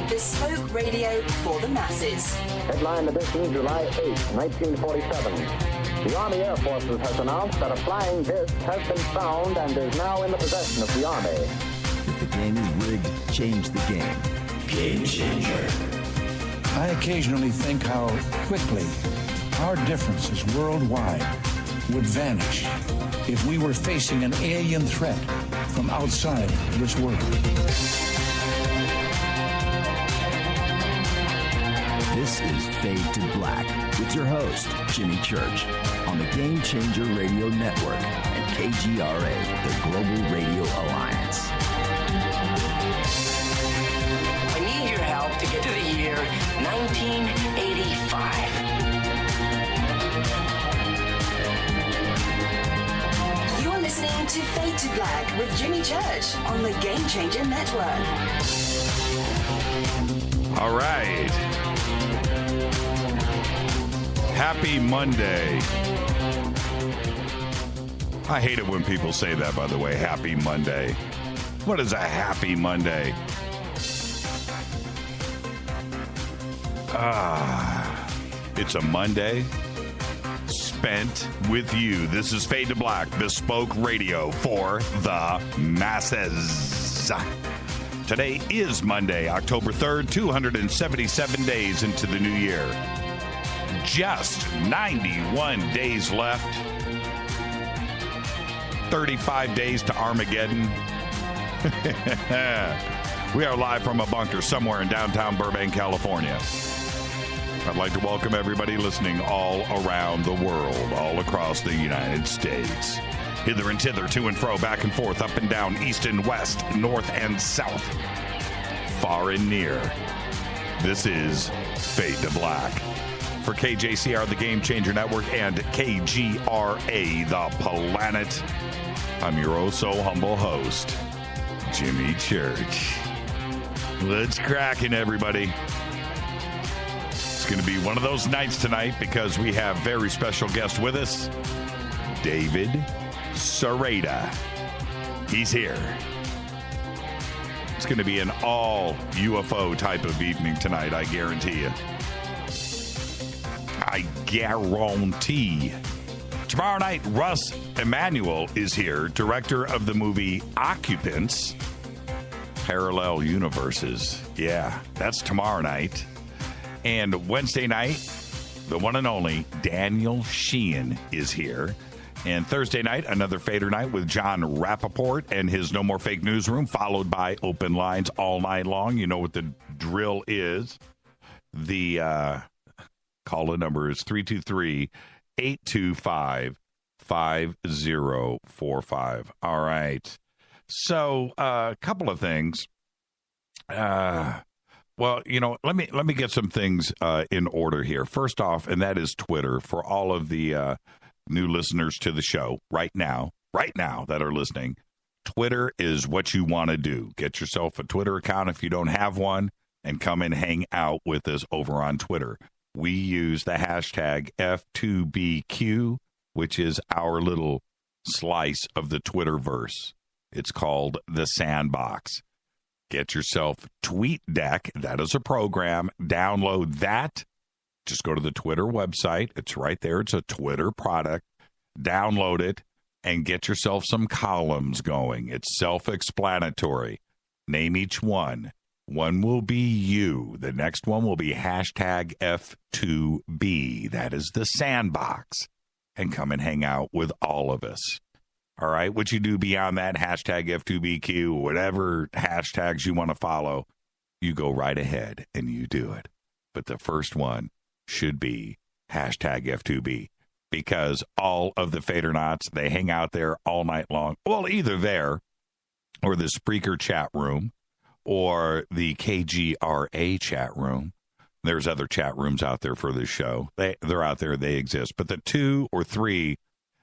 bespoke radio for the masses. Headline edition, July 8, 1947. The Army Air Forces has announced that a flying disc has been found and is now in the possession of the Army. If the game is rigged, change the game. Game changer. I occasionally think how quickly our differences worldwide would vanish if we were facing an alien threat from outside this world. This is Fade to Black with your host, Jimmy Church, on the Game Changer Radio Network and KGRA, the Global Radio Alliance. I need your help to get to the year 1985. You're listening to Fade to Black with Jimmy Church on the Game Changer Network. All right. Happy Monday. I hate it when people say that, by the way. Happy Monday. What is a happy Monday? It's a Monday spent with you. This is Fade to Black, bespoke radio for the masses. Today is Monday, October 3rd, 277 days into the new year. Just 91 days left. 35 days to Armageddon. We are live from a bunker somewhere in downtown Burbank, California. I'd like to welcome everybody listening all around the world, all across the United States. Hither and thither, to and fro, back and forth, up and down, east and west, north and south, far and near. This is Fade to Black. For KJCR, the Game Changer Network, and KGRA, the Planet, I'm your oh-so-humble host, Jimmy Church. Let's crackin', everybody. It's going to be one of those nights tonight because we have very special guest with us, David Sereda. He's here. It's going to be an all UFO type of evening tonight, I guarantee you. I guarantee. Tomorrow night, Russ Emanuel is here, director of the movie Occupants, Parallel Universes. Yeah, that's tomorrow night. And Wednesday night, the one and only Daniel Sheehan is here. And Thursday night, another Fader night with John Rappaport and his No More Fake Newsroom, followed by Open Lines all night long. You know what the drill is. The call-in number is 323-825-5045. All right. So a couple of things. Well, you know, let me get some things in order here. First off, and that is Twitter. For all of the new listeners to the show right now that are listening, Twitter is what you want to do. Get yourself a Twitter account if you don't have one, and come and hang out with us over on Twitter. We use the hashtag F2BQ, which is our little slice of the Twitterverse. It's called the Sandbox. Get yourself TweetDeck. That is a program. Download that. Just go to the Twitter website. It's right there. It's a Twitter product. Download it and get yourself some columns going. It's self-explanatory. Name each one. One will be you. The next one will be hashtag F2B. That is the Sandbox. And come and hang out with all of us. All right? What you do beyond that, hashtag F2BQ, whatever hashtags you want to follow, you go right ahead and you do it. But the first one should be hashtag F2B, because all of the Fadernauts, they hang out there all night long. Well, either there or the Spreaker chat room or the KGRA chat room. There's other chat rooms out there for this show. They're out there. They exist. But the 2 or 3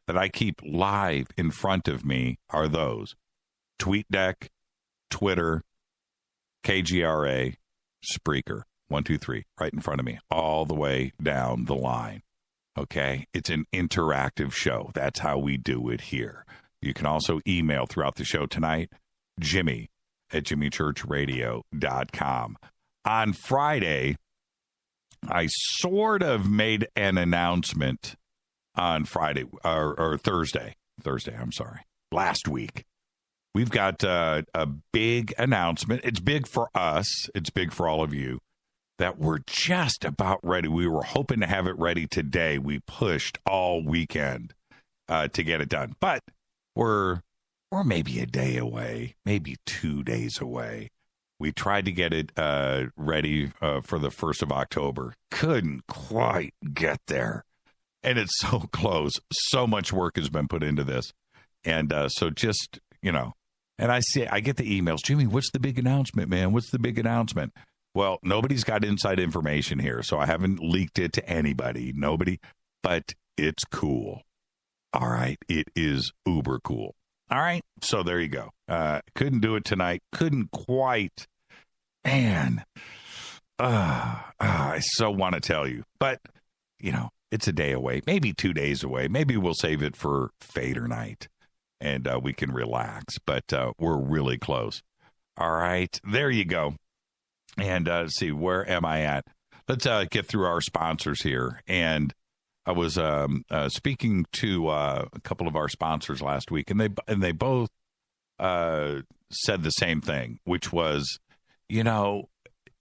that I keep live in front of me are those: TweetDeck, Twitter, KGRA, Spreaker. 1, 2, 3, right in front of me, all the way down the line. Okay? It's an interactive show. That's how we do it here. You can also email throughout the show tonight, Jimmy at jimmychurchradio.com. on Friday, I sort of made an announcement on Friday or Thursday. I'm sorry. Last week. We've got a big announcement. It's big for us. It's big for all of you that we're just about ready. We were hoping to have it ready today. We pushed all weekend to get it done. But we're maybe a day away, maybe 2 days away. We tried to get it ready for the 1st of October. Couldn't quite get there. And it's so close. So much work has been put into this. And so just, and I get the emails, Jimmy, what's the big announcement, man? What's the big announcement? Well, nobody's got inside information here, so I haven't leaked it to anybody. Nobody, but it's cool. All right. It is uber cool. All right. So there you go. Couldn't do it tonight. Couldn't quite. Man, I so want to tell you, but it's a day away, maybe 2 days away. Maybe we'll save it for Fader night and we can relax, but we're really close. All right, there you go. And let's see, where am I at? Let's get through our sponsors here. And I was speaking to a couple of our sponsors last week, and they both said the same thing, which was,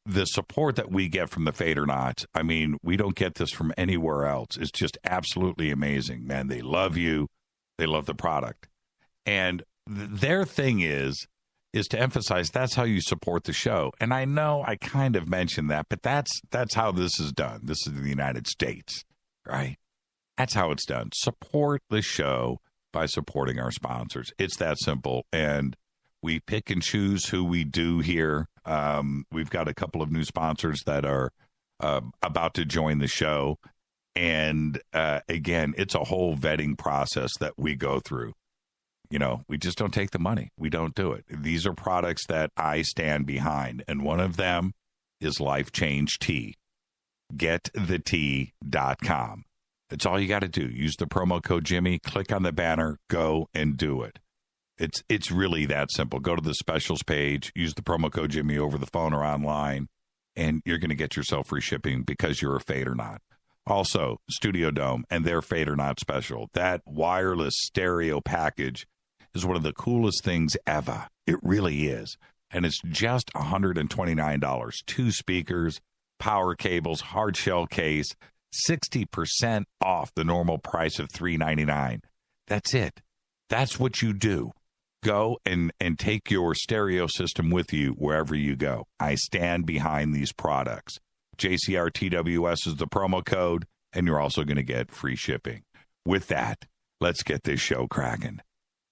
the support that we get from the Fadernaut, I mean, we don't get this from anywhere else. It's just absolutely amazing, man. They love you. They love the product. And their thing is to emphasize that's how you support the show. And I know I kind of mentioned that, but that's how this is done. This is the United States, right? That's how it's done. Support the show by supporting our sponsors. It's that simple. And we pick and choose who we do here. We've got a couple of new sponsors that are about to join the show. And again, it's a whole vetting process that we go through. We just don't take the money. We don't do it. These are products that I stand behind. And one of them is Life Change Tea. GetTheTea.com. It's all you got to do. Use the promo code Jimmy, click on the banner, go and do it. It's really that simple. Go to the specials page, use the promo code Jimmy over the phone or online, and you're going to get yourself free shipping because you're a Fadernaut. Also, Studio Dome and their Fadernaut special. That wireless stereo package is one of the coolest things ever. It really is. And it's just $129. 2 speakers, power cables, hard shell case, 60% off the normal price of $399. That's it. That's what you do. Go and take your stereo system with you wherever you go. I stand behind these products. JCRTWS is the promo code, and you're also going to get free shipping. With that, let's get this show cracking.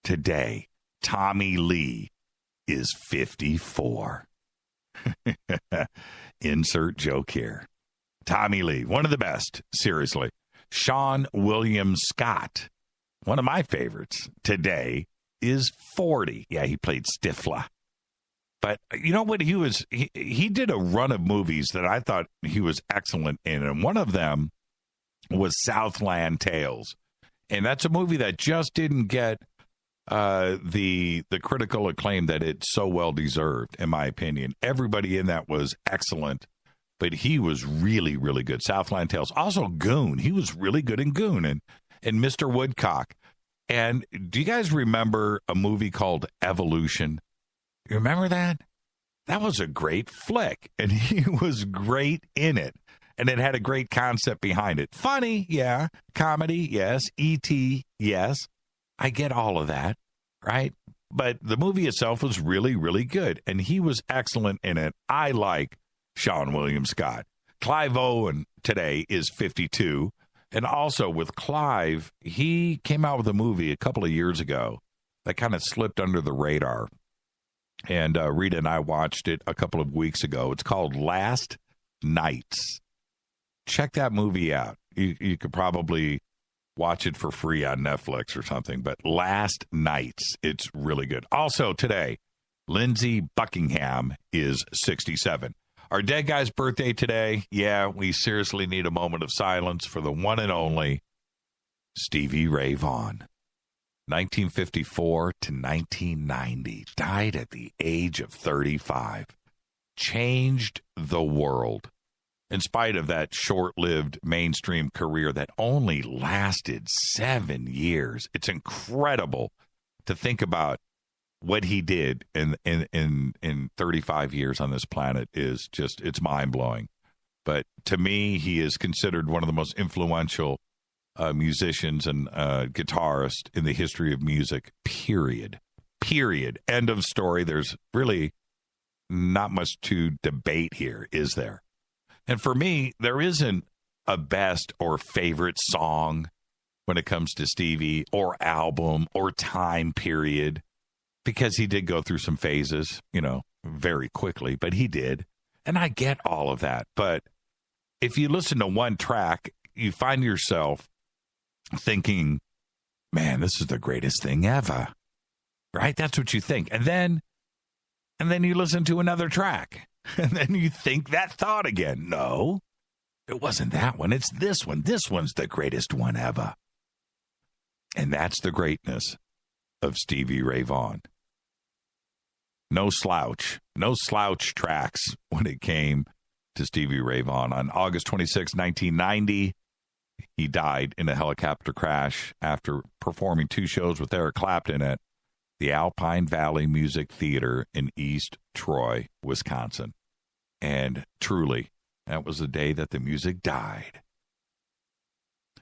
Today, Tommy Lee is 54. Insert joke here. Tommy Lee, one of the best, seriously. Sean William Scott, one of my favorites today, is 40. Yeah, he played Stifler. But you know what? He did a run of movies that I thought he was excellent in, and one of them was Southland Tales. And that's a movie that just didn't get the critical acclaim that it so well deserved, in my opinion. Everybody in that was excellent, but he was really, really good. Southland Tales. Also, Goon. He was really good in Goon and Mr. Woodcock. And do you guys remember a movie called Evolution? You remember that? That was a great flick, and he was great in it. And it had a great concept behind it. Funny, yeah. Comedy, yes. E.T., yes. I get all of that, right? But the movie itself was really, really good, and he was excellent in it. I like Sean William Scott. Clive Owen today is 52. And also with Clive, he came out with a movie a couple of years ago that kind of slipped under the radar. And Rita and I watched it a couple of weeks ago. It's called Last Nights. Check that movie out. You could probably watch it for free on Netflix or something. But Last Nights, it's really good. Also today, Lindsey Buckingham is 67. Our dead guy's birthday today. Yeah, we seriously need a moment of silence for the one and only Stevie Ray Vaughan. 1954 to 1990. Died at the age of 35. changed the world. In spite of that short-lived mainstream career that only lasted 7 years, it's incredible to think about what he did in 35 years on this planet. Is just, it's mind-blowing. But to me, he is considered one of the most influential musicians and guitarists in the history of music, period. End of story. There's really not much to debate here, is there? And for me, there isn't a best or favorite song when it comes to Stevie, or album, or time period, because he did go through some phases, very quickly, but he did. And I get all of that. But if you listen to one track, you find yourself thinking, man, this is the greatest thing ever, right? That's what you think. And then you listen to another track. And then you think that thought again. No, it wasn't that one. It's this one. This one's the greatest one ever. And that's the greatness of Stevie Ray Vaughan. No slouch tracks when it came to Stevie Ray Vaughan. On August 26, 1990, he died in a helicopter crash after performing 2 shows with Eric Clapton at the Alpine Valley Music Theater in East Troy, Wisconsin. And truly, that was the day that the music died.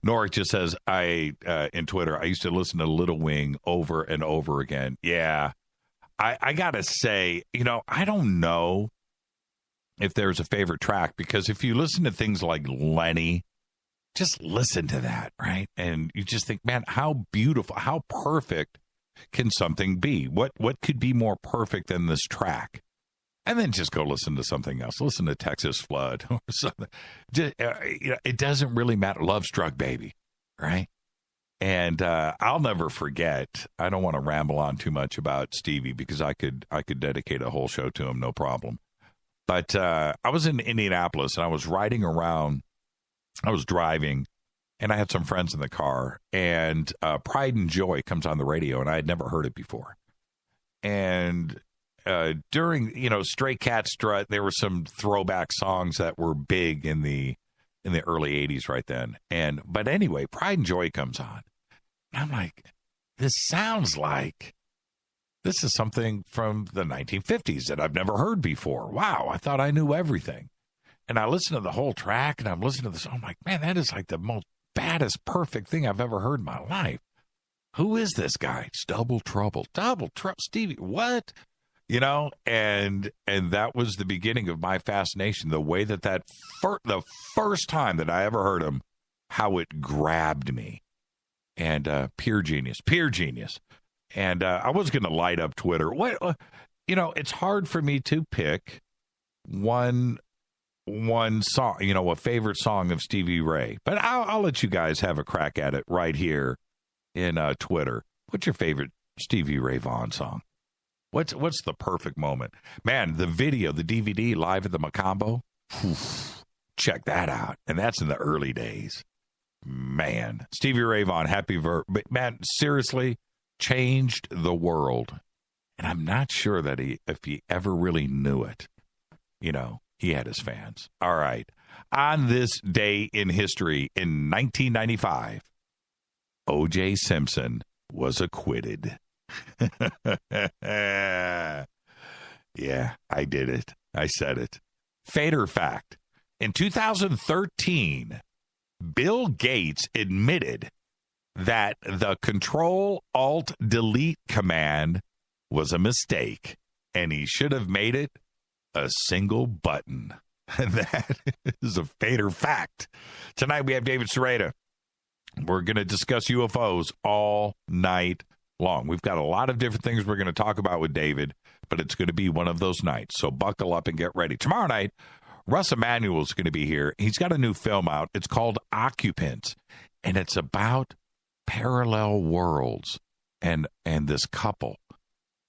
Norick just says, in Twitter, I used to listen to Little Wing over and over again. Yeah, I got to say, I don't know if there's a favorite track, because if you listen to things like Lenny, just listen to that, right? And you just think, man, how beautiful, how perfect can something be? What could be more perfect than this track? And then just go listen to something else. Listen to Texas Flood or something. It doesn't really matter. Love Struck Baby, right? And I'll never forget. I don't want to ramble on too much about Stevie, because I could dedicate a whole show to him, no problem. But I was in Indianapolis, and I was riding around. I was driving, and I had some friends in the car, and Pride and Joy comes on the radio, and I had never heard it before. And during, Stray Cat Strut, there were some throwback songs that were big in the early 80s right then. But anyway, Pride and Joy comes on. And I'm like, this sounds like this is something from the 1950s that I've never heard before. Wow, I thought I knew everything. And I listened to the whole track, and I'm listening to this. I'm like, man, that is like the most baddest, perfect thing I've ever heard in my life. Who is this guy? It's Double Trouble. Stevie, what? And that was the beginning of my fascination. The way that the first time that I ever heard him, how it grabbed me. And pure genius. And I was going to light up Twitter. It's hard for me to pick one song, a favorite song of Stevie Ray. But I'll let you guys have a crack at it right here in Twitter. What's your favorite Stevie Ray Vaughan song? What's the perfect moment? Man, the video, the DVD, Live at the Macambo, check that out. And that's in the early days. Man, Stevie Ray Vaughan, man, seriously, changed the world. And I'm not sure that if he ever really knew it. He had his fans. All right. On this day in history, in 1995, O.J. Simpson was acquitted. Yeah, I did it. I said it. Fader fact. In 2013, Bill Gates admitted that the Control-Alt-Delete command was a mistake, and he should have made it a single button. And that is a Fader fact. Tonight we have David Sereda. We're going to discuss UFOs all night long. We've got a lot of different things we're going to talk about with David, but it's going to be one of those nights. So buckle up and get ready. Tomorrow night, Russ Emanuel is going to be here. He's got a new film out. It's called Occupants, and it's about parallel worlds and this couple.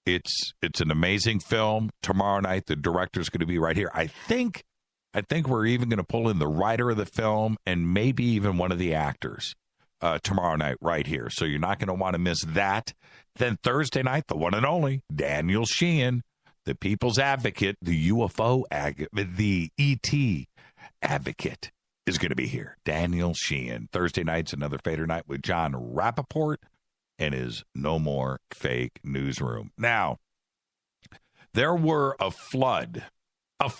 It's an amazing film. Tomorrow night, the director's going to be right here. I think we're even going to pull in the writer of the film and maybe even one of the actors tomorrow night right here. So you're not going to want to miss that. Then Thursday night, the one and only Daniel Sheehan, the people's advocate, the UFO, the ET advocate is going to be here. Daniel Sheehan. Thursday night's another Fader night with John Rappaport and his No More Fake newsroom. Now, there were a flood of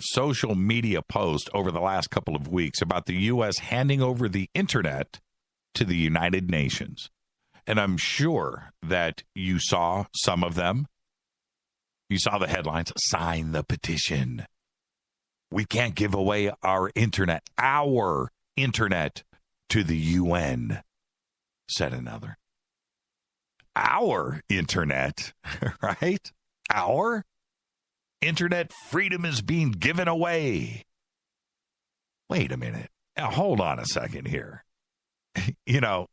social media posts over the last couple of weeks about the U.S. handing over the internet to the United Nations. And I'm sure that you saw some of them. You saw the headlines, sign the petition. We can't give away our internet to the UN, said another. Our internet, right? Our internet freedom is being given away. Wait a minute. Now, hold on a second here. You know,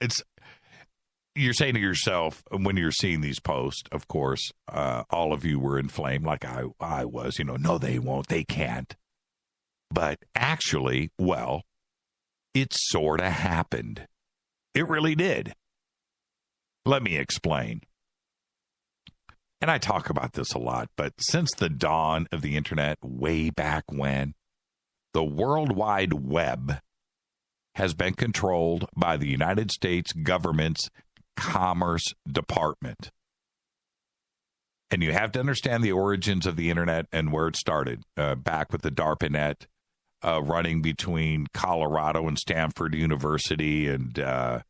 you're saying to yourself when you're seeing these posts, of course, all of you were inflamed like I was, no, they won't, they can't. But actually, well, it sort of happened. It really did. Let me explain. And I talk about this a lot, but since the dawn of the internet, way back when, the World Wide Web has been controlled by the United States government's Commerce Department. And you have to understand the origins of the internet and where it started, back with the DARPANET running between Colorado and Stanford University and, the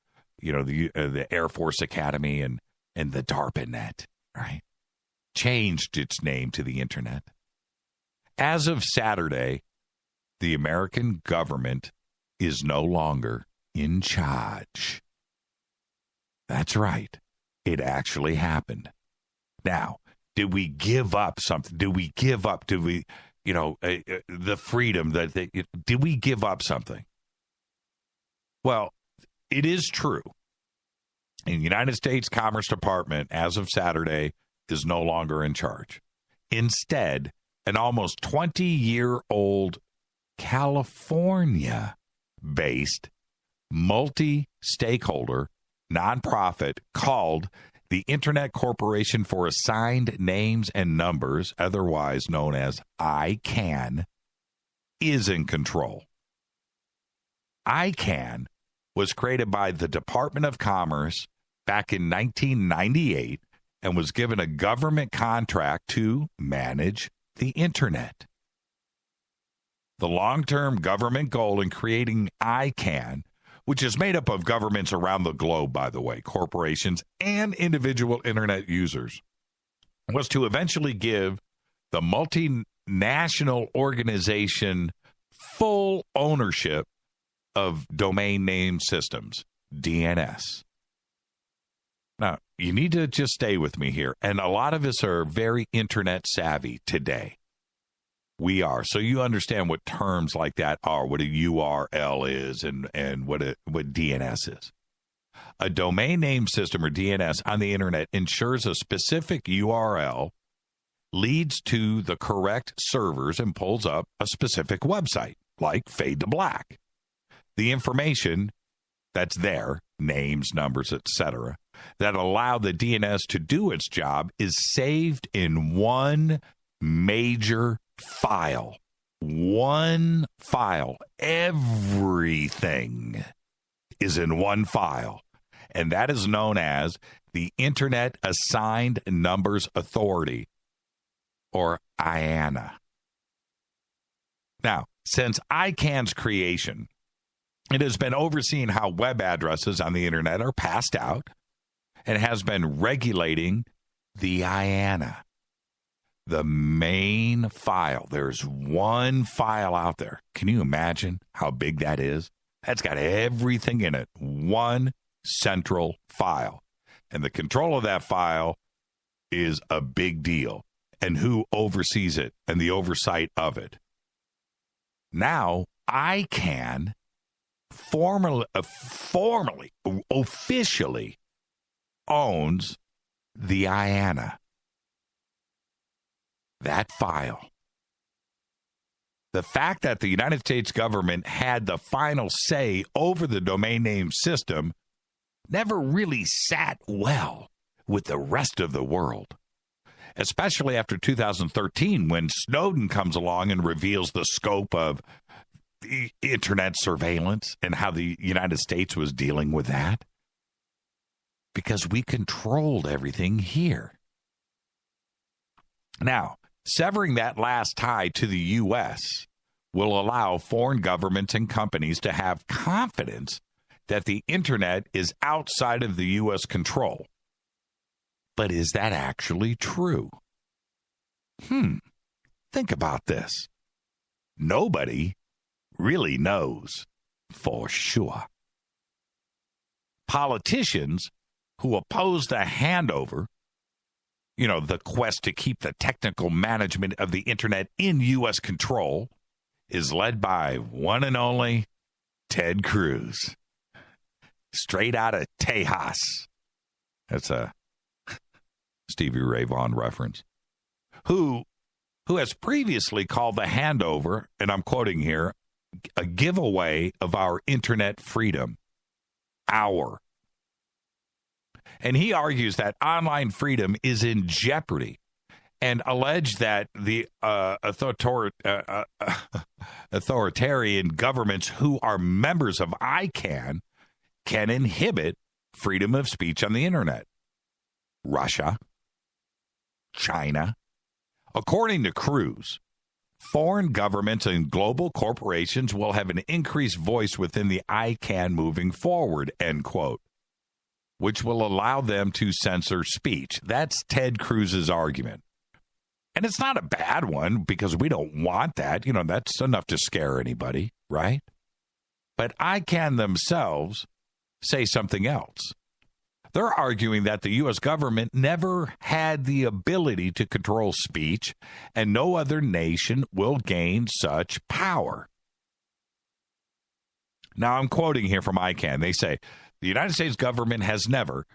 Air Force Academy and the DARPANET, right? Changed its name to the internet. As of Saturday, the American government is no longer in charge. That's right. It actually happened. Now, did we give up something? The freedom did we give up something? Well, it is true. The United States Commerce Department, as of Saturday, is no longer in charge. Instead, an almost 20-year-old California-based multi-stakeholder nonprofit called the Internet Corporation for Assigned Names and Numbers, otherwise known as ICANN, is in control. ICANN was created by the Department of Commerce back in 1998 and was given a government contract to manage the internet. The long-term government goal in creating ICANN, which is made up of governments around the globe, by the way, corporations and individual internet users, was to eventually give the multinational organization full ownership of domain name systems, DNS. Now, you need to just stay with me here. And a lot of us are very internet savvy today. We are. So you understand what terms like that are, what a URL is and what DNS is. A domain name system, or DNS, on the internet ensures a specific URL leads to the correct servers and pulls up a specific website, like Fade to Black. The information that's there, names, numbers, etc., that allow the DNS to do its job is saved in one major file. One file. Everything is in one file. And that is known as the Internet Assigned Numbers Authority, or IANA. Now, since ICANN's creation, it has been overseeing how web addresses on the internet are passed out and has been regulating the IANA. The main file. There's one file out there. Can you imagine how big that is? That's got everything in it. One central file. And the control of that file is a big deal. And who oversees it and the oversight of it. Now, ICANN officially owns the IANA. That file. The fact that the United States government had the final say over the domain name system never really sat well with the rest of the world. especially after 2013 when Snowden comes along and reveals the scope of the internet surveillance and how the United States was dealing with that. Because we controlled everything here. Now, severing that last tie to the U.S. will allow foreign governments and companies to have confidence that the internet is outside of the U.S. control. But is that actually true? Think about this. Nobody really knows for sure. Politicians who oppose the handover, the quest to keep the technical management of the internet in U.S. control, is led by one and only Ted Cruz. Straight out of Tejas. That's a Stevie Ray Vaughan reference. Who has previously called the handover, and I'm quoting here, a giveaway of our internet freedom. And he argues that online freedom is in jeopardy and alleged that the authoritarian governments who are members of ICANN can inhibit freedom of speech on the internet. Russia, China. According to Cruz, foreign governments and global corporations will have an increased voice within the ICANN moving forward, end quote, which will allow them to censor speech. That's Ted Cruz's argument. And it's not a bad one because we don't want that. That's enough to scare anybody, right? But ICANN themselves say something else. They're arguing that the U.S. government never had the ability to control speech, and no other nation will gain such power. Now, I'm quoting here from ICANN. They say, the United States government has never,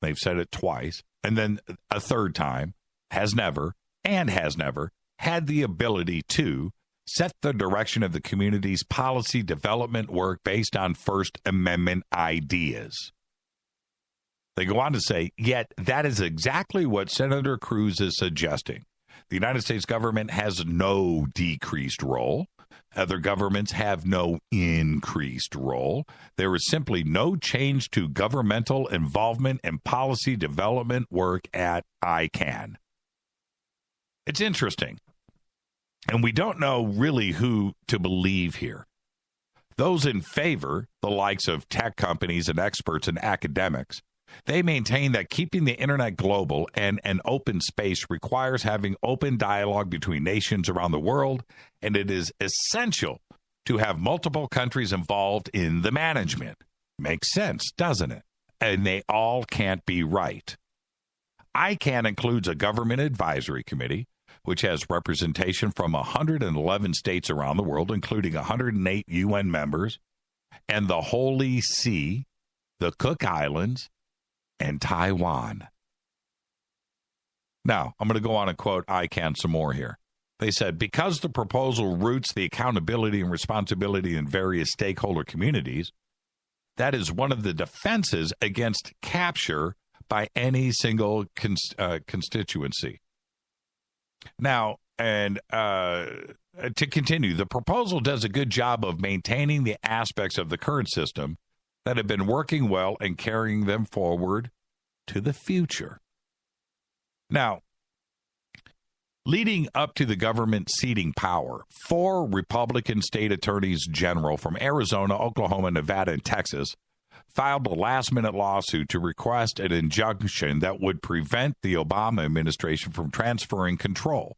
they've said it twice, and then a third time, has never had the ability to set the direction of the community's policy development work based on First Amendment ideas. They go on to say, yet that is exactly what Senator Cruz is suggesting. The United States government has no decreased role. Other governments have no increased role. There is simply no change to governmental involvement in policy development work at ICANN. It's interesting. And we don't know really who to believe here. Those in favor, the likes of tech companies and experts and academics, they maintain that keeping the internet global and an open space requires having open dialogue between nations around the world, and it is essential to have multiple countries involved in the management. Makes sense, doesn't it? And they all can't be right. ICANN includes a government advisory committee, which has representation from 111 states around the world, including 108 UN members, and the Holy See, the Cook Islands, and Taiwan. Now, I'm going to go on and quote ICANN some more here. They said, because the proposal roots the accountability and responsibility in various stakeholder communities, that is one of the defenses against capture by any single constituency. Now, and to continue, the proposal does a good job of maintaining the aspects of the current system that have been working well and carrying them forward to the future. Now, leading up to the government ceding power, 4 Republican state attorneys general from Arizona, Oklahoma, Nevada, and Texas filed a last-minute lawsuit to request an injunction that would prevent the Obama administration from transferring control.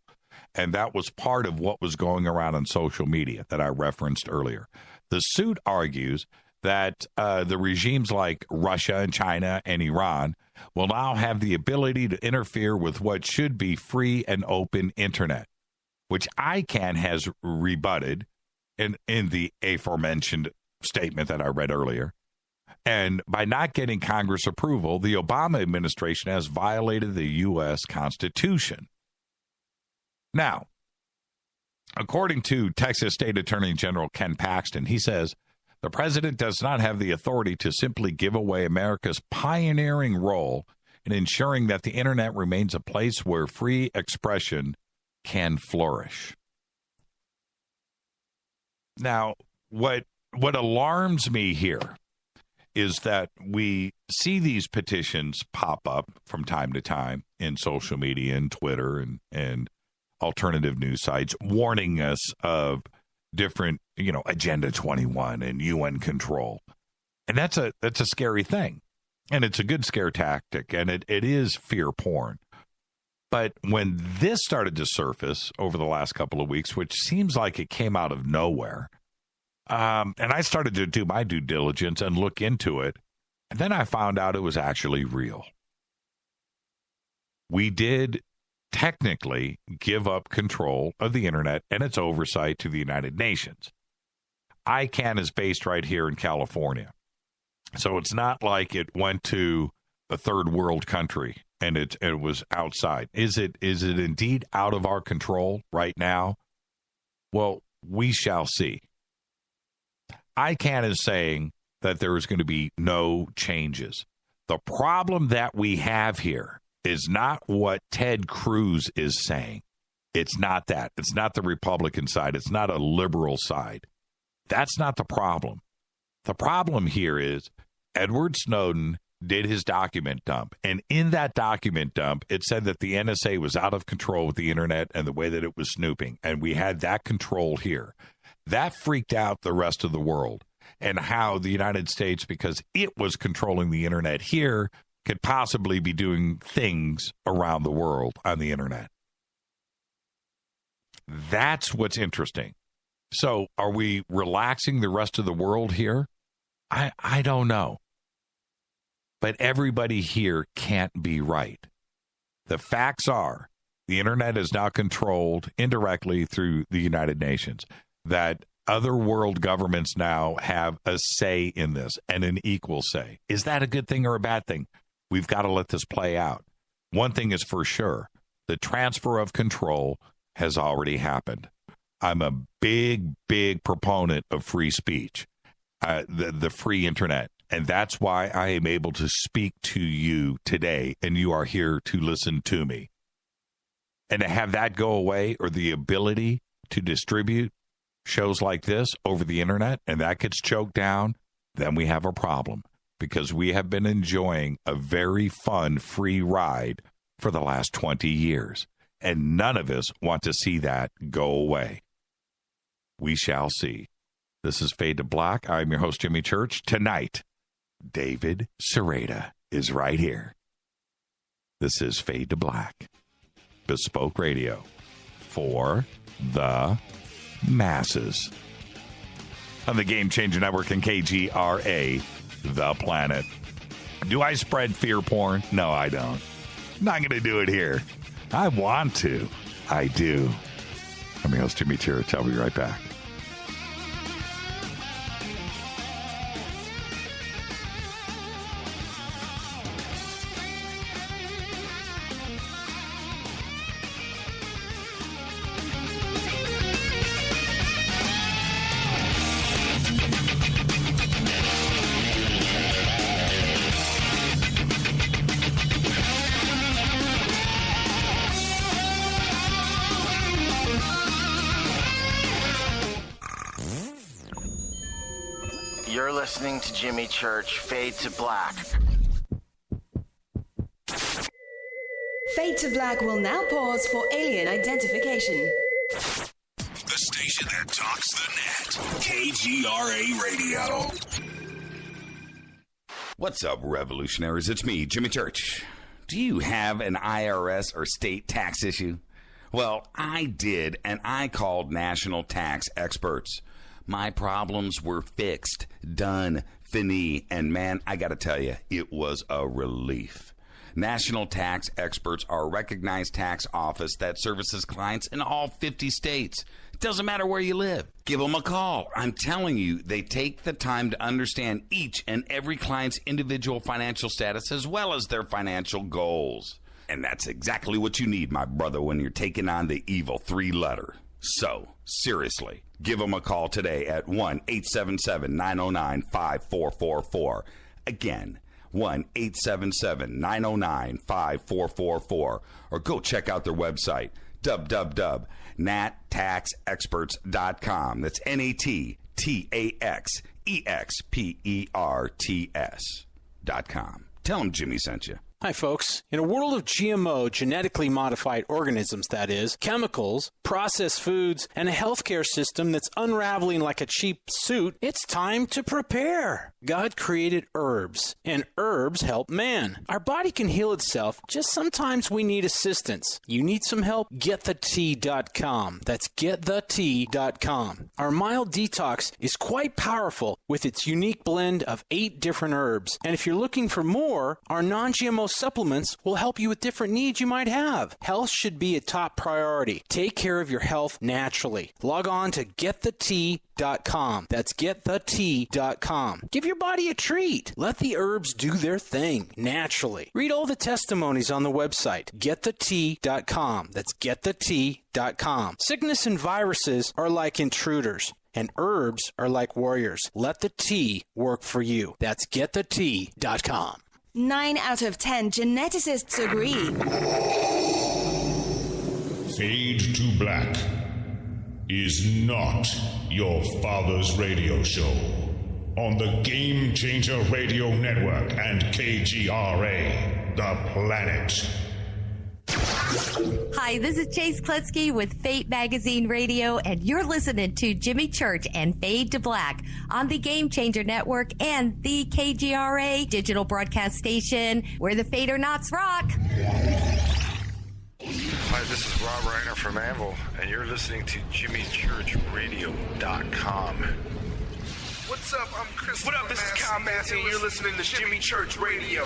And that was part of what was going around on social media that I referenced earlier. The suit argues that the regimes like Russia and China and Iran will now have the ability to interfere with what should be free and open internet, which ICANN has rebutted in the aforementioned statement that I read earlier. And by not getting Congress approval, the Obama administration has violated the U.S. Constitution. Now, according to Texas State Attorney General Ken Paxton, he says, the president does not have the authority to simply give away America's pioneering role and ensuring that the internet remains a place where free expression can flourish. Now, what alarms me here is that we see these petitions pop up from time to time in social media and Twitter and alternative news sites warning us of different, Agenda 21 and UN control. And that's a scary thing. And it's a good scare tactic, and it is fear porn. But when this started to surface over the last couple of weeks, which seems like it came out of nowhere, and I started to do my due diligence and look into it, and then I found out it was actually real. We did technically give up control of the internet and its oversight to the United Nations. ICANN is based right here in California. So it's not like it went to a third world country and it was outside. Is it indeed out of our control right now? Well, we shall see. ICANN is saying that there is going to be no changes. The problem that we have here is not what Ted Cruz is saying. It's not that. It's not the Republican side. It's not a liberal side. That's not the problem. The problem here is Edward Snowden did his document dump. And in that document dump, it said that the NSA was out of control with the internet and the way that it was snooping. And we had that control here. That freaked out the rest of the world, and how the United States, because it was controlling the internet here, could possibly be doing things around the world on the internet. That's what's interesting. So are we relaxing the rest of the world here? I don't know. But everybody here can't be right. The facts are the internet is now controlled indirectly through the United Nations, that other world governments now have a say in this, and an equal say. Is that a good thing or a bad thing? We've got to let this play out. One thing is for sure, the transfer of control has already happened. I'm a big, big proponent of free speech, the free internet. And that's why I am able to speak to you today, and you are here to listen to me. And to have that go away, or the ability to distribute shows like this over the internet, and that gets choked down, then we have a problem, because we have been enjoying a very fun free ride for the last 20 years, and none of us want to see that go away. We shall see. This is Fade to Black. I'm your host, Jimmy Church. Tonight, David Sereda is right here. This is Fade to Black, Bespoke Radio for the masses on the Game Changer Network and KGRA, The Planet. Do I spread fear porn? No, I don't. I'm not going to do it here. I want to. I do. I'm your host, Jimmy Church. I'll be right back. You're listening to Jimmy Church, Fade to Black. Fade to Black will now pause for alien identification. The station that talks the net. KGRA Radio. What's up, revolutionaries? It's me, Jimmy Church. Do you have an IRS or state tax issue? Well, I did, and I called national tax experts. My problems were fixed, done, fini, and man, I gotta tell you, it was a relief. National Tax Experts are a recognized tax office that services clients in all 50 states. It doesn't matter where you live. Give them a call. I'm telling you, they take the time to understand each and every client's individual financial status as well as their financial goals. And that's exactly what you need, my brother, when you're taking on the evil three-letter. So, seriously, give them a call today at 1-877-909-5444. Again, 1-877-909-5444, or go check out their website, www.nattaxexperts.com. That's NATTAXEXPERTS.com. Tell them Jimmy sent you. Hi, folks. In a world of GMO, genetically modified organisms, that is, chemicals, processed foods, and a healthcare system that's unraveling like a cheap suit, it's time to prepare. God created herbs, and herbs help man. Our body can heal itself, just sometimes we need assistance. You need some help? GetTheTea.com. That's GetTheTea.com. Our mild detox is quite powerful with its unique blend of 8 different herbs. And if you're looking for more, our non-GMO supplements will help you with different needs you might have. Health should be a top priority. Take care of your health naturally. Log on to GetTheTea.com. That's GetTheTea.com. Give your body a treat. Let the herbs do their thing naturally. Read all the testimonies on the website, GetTheTea.com. That's GetTheTea.com. Sickness and viruses are like intruders, and herbs are like warriors. Let the tea work for you. That's GetTheTea.com. 9 out of 10 geneticists agree. Fade to Black is not your father's radio show on the Game Changer Radio Network and KGRA, The Planet. Hi, this is Chase Kletsky with Fate Magazine Radio, and you're listening to Jimmy Church and Fade to Black on the Game Changer Network and the KGRA digital broadcast station, where the Fader-Knots rock. Hi, this is Rob Reiner from Anvil, and you're listening to JimmyChurchRadio.com. What's up? I'm Chris. What up? This is Kyle Massey, and you're listening to Jimmy Church Radio.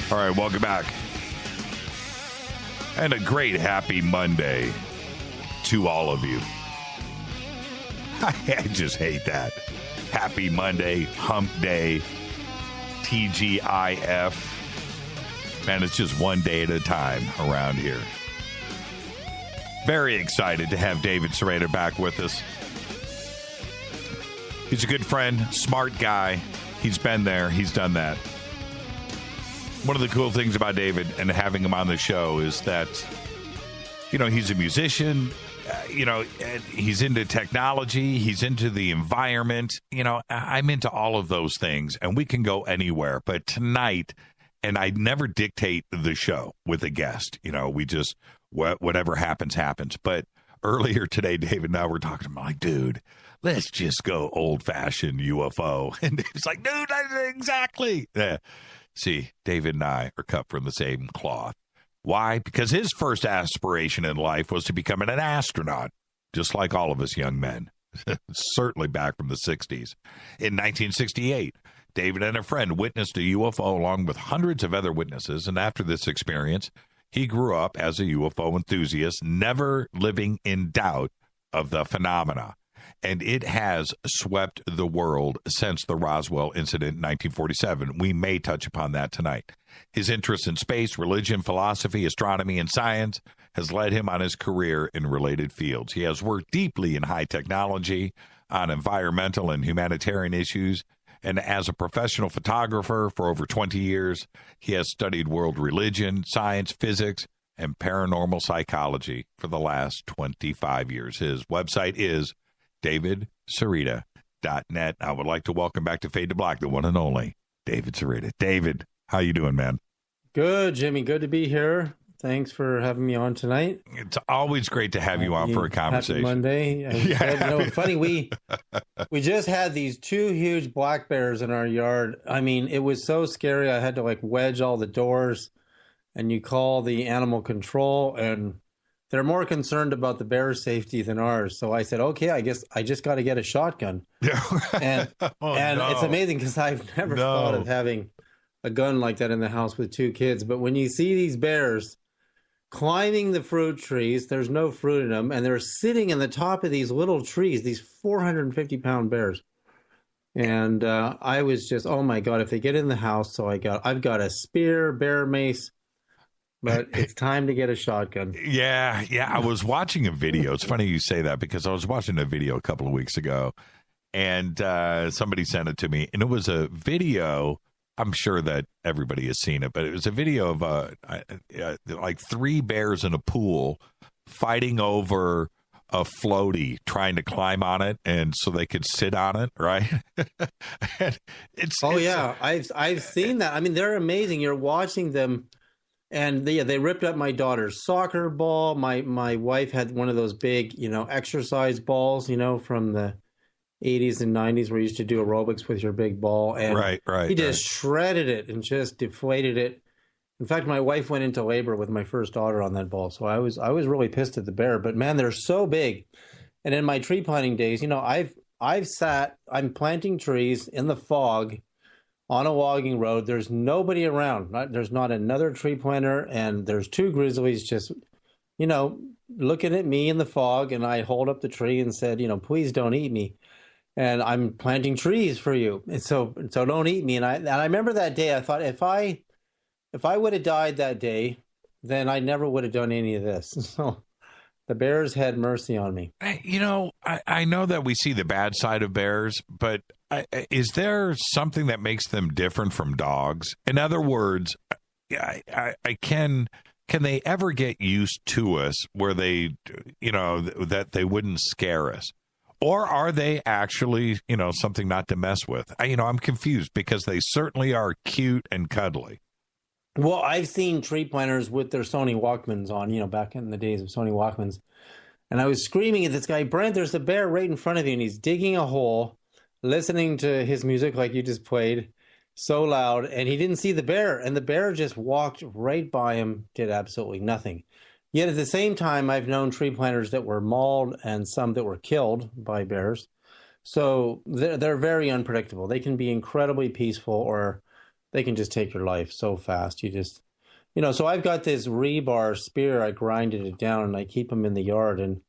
All right, welcome back. And a great happy Monday to all of you. I just hate that. Happy Monday, hump day, TGIF. Man, it's just one day at a time around here. Very excited to have David Sereda back with us. He's a good friend, smart guy. He's been there. He's done that. One of the cool things about David and having him on the show is that, you know, he's a musician, he's into technology, he's into the environment. You know, I'm into all of those things, and we can go anywhere. But tonight, and I never dictate the show with a guest. You know, we just, whatever happens, happens. But earlier today, David and I were talking about, like, dude, let's just go old-fashioned UFO. And he's like, dude, exactly. Yeah. See, David and I are cut from the same cloth. Why? Because his first aspiration in life was to become an astronaut, just like all of us young men, certainly back from the 60s. In 1968, David and a friend witnessed a UFO along with hundreds of other witnesses, and after this experience, he grew up as a UFO enthusiast, never living in doubt of the phenomena. And it has swept the world since the Roswell incident in 1947. We may touch upon that tonight. His interest in space, religion, philosophy, astronomy, and science has led him on his career in related fields. He has worked deeply in high technology, on environmental and humanitarian issues, and as a professional photographer for over 20 years, he has studied world religion, science, physics, and paranormal psychology for the last 25 years. His website is DavidSereda.net. I would like to welcome back to Fade to Black, the one and only David Sereda. David, how you doing, man? Good, Jimmy. Good to be here. Thanks for having me on tonight. It's always great to have you on for a conversation. Happy Monday. And funny, we just had these 2 huge black bears in our yard. I mean, it was so scary. I had to wedge all the doors, and you call the animal control, and they're more concerned about the bear's safety than ours. So I said, okay, I guess I just got to get a shotgun. And it's amazing because I've never thought of having a gun like that in the house with 2 kids. But when you see these bears climbing the fruit trees, there's no fruit in them, and they're sitting in the top of these little trees, these 450-pound bears. And I was just, oh my God, if they get in the house, so I've got a spear, bear mace, but it's time to get a shotgun. Yeah. I was watching a video. It's funny you say that because I was watching a video a couple of weeks ago, and somebody sent it to me, and it was a video. I'm sure that everybody has seen it, but it was a video of like 3 bears in a pool fighting over a floaty, trying to climb on it, and so they could sit on it, right? I've seen that. I mean, they're amazing. You're watching them, and they ripped up my daughter's soccer ball. My wife had one of those big, exercise balls, from the 80s and 90s where you used to do aerobics with your big ball, and he just shredded it and just deflated it. In fact, my wife went into labor with my first daughter on that ball, so I was really pissed at the bear. But man, they're so big. And in my tree planting days, I'm planting trees in the fog on a logging road. There's nobody around. There's not another tree planter, and there's 2 grizzlies just, looking at me in the fog. And I hold up the tree and said, please don't eat me. And I'm planting trees for you, and so don't eat me. And I remember that day. I thought if I would have died that day, then I never would have done any of this. So the bears had mercy on me. I know that we see the bad side of bears, but is there something that makes them different from dogs? In other words, can they ever get used to us where they, that they wouldn't scare us? Or are they actually, something not to mess with? I'm confused because they certainly are cute and cuddly. Well, I've seen tree planters with their Sony Walkmans on, back in the days of Sony Walkmans. And I was screaming at this guy, Brent, there's a bear right in front of you. And he's digging a hole, listening to his music like you just played so loud. And he didn't see the bear. And the bear just walked right by him, did absolutely nothing. Yet at the same time, I've known tree planters that were mauled and some that were killed by bears. So they're very unpredictable. They can be incredibly peaceful, or they can just take your life so fast. You just, so I've got this rebar spear. I grinded it down and I keep them in the yard.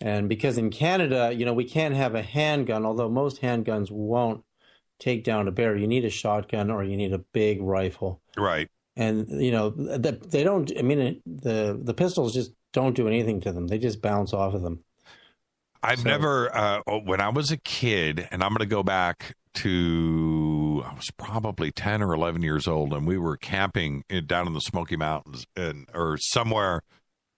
And because in Canada, we can't have a handgun, although most handguns won't take down a bear. You need a shotgun or you need a big rifle. Right. And, they don't, the pistols just don't do anything to them. They just bounce off of them. I've never, when I was a kid, and I'm going to go back to, I was probably 10 or 11 years old, and we were camping down in the Smoky Mountains or somewhere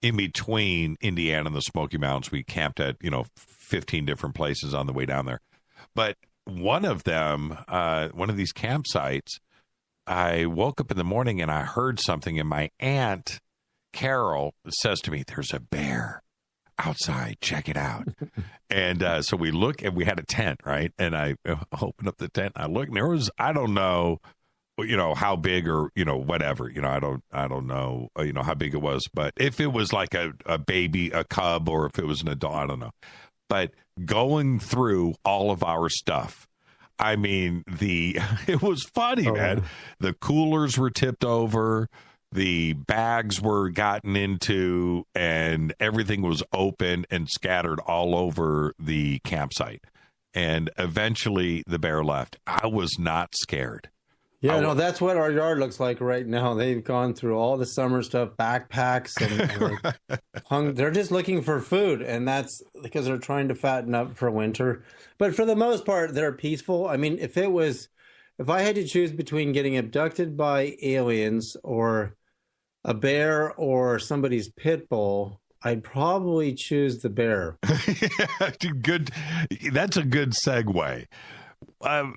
in between Indiana and the Smoky Mountains. We camped at, 15 different places on the way down there. But one of them, one of these campsites, I woke up in the morning and I heard something, and my aunt, Carol, says to me, there's a bear outside, check it out. And so we look, and we had a tent, right? And I opened up the tent, I looked, and there was, I don't know, how big or, whatever, I don't know, how big it was, but if it was like a baby, a cub, or if it was an adult, I don't know. But going through all of our stuff, it was funny, man. The coolers were tipped over, the bags were gotten into, and everything was open and scattered all over the campsite. And eventually the bear left. I was not scared. Yeah, no, that's what our yard looks like right now. They've gone through all the summer stuff, backpacks, and they're just looking for food, and that's because they're trying to fatten up for winter. But for the most part, they're peaceful. If I had to choose between getting abducted by aliens or a bear or somebody's pit bull, I'd probably choose the bear. Good. That's a good segue. Now,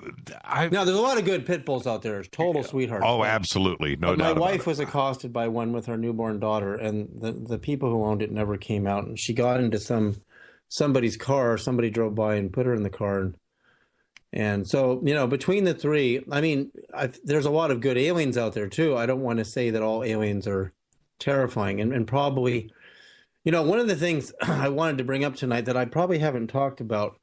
there's a lot of good pit bulls out there. Total sweethearts. Oh, absolutely. No doubt. My wife was accosted by one with her newborn daughter, and the people who owned it never came out. And she got into somebody's car. Somebody drove by and put her in the car. And so, between the three, there's a lot of good aliens out there, too. I don't want to say that all aliens are terrifying. And probably, one of the things I wanted to bring up tonight that I probably haven't talked about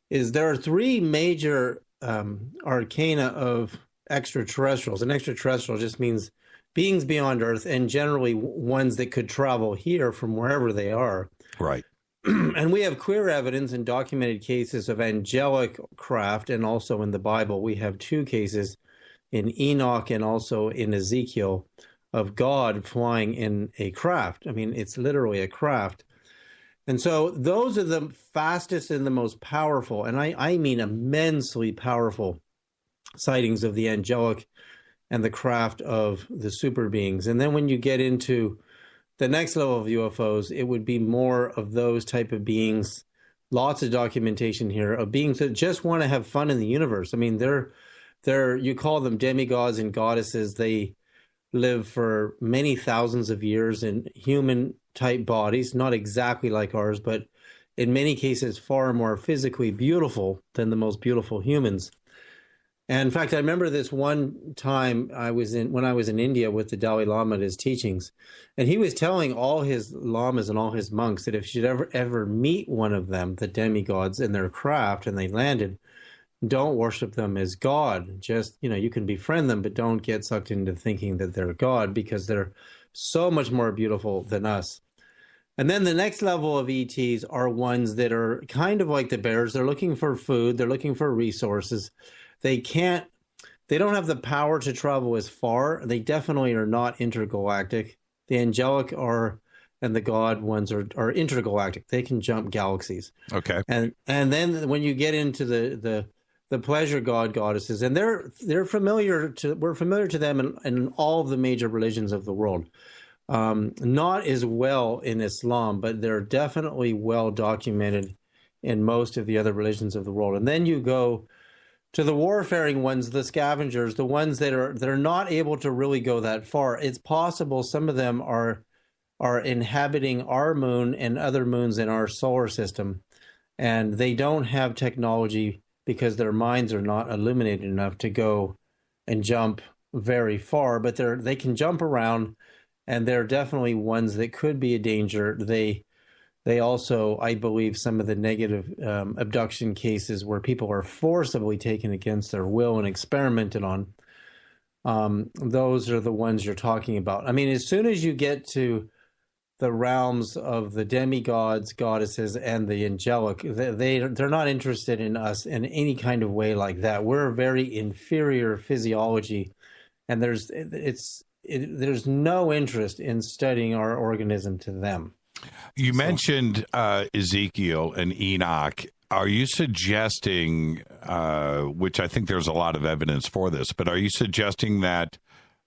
is there are 3 major arcana of extraterrestrials. And extraterrestrial just means beings beyond Earth, and generally ones that could travel here from wherever they are. Right. And we have clear evidence and documented cases of angelic craft, and also in the Bible we have 2 cases in Enoch and also in Ezekiel of God flying in a craft. I mean, it's literally a craft. And so those are the fastest and the most powerful, and I mean immensely powerful sightings of the angelic and the craft of the super beings. And then when you get into the next level of UFOs, it would be more of those type of beings. Lots of documentation here of beings that just want to have fun in the universe. I mean, they're you call them demigods and goddesses. They live for many thousands of years in human type bodies, not exactly like ours, but in many cases far more physically beautiful than the most beautiful humans. And in fact, I remember this one time when I was in India with the Dalai Lama at his teachings, and he was telling all his lamas and all his monks that if you'd ever meet one of them, the demigods in their craft, and they landed, don't worship them as God. Just, you can befriend them, but don't get sucked into thinking that they're God, because they're so much more beautiful than us. And then the next level of ETs are ones that are kind of like the bears. They're looking for food. They're looking for resources. They don't have the power to travel as far. They definitely are not intergalactic. The angelic and the God ones are intergalactic. They can jump galaxies. Okay. And then when you get into the pleasure god goddesses, and we're familiar to them in all of the major religions of the world. Not as well in Islam, but they're definitely well documented in most of the other religions of the world. And then you go to the warfaring ones, the scavengers, the ones that are not able to really go that far. It's possible some of them are inhabiting our moon and other moons in our solar system, and they don't have technology because their minds are not illuminated enough to go and jump very far, but they can jump around, and they're definitely ones that could be a danger. They also, I believe, some of the negative abduction cases where people are forcibly taken against their will and experimented on, those are the ones you're talking about. I mean, as soon as you get to the realms of the demigods, goddesses, and the angelic, they're not interested in us in any kind of way like that. We're a very inferior physiology, and there's no interest in studying our organism to them. You mentioned Ezekiel and Enoch. Are you suggesting, which I think there's a lot of evidence for this, but are you suggesting that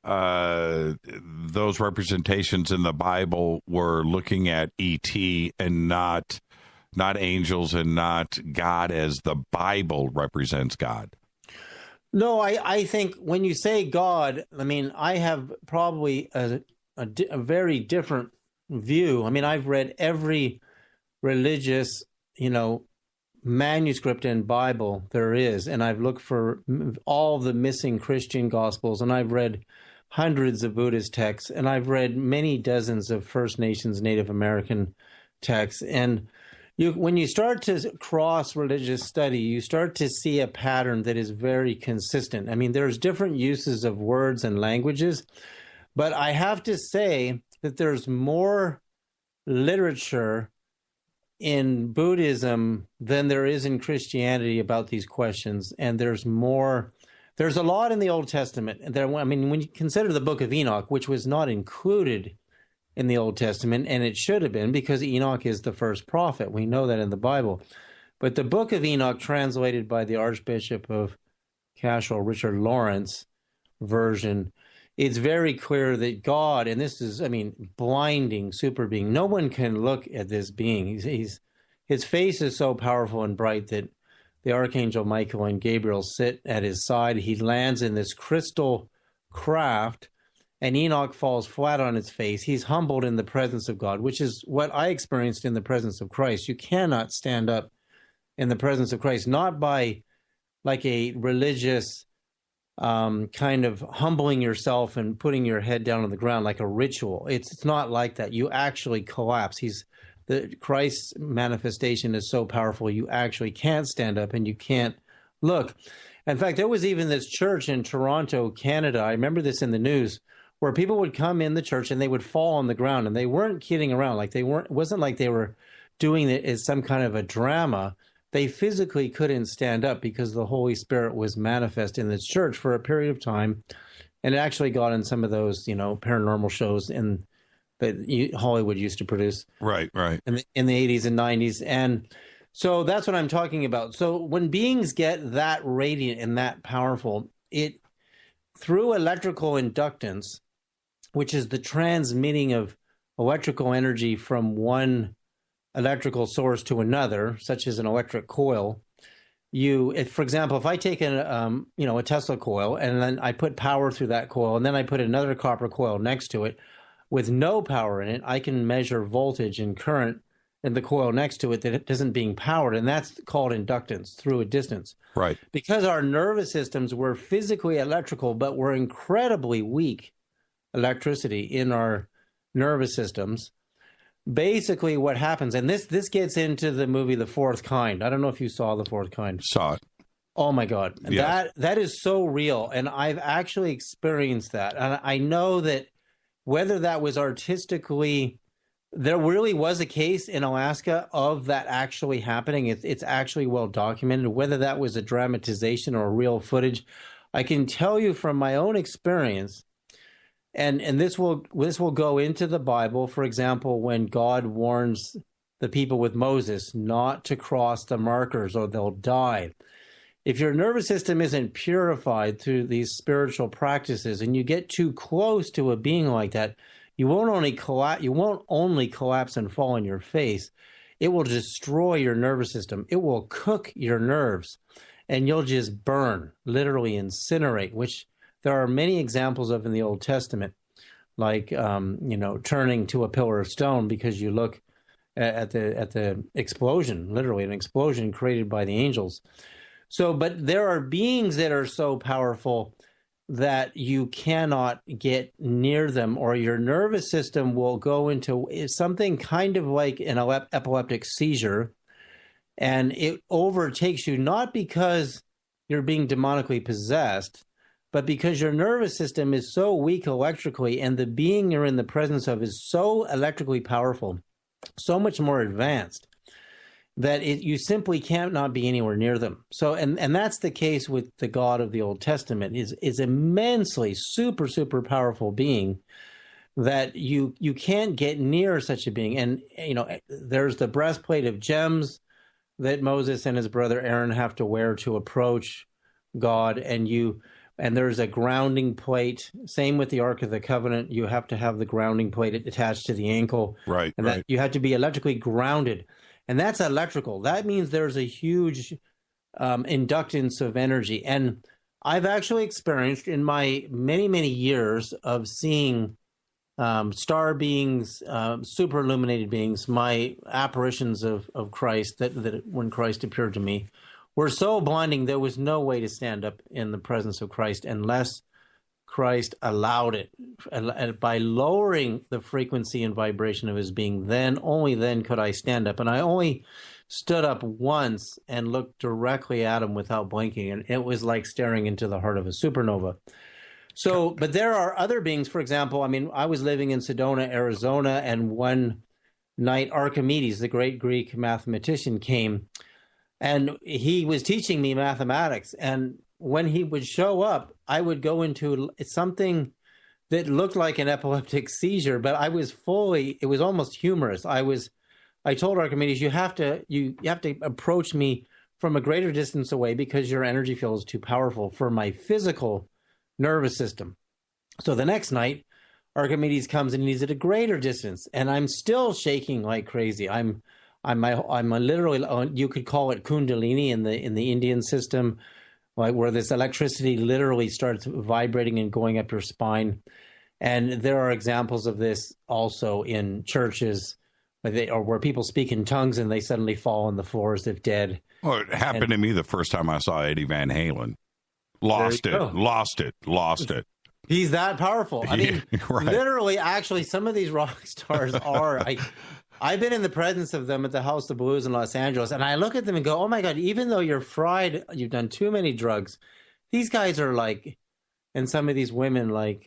those representations in the Bible were looking at ET and not angels and not God as the Bible represents God? No, I think when you say God, I mean, I have probably a very different view. I mean, I've read every religious, manuscript and Bible there is, and I've looked for all the missing Christian Gospels, and I've read hundreds of Buddhist texts, and I've read many dozens of First Nations Native American texts. And when you start to cross religious study, you start to see a pattern that is very consistent. I mean, there's different uses of words and languages, but I have to say that there's more literature in Buddhism than there is in Christianity about these questions. And there's a lot in the Old Testament. When you consider the book of Enoch, which was not included in the Old Testament, and it should have been, because Enoch is the first prophet. We know that in the Bible. But the book of Enoch, translated by the Archbishop of Cashel, Richard Lawrence version, it's very clear that God, and this is, blinding super being. No one can look at this being. His face is so powerful and bright that the Archangel Michael and Gabriel sit at his side. He lands in this crystal craft, and Enoch falls flat on his face. He's humbled in the presence of God, which is what I experienced in the presence of Christ. You cannot stand up in the presence of Christ, not by like a religious kind of humbling yourself and putting your head down on the ground like a ritual. It's not like that. You actually collapse. Christ's manifestation is so powerful, you actually can't stand up and you can't look. In fact, there was even this church in Toronto, Canada. I remember this in the news, where people would come in the church and they would fall on the ground, and they weren't kidding around. It wasn't like they were doing it as some kind of a drama, they physically couldn't stand up because the Holy Spirit was manifest in this church for a period of time. And it actually got in some of those, paranormal shows that Hollywood used to produce. Right. In the 80s and 90s. And so that's what I'm talking about. So when beings get that radiant and that powerful, it through electrical inductance, which is the transmitting of electrical energy from one electrical source to another, such as an electric coil. For example, if I take a Tesla coil and then I put power through that coil and then I put another copper coil next to it with no power in it, I can measure voltage and current in the coil next to it that it isn't being powered, and that's called inductance through a distance. Right. Because our nervous systems were physically electrical, but we're incredibly weak electricity in our nervous systems. Basically what happens, and this gets into the movie The Fourth Kind. I don't know if you saw The Fourth Kind. Saw it. Oh my God. Yes. That is so real. And I've actually experienced that. And I know that whether that was artistically, there really was a case in Alaska of that actually happening. It's actually well documented. Whether that was a dramatization or real footage, I can tell you from my own experience. And this will go into the Bible. For example, when God warns the people with Moses not to cross the markers or they'll die. If your nervous system isn't purified through these spiritual practices and you get too close to a being like that, you won't only collapse and fall on your face. It will destroy your nervous system. It will cook your nerves and you'll just burn, literally incinerate, which there are many examples of in the Old Testament, like turning to a pillar of stone because you look at the explosion, literally an explosion created by the angels. So, but there are beings that are so powerful that you cannot get near them, or your nervous system will go into something kind of like an epileptic seizure, and it overtakes you, not because you're being demonically possessed, but because your nervous system is so weak electrically and the being you're in the presence of is so electrically powerful, so much more advanced, that you simply cannot be anywhere near them. So, and that's the case with the God of the Old Testament, is immensely super, super powerful being that you can't get near such a being. And, there's the breastplate of gems that Moses and his brother Aaron have to wear to approach God, and there's a grounding plate. Same with the Ark of the Covenant. You have to have the grounding plate attached to the ankle. Right. And right. that you have to be electrically grounded. And that's electrical. That means there's a huge inductance of energy. And I've actually experienced in my many, many years of seeing star beings, super illuminated beings, my apparitions of Christ, that when Christ appeared to me, were so blinding there was no way to stand up in the presence of Christ unless Christ allowed it. And by lowering the frequency and vibration of his being, only then could I stand up. And I only stood up once and looked directly at him without blinking. And it was like staring into the heart of a supernova. So, but there are other beings, for example, I was living in Sedona, Arizona, and one night Archimedes, the great Greek mathematician, came. And he was teaching me mathematics. And when he would show up, I would go into something that looked like an epileptic seizure, but it was almost humorous. I told Archimedes, you have to approach me from a greater distance away because your energy field is too powerful for my physical nervous system. So the next night, Archimedes comes and he's at a greater distance, and I'm still shaking like crazy. I'm literally, you could call it Kundalini in the Indian system, like where this electricity literally starts vibrating and going up your spine. And there are examples of this also in churches where people speak in tongues and they suddenly fall on the floor as if dead. Well, it happened to me the first time I saw Eddie Van Halen. Lost it. He's that powerful. I mean, right. Literally, actually, some of these rock stars are. I've been in the presence of them at the House of Blues in Los Angeles, and I look at them and go, oh my God, even though you're fried, you've done too many drugs, these guys are like, and some of these women like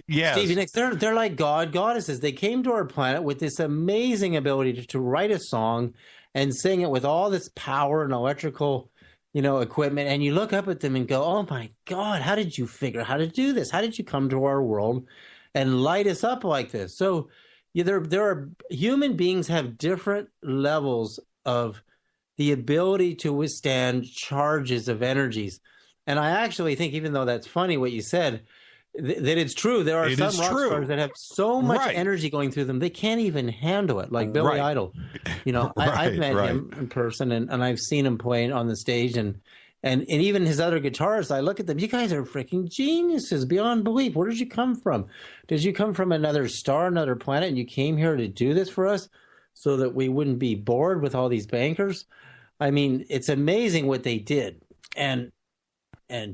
yes. Stevie Nicks, they're like goddesses. They came to our planet with this amazing ability to write a song and sing it with all this power and electrical, equipment. And you look up at them and go, oh my God, how did you figure out how to do this? How did you come to our world and light us up like this? So there are human beings have different levels of the ability to withstand charges of energies. And I actually think, even though that's funny what you said, that it's true. There are some rock stars that have so much energy going through them, they can't even handle it, like Billy Idol. I've met him in person, and I've seen him playing on the stage, and even his other guitarists, I look at them, you guys are freaking geniuses beyond belief. Where did you come from? Did you come from another star, another planet, and you came here to do this for us so that we wouldn't be bored with all these bankers? I mean, it's amazing what they did. And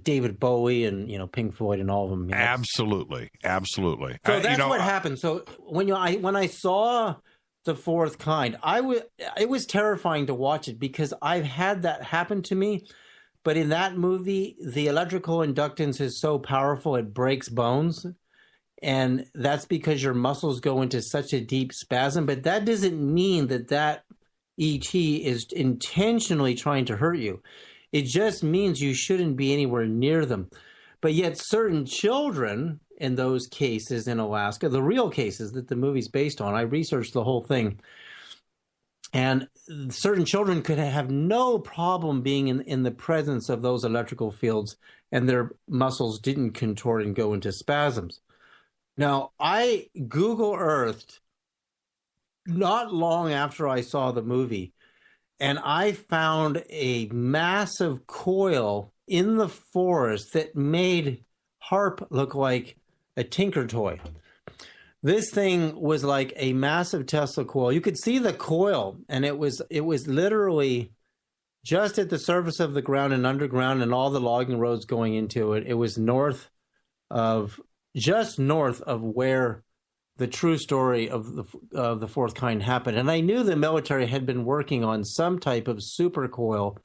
David Bowie and Pink Floyd and all of them. Absolutely. So that's what happened. So when I saw The Fourth Kind, it was terrifying to watch it because I've had that happen to me. But in that movie, the electrical inductance is so powerful it breaks bones, and that's because your muscles go into such a deep spasm. But that doesn't mean that ET is intentionally trying to hurt you. It just means you shouldn't be anywhere near them. But yet certain children in those cases in Alaska, the real cases that the movie's based on, I researched the whole thing, and certain children could have no problem being in the presence of those electrical fields, and their muscles didn't contort and go into spasms. Now, I Google Earthed not long after I saw the movie, and I found a massive coil in the forest that made HAARP look like a Tinker toy. This thing was like a massive Tesla coil. You could see the coil, and it was literally just at the surface of the ground and underground, and all the logging roads going into it. It was just north of where the true story of the Fourth Kind happened. And I knew the military had been working on some type of supercoil.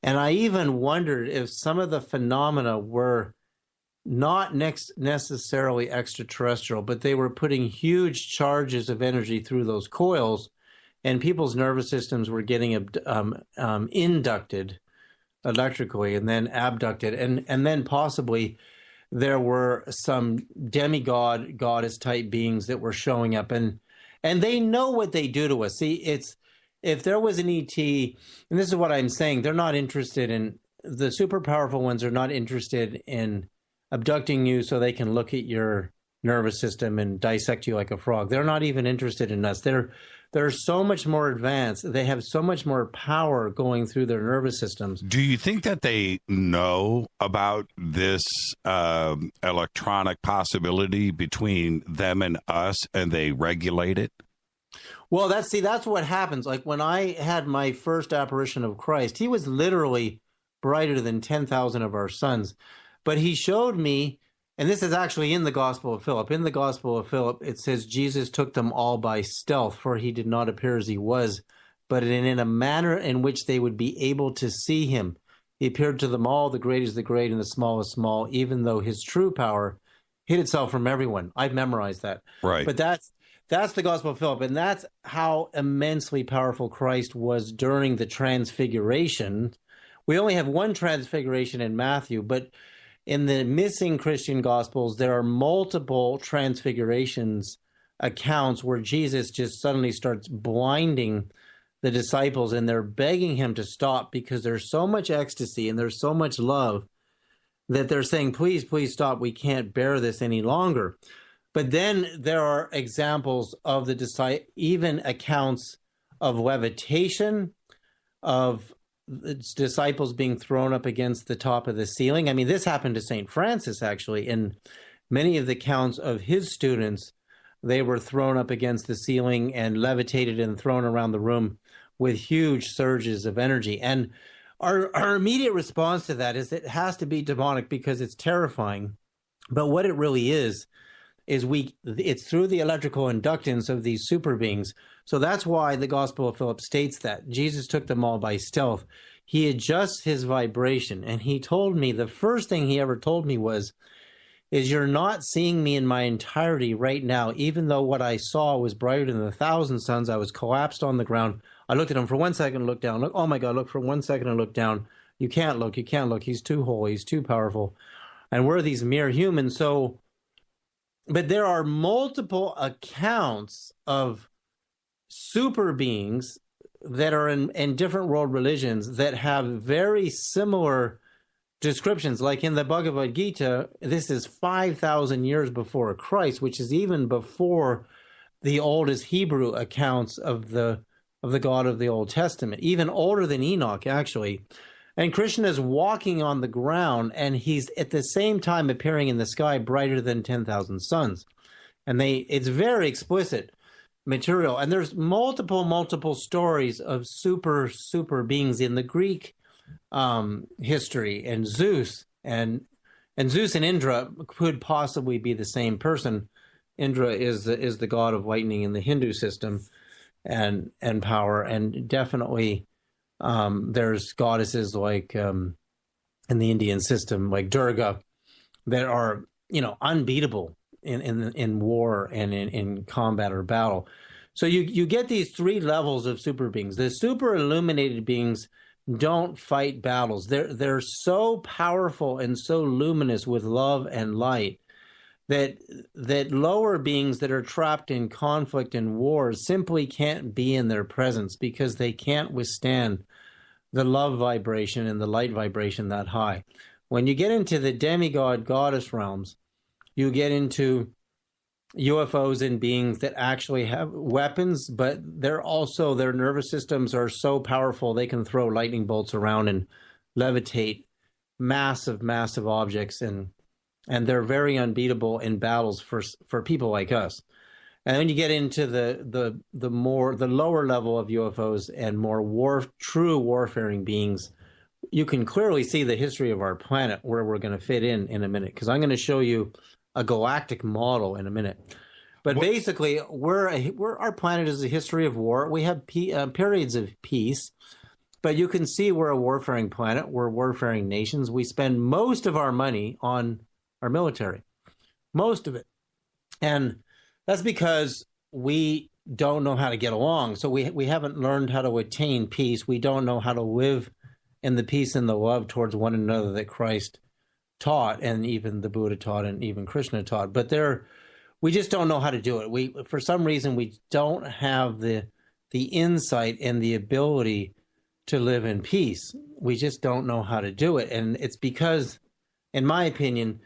And I even wondered if some of the phenomena were not necessarily extraterrestrial, but they were putting huge charges of energy through those coils, and people's nervous systems were getting inducted electrically and then abducted. And then possibly there were some demigod, goddess type beings that were showing up, and they know what they do to us. See, if there was an ET, and this is what I'm saying, they're not interested in, the super powerful ones are not interested in abducting you so they can look at your nervous system and dissect you like a frog. They're not even interested in us. They're so much more advanced. They have so much more power going through their nervous systems. Do you think that they know about this electronic possibility between them and us, and they regulate it? Well, that's what happens. Like when I had my first apparition of Christ, he was literally brighter than 10,000 of our suns. But he showed me, and this is actually in the Gospel of Philip. In the Gospel of Philip, it says, Jesus took them all by stealth, for he did not appear as he was, but in a manner in which they would be able to see him. He appeared to them all, the great is the great and the small is small, even though his true power hid itself from everyone. I've memorized that. Right. But that's the Gospel of Philip, and that's how immensely powerful Christ was during the Transfiguration. We only have one Transfiguration in Matthew, but in the missing Christian Gospels, there are multiple Transfigurations accounts where Jesus just suddenly starts blinding the disciples, and they're begging him to stop because there's so much ecstasy and there's so much love that they're saying, please, please stop. We can't bear this any longer. But then there are examples of even accounts of levitation, of disciples being thrown up against the top of the ceiling. I mean, this happened to St. Francis, actually. In many of the accounts of his students, they were thrown up against the ceiling and levitated and thrown around the room with huge surges of energy. And our immediate response to that is it has to be demonic because it's terrifying. But what it really is it's through the electrical inductance of these super beings. So that's why the Gospel of Philip states that Jesus took them all by stealth. He adjusts his vibration. And he told me, the first thing he ever told me is you're not seeing me in my entirety right now. Even though what I saw was brighter than 1,000 suns, I was collapsed on the ground. I looked at him for 1 second, looked down. Look, oh my God, look for 1 second and look down. You can't look. He's too holy. He's too powerful. And we're these mere humans. So, but there are multiple accounts of super beings that are in different world religions that have very similar descriptions. Like in the Bhagavad Gita, this is 5,000 years before Christ, which is even before the oldest Hebrew accounts of the God of the Old Testament, even older than Enoch, actually. And Krishna is walking on the ground, and he's at the same time appearing in the sky brighter than 10,000 suns. And it's very explicit material. And there's multiple stories of super beings in the Greek history, and Zeus and Indra could possibly be the same person. Indra is the god of lightning in the Hindu system and power, and definitely there's goddesses like in the Indian system, like Durga, that are unbeatable in war and in combat or battle. So you get these three levels of super beings. The super illuminated beings don't fight battles. They're so powerful and so luminous with love and light that lower beings that are trapped in conflict and wars simply can't be in their presence, because they can't withstand the love vibration and the light vibration that high. When you get into the demigod goddess realms, you get into UFOs and beings that actually have weapons, but their nervous systems are so powerful they can throw lightning bolts around and levitate massive objects, and they're very unbeatable in battles for people like us. And then you get into the lower level of UFOs and more true warfaring beings. You can clearly see the history of our planet, where we're going to fit in a minute, because I'm going to show you a galactic model in a minute. But basically, our planet is a history of war. We have periods of peace, but you can see we're a warfaring planet. We're warfaring nations. We spend most of our money on our military, most of it. And that's because we don't know how to get along. So we haven't learned how to attain peace. We don't know how to live in the peace and the love towards one another that Christ taught, and even the Buddha taught, and even Krishna taught. But we just don't know how to do it. For some reason, we don't have the insight and the ability to live in peace. We just don't know how to do it. And it's because, in my opinion,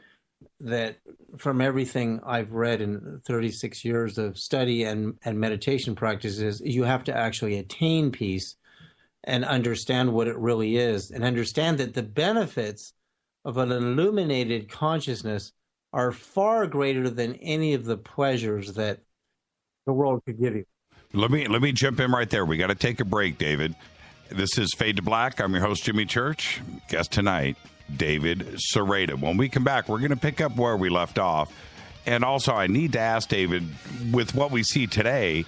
that from everything I've read in 36 years of study and meditation practices, you have to actually attain peace and understand what it really is, and understand that the benefits of an illuminated consciousness are far greater than any of the pleasures that the world could give you. Let me jump in right there. We got to take a break, David. This is Fade to Black. I'm your host, Jimmy Church. Guest tonight, David Sereda. When we come back, we're going to pick up where we left off. And also, I need to ask David, with what we see today,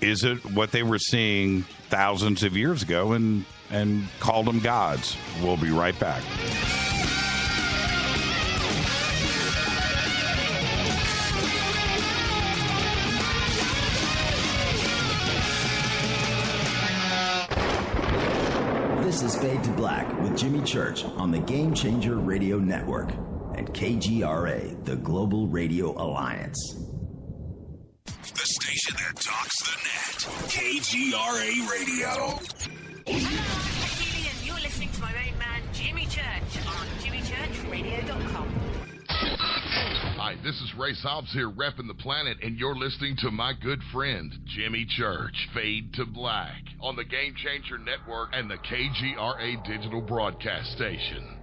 is it what they were seeing thousands of years ago and called them gods? We'll be right back. This is Fade to Black with Jimmy Church on the Game Changer Radio Network and KGRA, the Global Radio Alliance. The station that talks the net. KGRA Radio. Hello, you're listening to my main man, Jimmy Church, on jimmychurchradio.com. Hi, this is Ray Hobbs here, repping the planet, and you're listening to my good friend, Jimmy Church, Fade to Black, on the Game Changer Network and the KGRA digital broadcast station.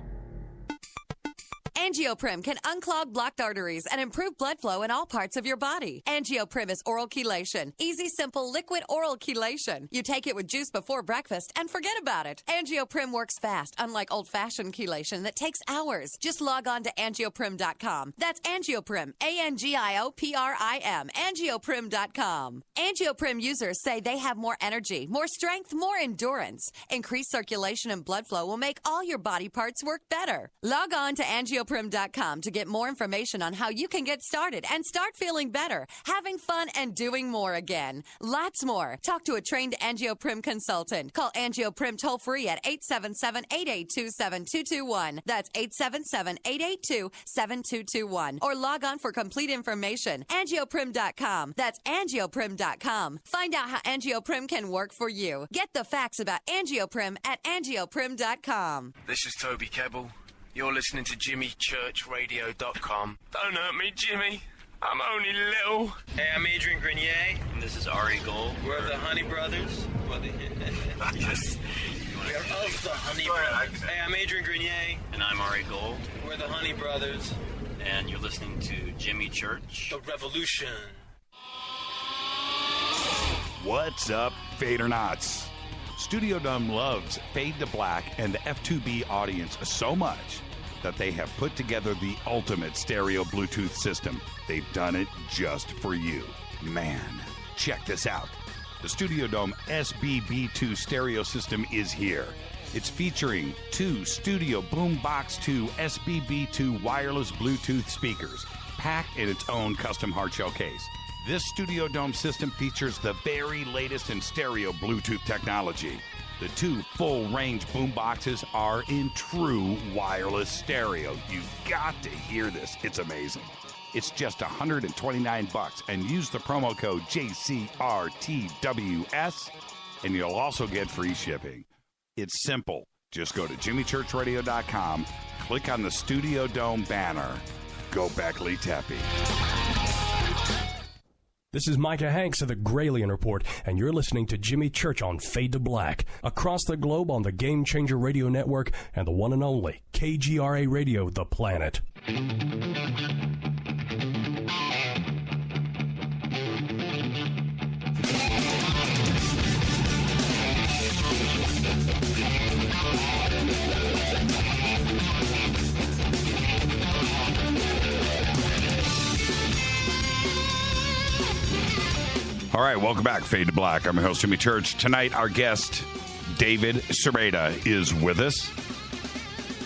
Angioprim can unclog blocked arteries and improve blood flow in all parts of your body. Angioprim is oral chelation. Easy, simple, liquid oral chelation. You take it with juice before breakfast and forget about it. Angioprim works fast, unlike old-fashioned chelation that takes hours. Just log on to angioprim.com. That's Angioprim, ANGIOPRIM, angioprim.com. Angioprim users say they have more energy, more strength, more endurance. Increased circulation and blood flow will make all your body parts work better. Log on to angioprim.com to get more information on how you can get started and start feeling better, having fun, and doing more again. Lots more. Talk to a trained Angioprim consultant. Call Angioprim toll-free at 877-882-7221. That's 877-882-7221. Or log on for complete information. Angioprim.com. That's angioprim.com. Find out how Angioprim can work for you. Get the facts about Angioprim at angioprim.com. This is Toby Kebbell. You're listening to JimmyChurchRadio.com. Don't hurt me, Jimmy. I'm only little. Hey, I'm Adrian Grenier. And this is Ari Gold. We're the Honey Brothers. Yes. We're of the Honey Brothers. Hey, I'm Adrian Grenier. And I'm Ari Gold. We're the Honey Brothers. And you're listening to Jimmy Church. The Revolution. What's up, Fadernauts? Studio Dome loves Fade to Black and the F2B audience so much that they have put together the ultimate stereo Bluetooth system. They've done it just for you. Man, check this out. The Studio Dome SBB2 stereo system is here. It's featuring 2 Studio Boombox 2 SBB2 wireless Bluetooth speakers, packed in its own custom hardshell case. This Studio Dome system features the very latest in stereo Bluetooth technology. The 2 full-range boomboxes are in true wireless stereo. You've got to hear this. It's amazing. It's just $129 and use the promo code JCRTWS and you'll also get free shipping. It's simple. Just go to jimmychurchradio.com, click on the Studio Dome banner. Go Beckley Tepe. This is Micah Hanks of the Gralien Report, and you're listening to Jimmy Church on Fade to Black, across the globe on the Game Changer Radio Network and the one and only KGRA Radio, The Planet. All right, welcome back, Fade to Black. I'm your host, Jimmy Church. Tonight, our guest, David Sereda, is with us.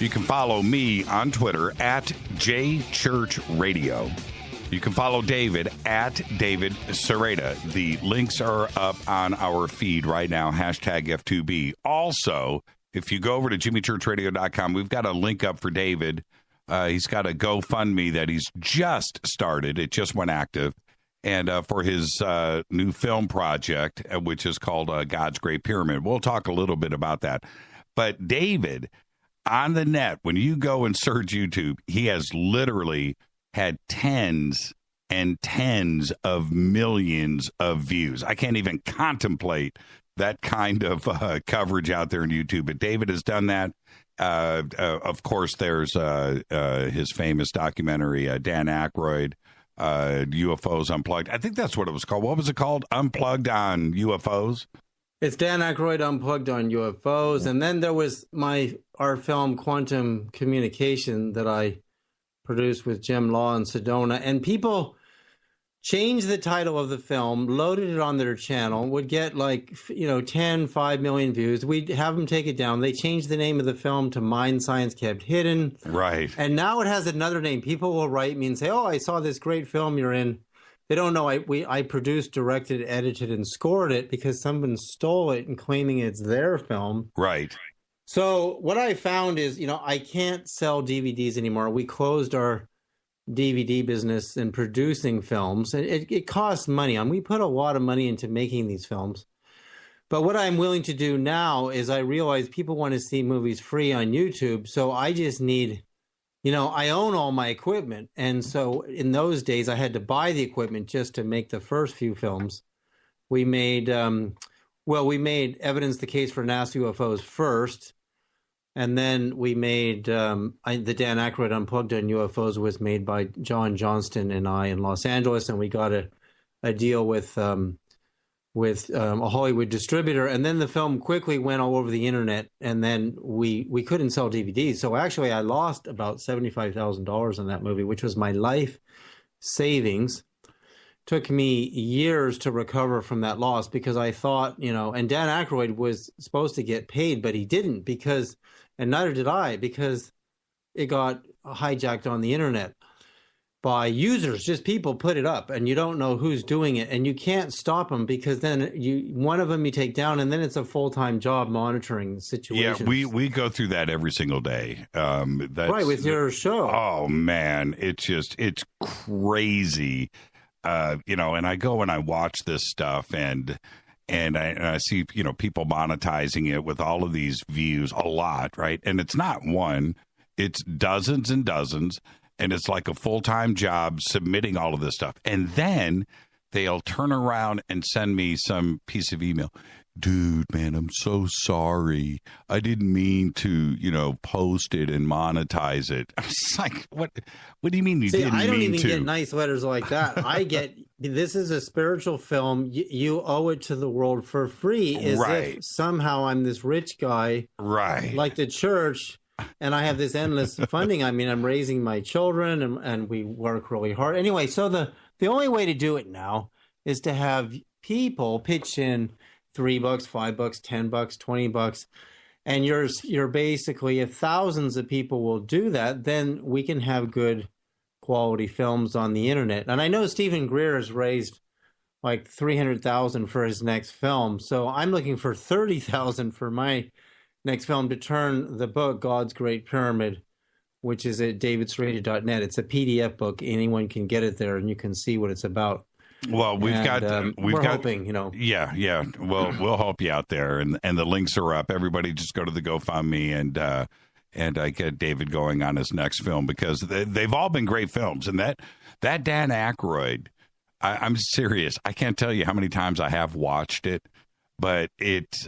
You can follow me on Twitter at JChurchRadio. You can follow David at David Sereda. The links are up on our feed right now, hashtag F2B. Also, if you go over to jimmychurchradio.com, we've got a link up for David. He's got a GoFundMe that he's just started. It just went active. And for his new film project, which is called God's Great Pyramid. We'll talk a little bit about that. But David, on the net, when you go and search YouTube, he has literally had tens and tens of millions of views. I can't even contemplate that kind of coverage out there on YouTube. But David has done that. Of course, there's his famous documentary, Dan Aykroyd. UFOs Unplugged. I think that's what it was called. What was it called? Unplugged on UFOs? It's Dan Aykroyd Unplugged on UFOs. And then there was our film Quantum Communication that I produced with Jim Law and Sedona. And people changed the title of the film, loaded it on their channel, would get 5 million views. We'd have them take it down. They changed the name of the film to Mind Science Kept Hidden. Right. And now it has another name. People will write me and say, oh, I saw this great film you're in. They don't know I produced, directed, edited, and scored it because someone stole it and claiming it's their film. Right. So what I found is, I can't sell DVDs anymore. We closed our DVD business and producing films. It costs money. We put a lot of money into making these films. But what I'm willing to do now is I realize people want to see movies free on YouTube. So I just need, I own all my equipment. And so in those days, I had to buy the equipment just to make the first few films. We made, Evidence, the Case for NASA UFOs first. And then we made the Dan Aykroyd Unplugged on UFOs was made by John Johnston and I in Los Angeles, and we got a deal with a Hollywood distributor. And then the film quickly went all over the internet, and then we couldn't sell DVDs. So actually, I lost about $75,000 on that movie, which was my life savings. Took me years to recover from that loss because I thought, and Dan Aykroyd was supposed to get paid, but he didn't and neither did I, because it got hijacked on the internet by users. Just people put it up and you don't know who's doing it, and you can't stop them because then one of them you take down, and then it's a full-time job monitoring situations. Yeah, we go through that every single day. That's, right, with your show. Oh man, it's crazy. And I go and I watch this stuff and I see, people monetizing it with all of these views, a lot, right? And it's not one, it's dozens and dozens, and it's like a full-time job submitting all of this stuff. And then they'll turn around and send me some piece of email. Dude, man, I'm so sorry. I didn't mean to, post it and monetize it. I was like, what do you mean you didn't mean to? I don't even get nice letters like that. I get, this is a spiritual film. You owe it to the world for free. As if somehow I'm this rich guy. Right. Like the church. And I have this endless funding. I mean, I'm raising my children and we work really hard. Anyway, so the only way to do it now is to have people pitch in $3, $5, $10, $20, and you're basically, if thousands of people will do that, then we can have good quality films on the internet. And I know Stephen Greer has raised like $300,000 for his next film, so I'm looking for $30,000 for my next film to turn the book God's Great Pyramid, which is at davidsradio.net. It's a PDF book. Anyone can get it there, and you can see what it's about. Well, we're hoping, Yeah. Well, we'll help you out there, and the links are up. Everybody, just go to the GoFundMe and I get David going on his next film, because they've all been great films. And that Dan Aykroyd, I'm serious. I can't tell you how many times I have watched it, but it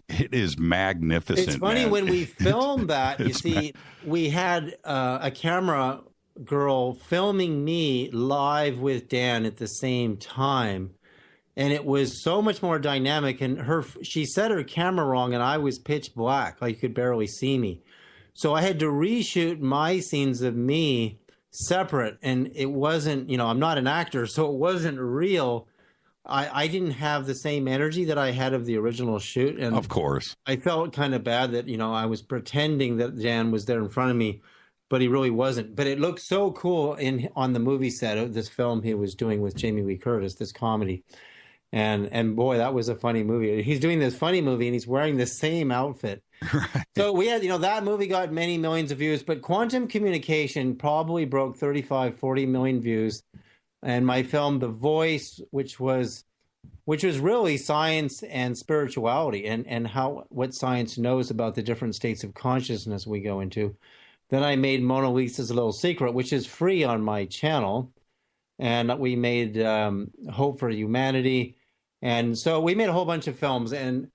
is magnificent. It's funny, man. When we filmed that, you see, we had a camera girl filming me live with Dan at the same time, and it was so much more dynamic. And she set her camera wrong, and I was pitch black, like you could barely see me. So I had to reshoot my scenes of me separate, and it wasn't, I'm not an actor, so it wasn't real. I didn't have the same energy that I had of the original shoot, and of course I felt kind of bad that I was pretending that Dan was there in front of me, but he really wasn't. But it looked so cool on the movie set of this film he was doing with Jamie Lee Curtis, this comedy. And boy, that was a funny movie. He's doing this funny movie and he's wearing the same outfit. Right. So we had, that movie got many millions of views, but Quantum Communication probably broke 35, 40 million views. And my film, The Voice, which was really science and spirituality and what science knows about the different states of consciousness we go into. Then I made Mona Lisa's Little Secret, which is free on my channel. And we made Hope for Humanity. And so we made a whole bunch of films. And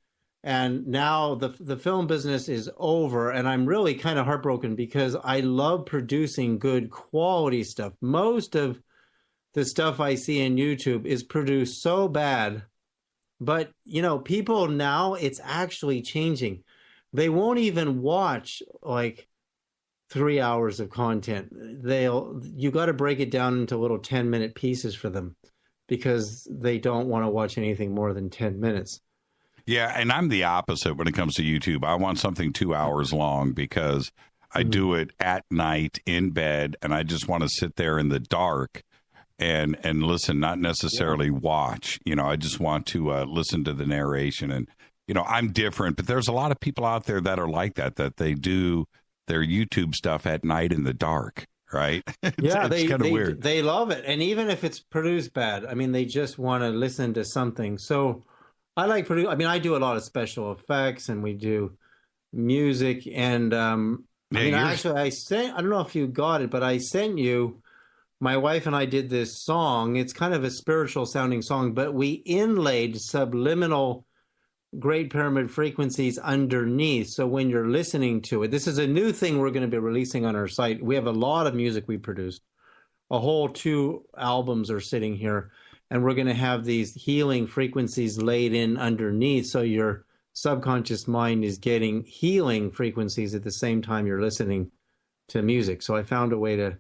now the film business is over. And I'm really kind of heartbroken because I love producing good quality stuff. Most of the stuff I see on YouTube is produced so bad. But, people now, it's actually changing. They won't even watch, 3 hours of content. You got to break it down into little 10-minute pieces for them because they don't want to watch anything more than 10 minutes. Yeah, and I'm the opposite when it comes to YouTube. I want something 2 hours long because I do it at night in bed, and I just want to sit there in the dark and listen, not necessarily watch. I just want to listen to the narration. And, I'm different, but there's a lot of people out there that are like that they do their YouTube stuff at night in the dark, right? It's kind of weird. They love it. And even if it's produced bad, they just want to listen to something. So I I do a lot of special effects and we do music. And I don't know if you got it, but I sent you, my wife and I did this song. It's kind of a spiritual sounding song, but we inlaid subliminal Great Pyramid frequencies underneath. So when you're listening to it, this is a new thing we're going to be releasing on our site. We have a lot of music we produced. A whole 2 albums are sitting here, and we're going to have these healing frequencies laid in underneath. So your subconscious mind is getting healing frequencies at the same time you're listening to music. So I found a way to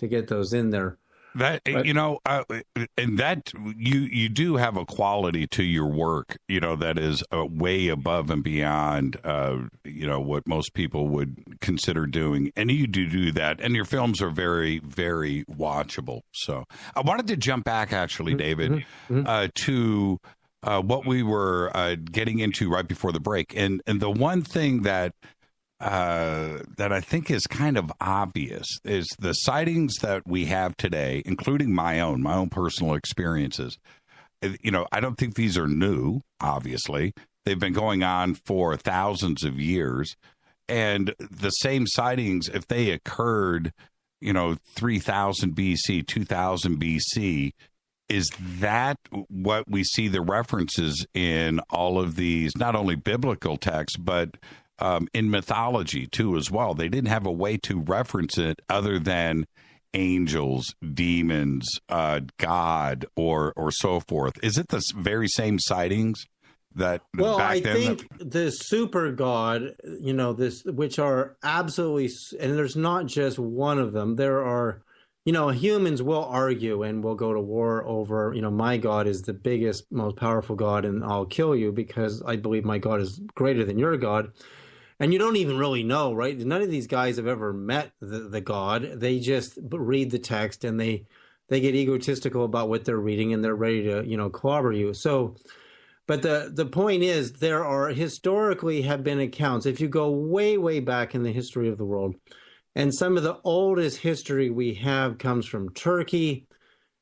get those in there. That, and that you do have a quality to your work, that is way above and beyond, what most people would consider doing. And you do that. And your films are very, very watchable. So I wanted to jump back, actually, David, to what we were getting into right before the break. And the one thing that I think is kind of obvious is the sightings that we have today, including my own personal experiences. I don't think these are new, obviously. They've been going on for thousands of years. And the same sightings, if they occurred, 3000 BC, 2000 BC, is that what we see the references in all of these, not only biblical texts, but in mythology too as well? They didn't have a way to reference it other than angels, demons, God, or so forth. Is it the very same sightings that back then? I think the super God, which are absolutely, and there's not just one of them. There are, humans will argue and will go to war over, my God is the biggest, most powerful God, and I'll kill you because I believe my God is greater than your God. And you don't even really know, right? None of these guys have ever met the God. They just read the text and they get egotistical about what they're reading, and they're ready to, clobber you. So, but the point is, there are historically have been accounts, if you go way, way back in the history of the world, and some of the oldest history we have comes from Turkey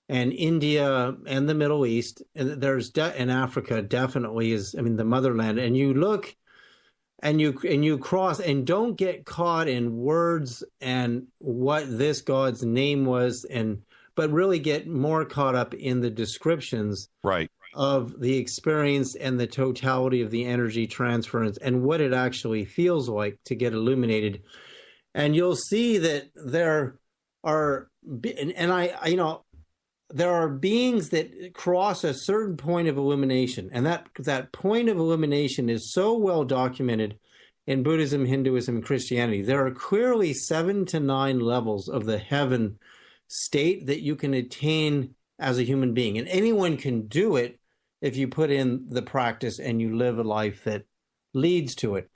and India and the Middle East. And and Africa definitely is, the motherland. And you look, and you cross, and don't get caught in words and what this God's name was, but really get more caught up in the descriptions of the experience and the totality of the energy transference and what it actually feels like to get illuminated. And you'll see that there are, there are beings that cross a certain point of illumination, and that point of illumination is so well documented in Buddhism, Hinduism, and Christianity. There are clearly 7 to 9 levels of the heaven state that you can attain as a human being, and anyone can do it if you put in the practice and you live a life that leads to it.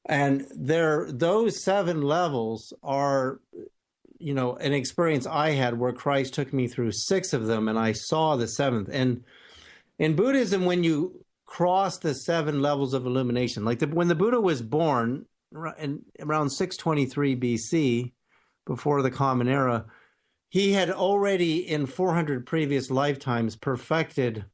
And those 7 levels are, an experience I had where Christ took me through 6 of them, and I saw the 7th. And in Buddhism, when you cross the 7 levels of illumination, like when the Buddha was born around 623 BC, before the Common Era, he had already in 400 previous lifetimes perfected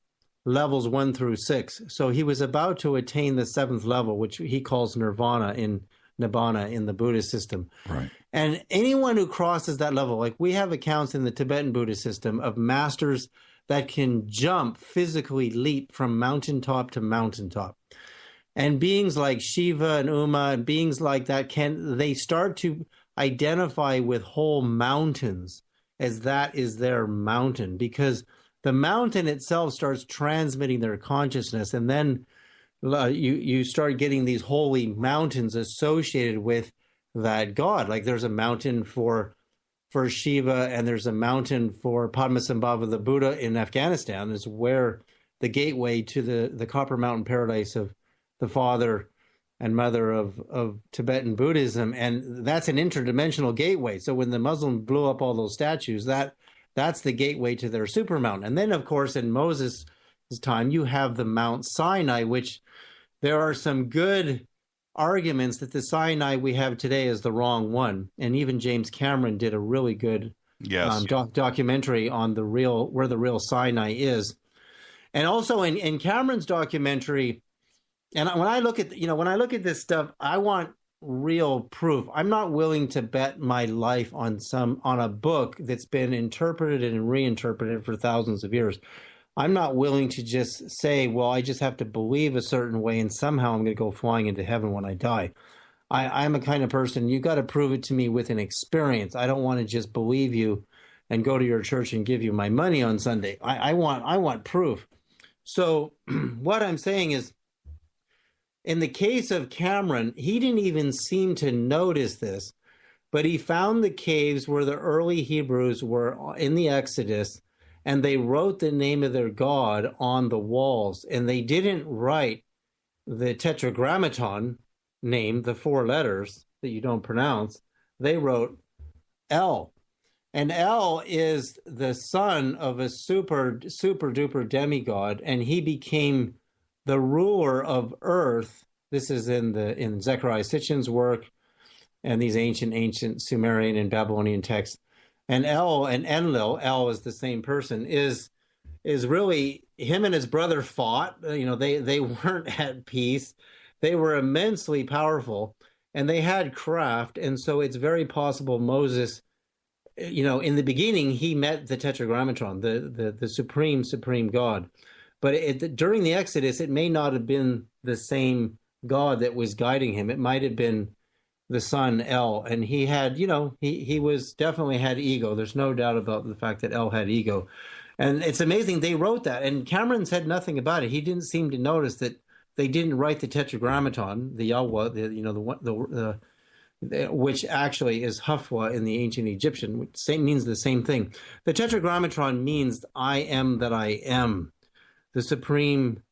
levels 1 through 6. So he was about to attain the 7th level, which he calls nirvana in Nibbana in the Buddhist system. Right. And anyone who crosses that level, like we have accounts in the Tibetan Buddhist system of masters that can jump, physically leap from mountaintop to mountaintop. And beings like Shiva and Uma and beings like that, they start to identify with whole mountains as that is their mountain, because the mountain itself starts transmitting their consciousness, and then you start getting these holy mountains associated with that God. Like there's a mountain for Shiva, and there's a mountain for Padmasambhava, the Buddha in Afghanistan, is where the gateway to the Copper Mountain paradise of the father and mother of Tibetan Buddhism. And that's an interdimensional gateway. So when the Muslims blew up all those statues, that's the gateway to their super mountain. And then, of course, in Moses' time, you have the Mount Sinai, which there are some good arguments that the Sinai we have today is the wrong one. And even James Cameron did a really good documentary on where the real Sinai is. And also in Cameron's documentary, and when I look at this stuff, I want real proof. I'm not willing to bet my life on a book that's been interpreted and reinterpreted for thousands of years. I'm not willing to just say, well, I just have to believe a certain way and somehow I'm going to go flying into heaven when I die. I'm a kind of person, you got to prove it to me with an experience. I don't want to just believe you and go to your church and give you my money on Sunday. I want proof. So what I'm saying is, in the case of Cameron, he didn't even seem to notice this, but he found the caves where the early Hebrews were in the Exodus, and they wrote the name of their God on the walls, and they didn't write the Tetragrammaton name, the 4 letters that you don't pronounce. They wrote El. And El is the son of a super duper demigod, and he became the ruler of earth. This is in Zecharia Sitchin's work and these ancient Sumerian and Babylonian texts. And El and Enlil, El is the same person, is really, him and his brother fought. They weren't at peace. They were immensely powerful, and they had craft. And so it's very possible Moses, in the beginning, he met the Tetragrammaton, the supreme God. But during the Exodus, it may not have been the same God that was guiding him. It might have been the son El, and he had, he was definitely had ego. There's no doubt about the fact that El had ego. And it's amazing they wrote that, and Cameron said nothing about it. He didn't seem to notice that they didn't write the Tetragrammaton, the Yahweh, which actually is Hafwa in the ancient Egyptian, which means the same thing. The Tetragrammaton means I am that I am, the supreme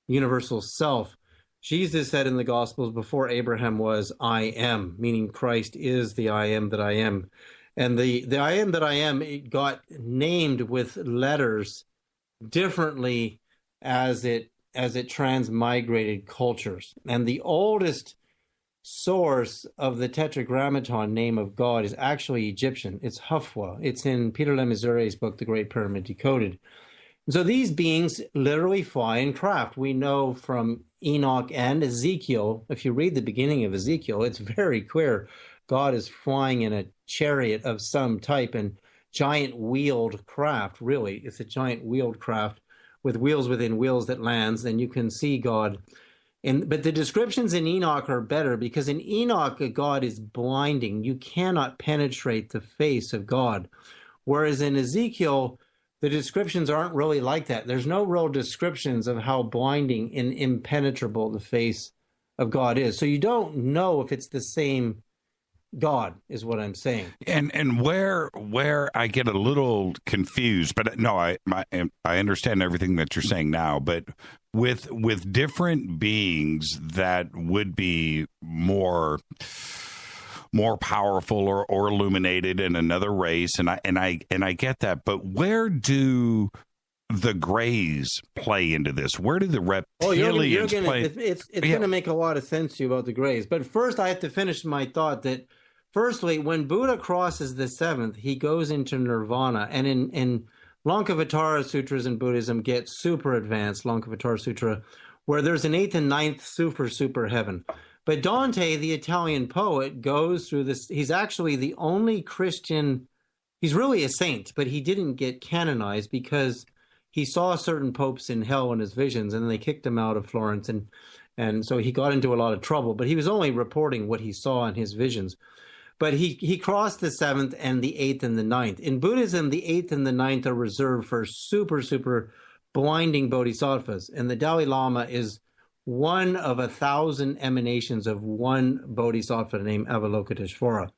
universal self. Jesus said in the Gospels, before Abraham was, I am, meaning Christ is the I am that I am. And the I am that I am, it got named with letters differently as it transmigrated cultures. And the oldest source of the Tetragrammaton name of God is actually Egyptian. It's Hafwa. It's in Peter Lemizure's book, The Great Pyramid Decoded. And so these beings literally fly in craft. We know from Enoch and Ezekiel, if you read the beginning of Ezekiel, it's very clear God is flying in a chariot of some type and giant wheeled craft, really. It's a giant wheeled craft with wheels within wheels that lands, and you can see God. But the descriptions in Enoch are better because in Enoch, God is blinding. You cannot penetrate the face of God. Whereas in Ezekiel, the descriptions aren't really like that. There's no real descriptions of how blinding and impenetrable the face of God is. So you don't know if it's the same God, is what I'm saying. And where I get a little confused, but no, I understand everything that you're saying now, but with different beings that would be more powerful or illuminated in another race, and I get that, but where do the Greys play into this? Where do the reptilians play? It's going to make a lot of sense to you about the Greys, but first I have to finish my thought that firstly, when Buddha crosses the 7th, he goes into nirvana, and in Lankavatara Sutras in Buddhism get super advanced, Lankavatara Sutra, where there's an 8th and 9th super heaven. But Dante, the Italian poet, goes through this. He's actually the only Christian. He's really a saint, but he didn't get canonized because he saw certain popes in hell in his visions, and they kicked him out of Florence, and so he got into a lot of trouble. But he was only reporting what he saw in his visions. But he crossed the 7th and the 8th and the 9th. In Buddhism, the 8th and the 9th are reserved for super blinding bodhisattvas, and the Dalai Lama is one of 1,000 emanations of one bodhisattva named Avalokiteshvara.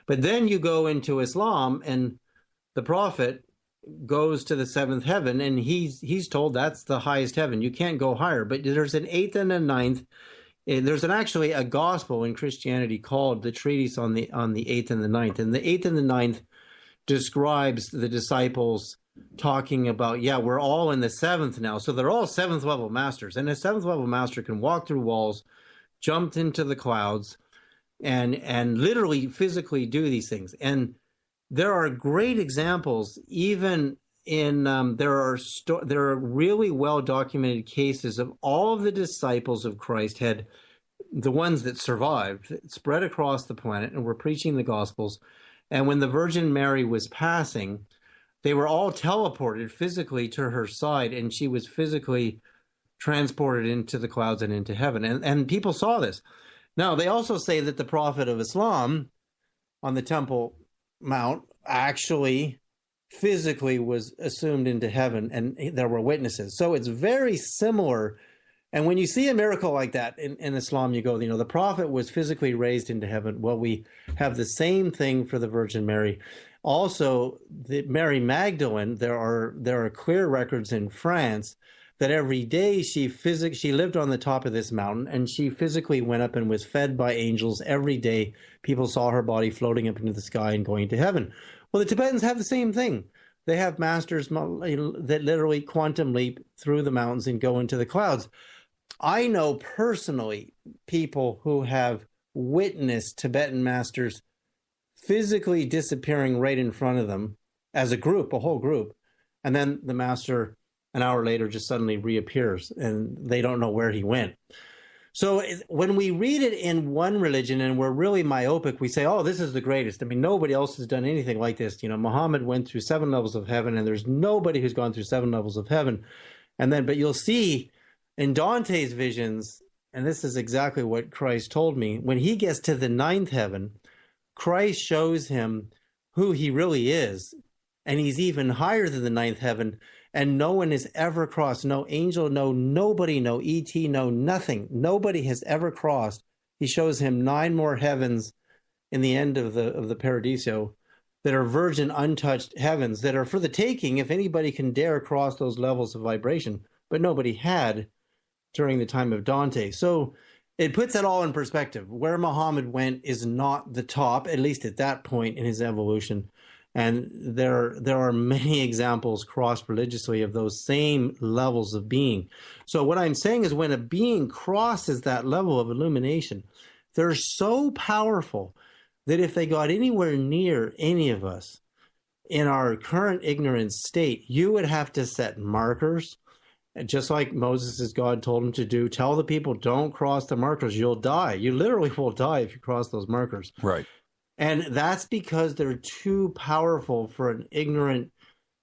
But then you go into Islam, and the prophet goes to the 7th heaven, and he's told that's the highest heaven. You can't go higher. But there's an 8th and a 9th. There's actually a gospel in Christianity called the Treatise on the 8th and the 9th. And the 8th and the 9th describes the disciples talking about, we're all in the 7th now. So they're all 7th level masters. And a 7th level master can walk through walls, jump into the clouds, and literally physically do these things. And there are great examples, even in there are really well documented cases of all of the disciples of Christ had the ones that survived spread across the planet and were preaching the Gospels. And when the Virgin Mary was passing, they were all teleported physically to her side, and she was physically transported into the clouds and into heaven. And people saw this. Now, they also say that the Prophet of Islam on the Temple Mount actually physically was assumed into heaven, and there were witnesses. So it's very similar. And when you see a miracle like that in Islam, you go, the Prophet was physically raised into heaven. Well, we have the same thing for the Virgin Mary. Also, the Mary Magdalene, there are clear records in France that every day she lived on the top of this mountain, and she physically went up and was fed by angels every day. People saw her body floating up into the sky and going to heaven. Well, the Tibetans have the same thing. They have masters that literally quantum leap through the mountains and go into the clouds. I know personally people who have witnessed Tibetan masters physically disappearing right in front of them as a group, a whole group, and then the master an hour later just suddenly reappears and they don't know where he went. So when we read it in one religion and we're really myopic, we say, oh, this is the greatest. I mean, nobody else has done anything like this. Muhammad went through 7 levels of heaven, and there's nobody who's gone through 7 levels of heaven. But you'll see in Dante's visions, and this is exactly what Christ told me, when he gets to the 9th heaven, Christ shows him who he really is. And he's even higher than the 9th heaven. And no one has ever crossed, no angel, no nobody, no ET, no nothing. Nobody has ever crossed. He shows him 9 more heavens in the end of the Paradiso that are virgin, untouched heavens that are for the taking if anybody can dare cross those levels of vibration. But nobody had during the time of Dante. So it puts it all in perspective. Where Muhammad went is not the top, at least at that point in his evolution. And there are many examples cross-religiously of those same levels of being. So what I'm saying is when a being crosses that level of illumination, they're so powerful that if they got anywhere near any of us in our current ignorant state, you would have to set markers, just like Moses' God told him to do. Tell the people, don't cross the markers, you'll die. You literally will die if you cross those markers. Right. And that's because they're too powerful for an ignorant,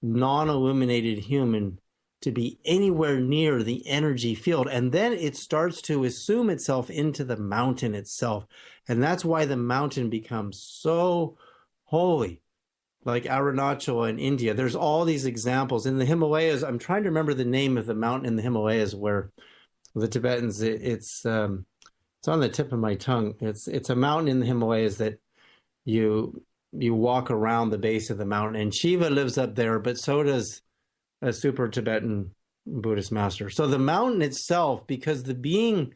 non-illuminated human to be anywhere near the energy field. And then it starts to assume itself into the mountain itself. And that's why the mountain becomes so holy, like Arunachala in India. There's all these examples. In the Himalayas, I'm trying to remember the name of the mountain in the Himalayas where the Tibetans, it's on the tip of my tongue. It's a mountain in the Himalayas that you walk around the base of the mountain, and Shiva lives up there, but so does a super Tibetan Buddhist master. So the mountain itself, because the being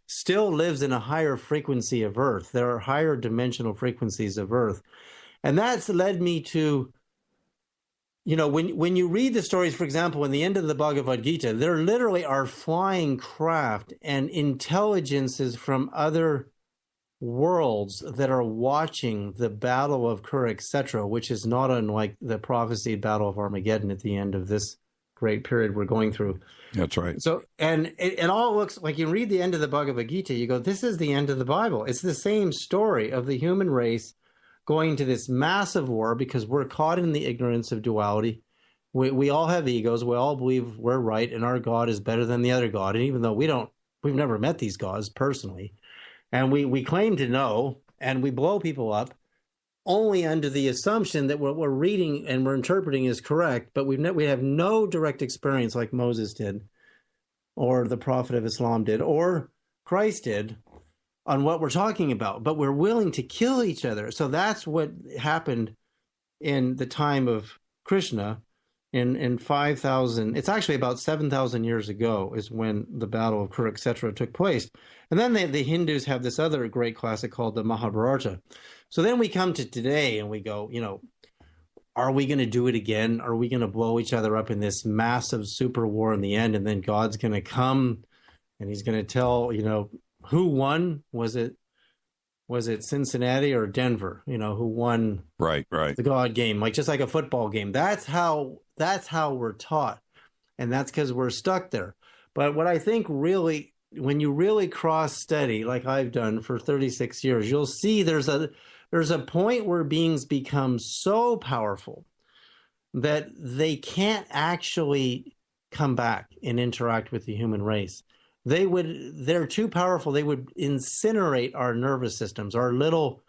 still lives in a higher frequency of earth, there are higher dimensional frequencies of earth. And that's led me to, when you read the stories, for example, in the end of the Bhagavad Gita, there literally are flying craft and intelligences from other worlds that are watching the Battle of Kurukshetra, which is not unlike the prophesied Battle of Armageddon at the end of this great period we're going through. That's right. So, and it all looks like, you read the end of the Bhagavad Gita, you go, this is the end of the Bible. It's the same story of the human race going to this massive war because we're caught in the ignorance of duality. We all have egos. We all believe we're right and our God is better than the other God. And even though we've never met these gods personally, and we claim to know, and we blow people up only under the assumption that what we're reading and we're interpreting is correct, but we have no direct experience like Moses did, or the Prophet of Islam did, or Christ did, on what we're talking about. But we're willing to kill each other. So that's what happened in the time of Krishna in 5,000. It's actually about 7,000 years ago is when the Battle of Kurukshetra took place. And then the Hindus have this other great classic called the Mahabharata. So then we come to today and we go, are we going to do it again? Are we going to blow each other up in this massive super war in the end? And then God's going to come and he's going to tell, who won? Was it Cincinnati or Denver? Who won? Right. The God game, just like a football game. That's how we're taught. And that's because we're stuck there. But what I think really, when you really cross study, like I've done for 36 years, you'll see there's a point where beings become so powerful that they can't actually come back and interact with the human race. They're too powerful. They would incinerate our nervous systems, our little,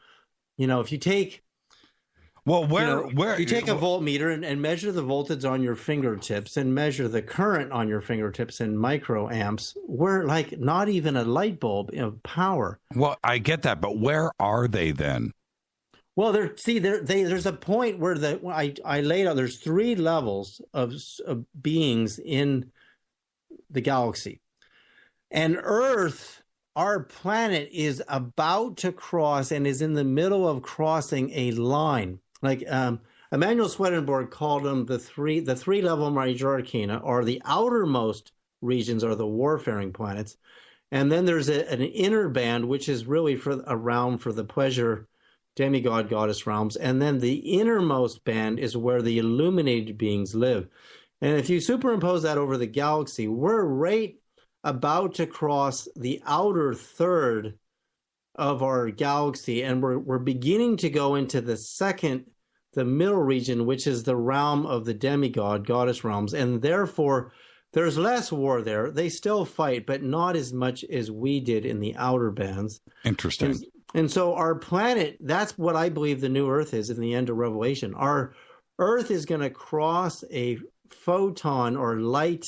if you take, you take a voltmeter and measure the voltage on your fingertips and measure the current on your fingertips in microamps, we're like not even a light bulb of power. Well, I get that, but where are they then? Well, there's a point where I laid out, there's 3 levels of beings in the galaxy. And Earth, our planet, is about to cross and is in the middle of crossing a line. Like Emanuel Swedenborg called them the three-level major arcana, or the outermost regions are the warfaring planets. And then there's an inner band, which is really a realm for the pleasure demigod goddess realms, and then the innermost band is where the illuminated beings live. And if you superimpose that over the galaxy, we're right about to cross the outer third of our galaxy, and we're beginning to go into the middle region, which is the realm of the demigod goddess realms, and therefore there's less war there. They still fight, but not as much as we did in the outer bands. Interesting. And so our planet, that's what I believe the new Earth is in the end of Revelation. Our Earth is going to cross a photon or light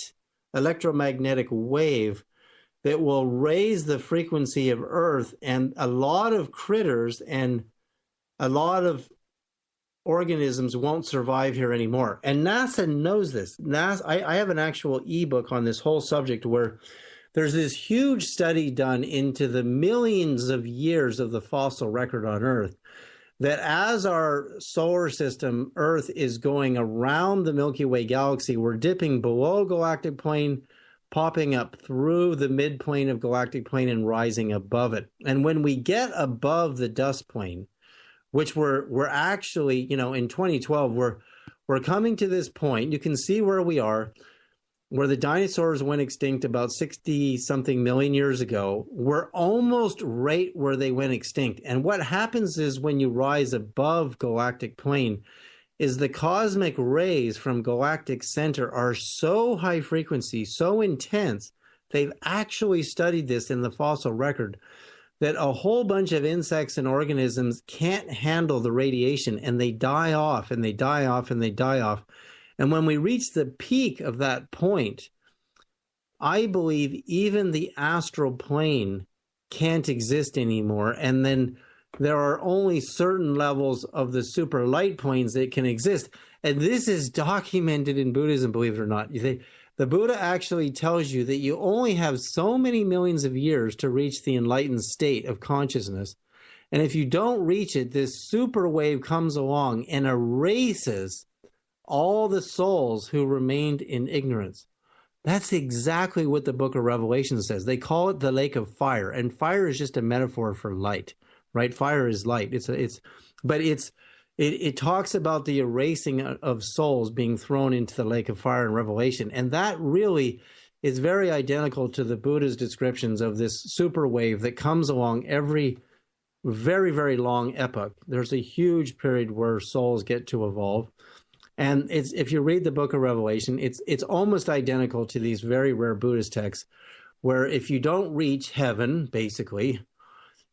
electromagnetic wave that will raise the frequency of Earth, and a lot of critters and a lot of organisms won't survive here anymore. And NASA knows this. I have an actual ebook on this whole subject where there's this huge study done into the millions of years of the fossil record on Earth, that as our solar system, Earth, is going around the Milky Way galaxy, we're dipping below galactic plane, popping up through the midplane of galactic plane and rising above it. And when we get above the dust plane, which we're actually, in 2012, we're coming to this point. You can see where we are, where the dinosaurs went extinct about 60-something million years ago. We're almost right where they went extinct. And what happens is when you rise above galactic plane is the cosmic rays from galactic center are so high frequency, so intense, they've actually studied this in the fossil record, that a whole bunch of insects and organisms can't handle the radiation, and they die off, and they die off, and they die off. And when we reach the peak of that point, I believe even the astral plane can't exist anymore. And then there are only certain levels of the super light planes that can exist. And this is documented in Buddhism, believe it or not. The Buddha actually tells you that you only have so many millions of years to reach the enlightened state of consciousness. And if you don't reach it, this super wave comes along and erases all the souls who remained in ignorance. That's exactly what the book of Revelation says. They call it the lake of fire, and fire is just a metaphor for light, right? Fire is light. It talks about the erasing of souls being thrown into the lake of fire in Revelation. And that really is very identical to the Buddha's descriptions of this super wave that comes along every very, very long epoch. There's a huge period where souls get to evolve. And if you read the book of Revelation, it's almost identical to these very rare Buddhist texts, where if you don't reach heaven, basically,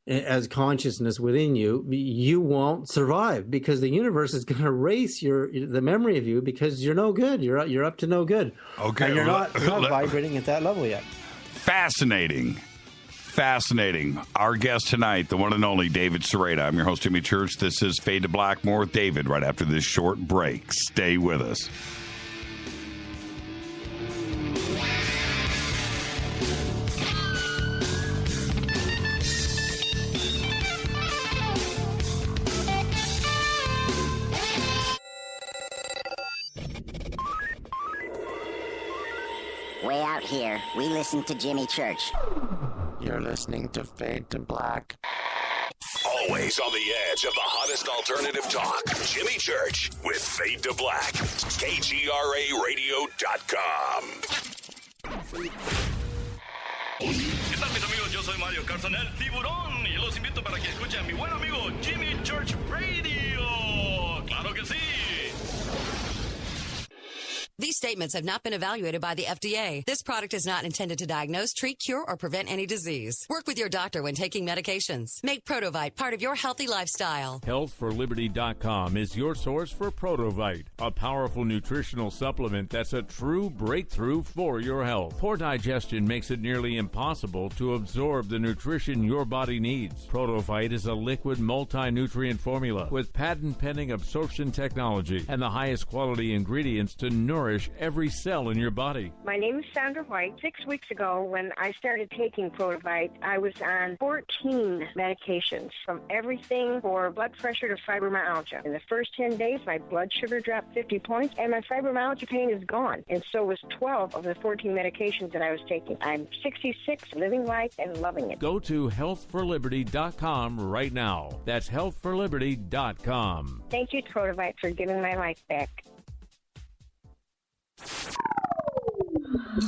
as consciousness within you, you won't survive, because the universe is going to erase the memory of you, because you're no good. You're up to no good. Okay, and you're not vibrating at that level yet. Fascinating. Our guest tonight, the one and only David Sereda. I'm your host, Jimmy Church. This is Fade to Black. More with David right after this short break. Stay with us. Way out here, we listen to Jimmy Church. You're listening to Fade to Black. Always on the edge of the hottest alternative talk. Jimmy Church with Fade to Black. KGRARadio.com. ¿Qué tal, mis amigos? Yo soy Mario Carson, el tiburón, y los invito para que escuchen a mi buen amigo Jimmy Church Radio. ¡Claro que sí! statements have not been evaluated by the FDA. This product is not intended to diagnose, treat, cure, or prevent any disease. Work with your doctor when taking medications. Make Protovite part of your healthy lifestyle. HealthForLiberty.com is your source for Protovite, a powerful nutritional supplement that's a true breakthrough for your health. Poor digestion makes it nearly impossible to absorb the nutrition your body needs. Protovite is a liquid multi-nutrient formula with patent-pending absorption technology and the highest quality ingredients to nourish every cell in your body. My name is Sandra White. 6 weeks ago, when I started taking Protovite, I was on 14 medications, from everything for blood pressure to fibromyalgia. In the first 10 days, my blood sugar dropped 50 points, and my fibromyalgia pain is gone. And so was 12 of the 14 medications that I was taking. I'm 66, living life and loving it. Go to HealthForLiberty.com right now. That's HealthForLiberty.com. Thank you, Protovite, for giving my life back.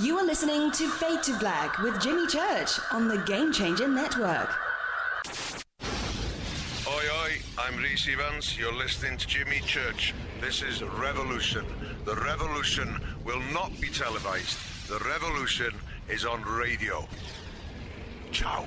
You are listening to Fade to Black with Jimmy Church on the Game Changer Network. Oi, oi, I'm Reese Evans. You're listening to Jimmy Church. This is Revolution. The revolution will not be televised. The revolution is on radio. Ciao.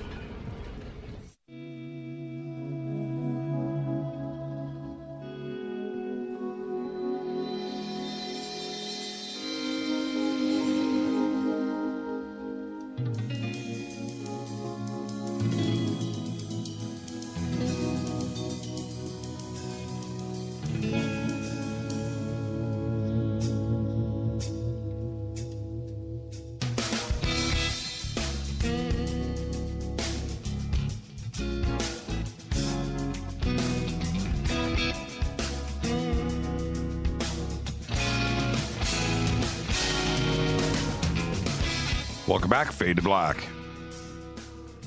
Welcome back, Fade to Black.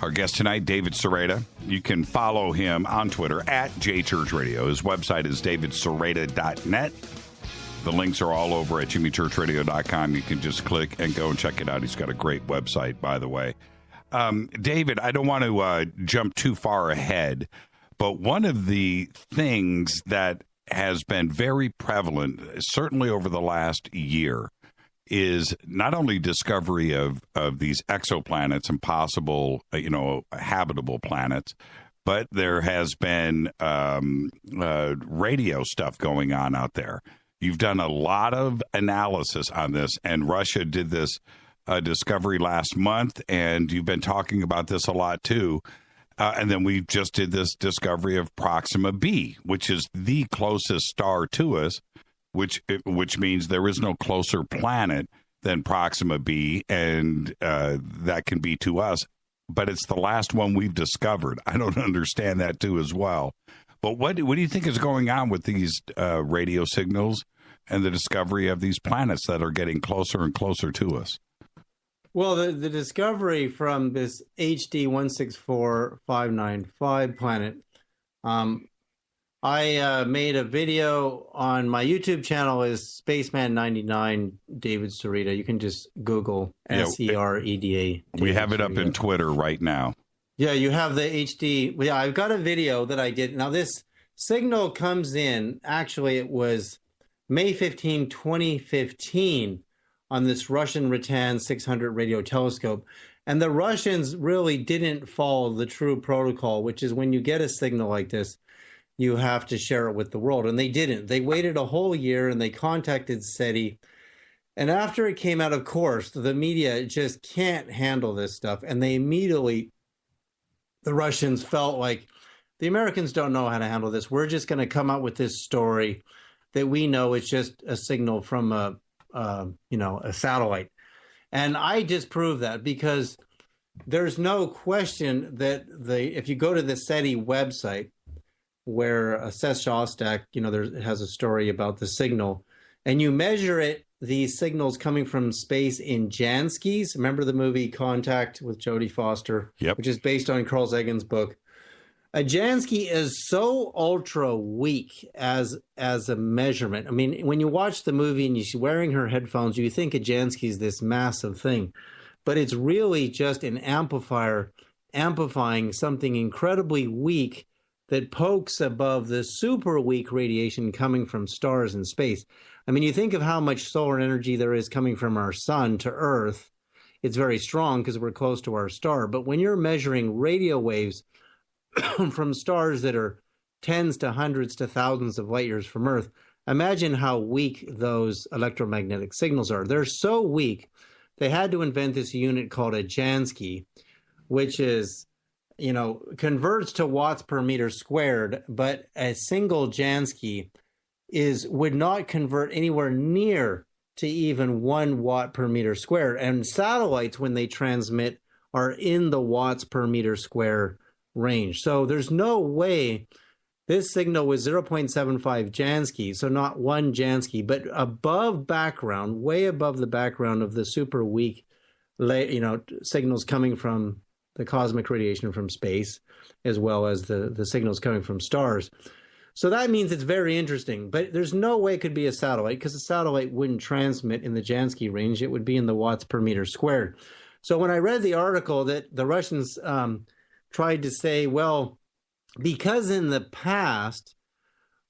Our guest tonight, David Sereda. You can follow him on Twitter at JChurchRadio. His website is davidsereda.net. The links are all over at jimmychurchradio.com. You can just click and go and check it out. He's got a great website, by the way. David, I don't want to jump too far ahead, but one of the things that has been very prevalent, certainly over the last year, is not only discovery of these exoplanets and possible, habitable planets, but there has been radio stuff going on out there. You've done a lot of analysis on this, and Russia did this discovery last month, and you've been talking about this a lot too. And then we just did this discovery of Proxima B, which is the closest star to us, which means there is no closer planet than Proxima B, and that can be to us. But it's the last one we've discovered. I don't understand that too as well. But what do you think is going on with these radio signals and the discovery of these planets that are getting closer and closer to us? Well, the discovery from this HD 164595 planet, I made a video on my YouTube channel is Spaceman99 David Sereda. You can just Google SEREDA. We have it up in Twitter right now. Yeah, you have the HD. Yeah, I've got a video that I did. Now, this signal comes in, actually, it was May 15, 2015 on this Russian Ratan 600 radio telescope. And the Russians really didn't follow the true protocol, which is when you get a signal like this, you have to share it with the world. And they didn't. They waited a whole year and they contacted SETI. And after it came out, of course, the media just can't handle this stuff. And they immediately, the Russians felt like the Americans don't know how to handle this. We're just going to come out with this story that we know it's just a signal from a satellite. And I disprove that because there's no question that if you go to the SETI website, where Seth Shostak, it has a story about the signal, and you measure it, these signals coming from space in Janskis. Remember the movie Contact with Jodie Foster, which is based on Carl Sagan's book. A Jansky is so ultra weak as a measurement. I mean, when you watch the movie and she's wearing her headphones, you think a Jansky is this massive thing, but it's really just an amplifier amplifying something incredibly weak that pokes above the super weak radiation coming from stars in space. I mean, you think of how much solar energy there is coming from our sun to Earth. It's very strong because we're close to our star. But when you're measuring radio waves from stars that are tens to hundreds to thousands of light years from Earth, imagine how weak those electromagnetic signals are. They're so weak, they had to invent this unit called a Jansky, which is, converts to watts per meter squared, but a single Jansky would not convert anywhere near to even 1 watt per meter squared. And satellites, when they transmit, are in the watts per meter square range. So there's no way this signal was 0.75 Jansky, so not 1 Jansky, but above background, way above the background of the super weak, signals coming from the cosmic radiation from space, as well as the signals coming from stars. So that means it's very interesting, but there's no way it could be a satellite because a satellite wouldn't transmit in the Jansky range. It would be in the watts per meter squared. So when I read the article that the Russians tried to say, well, because in the past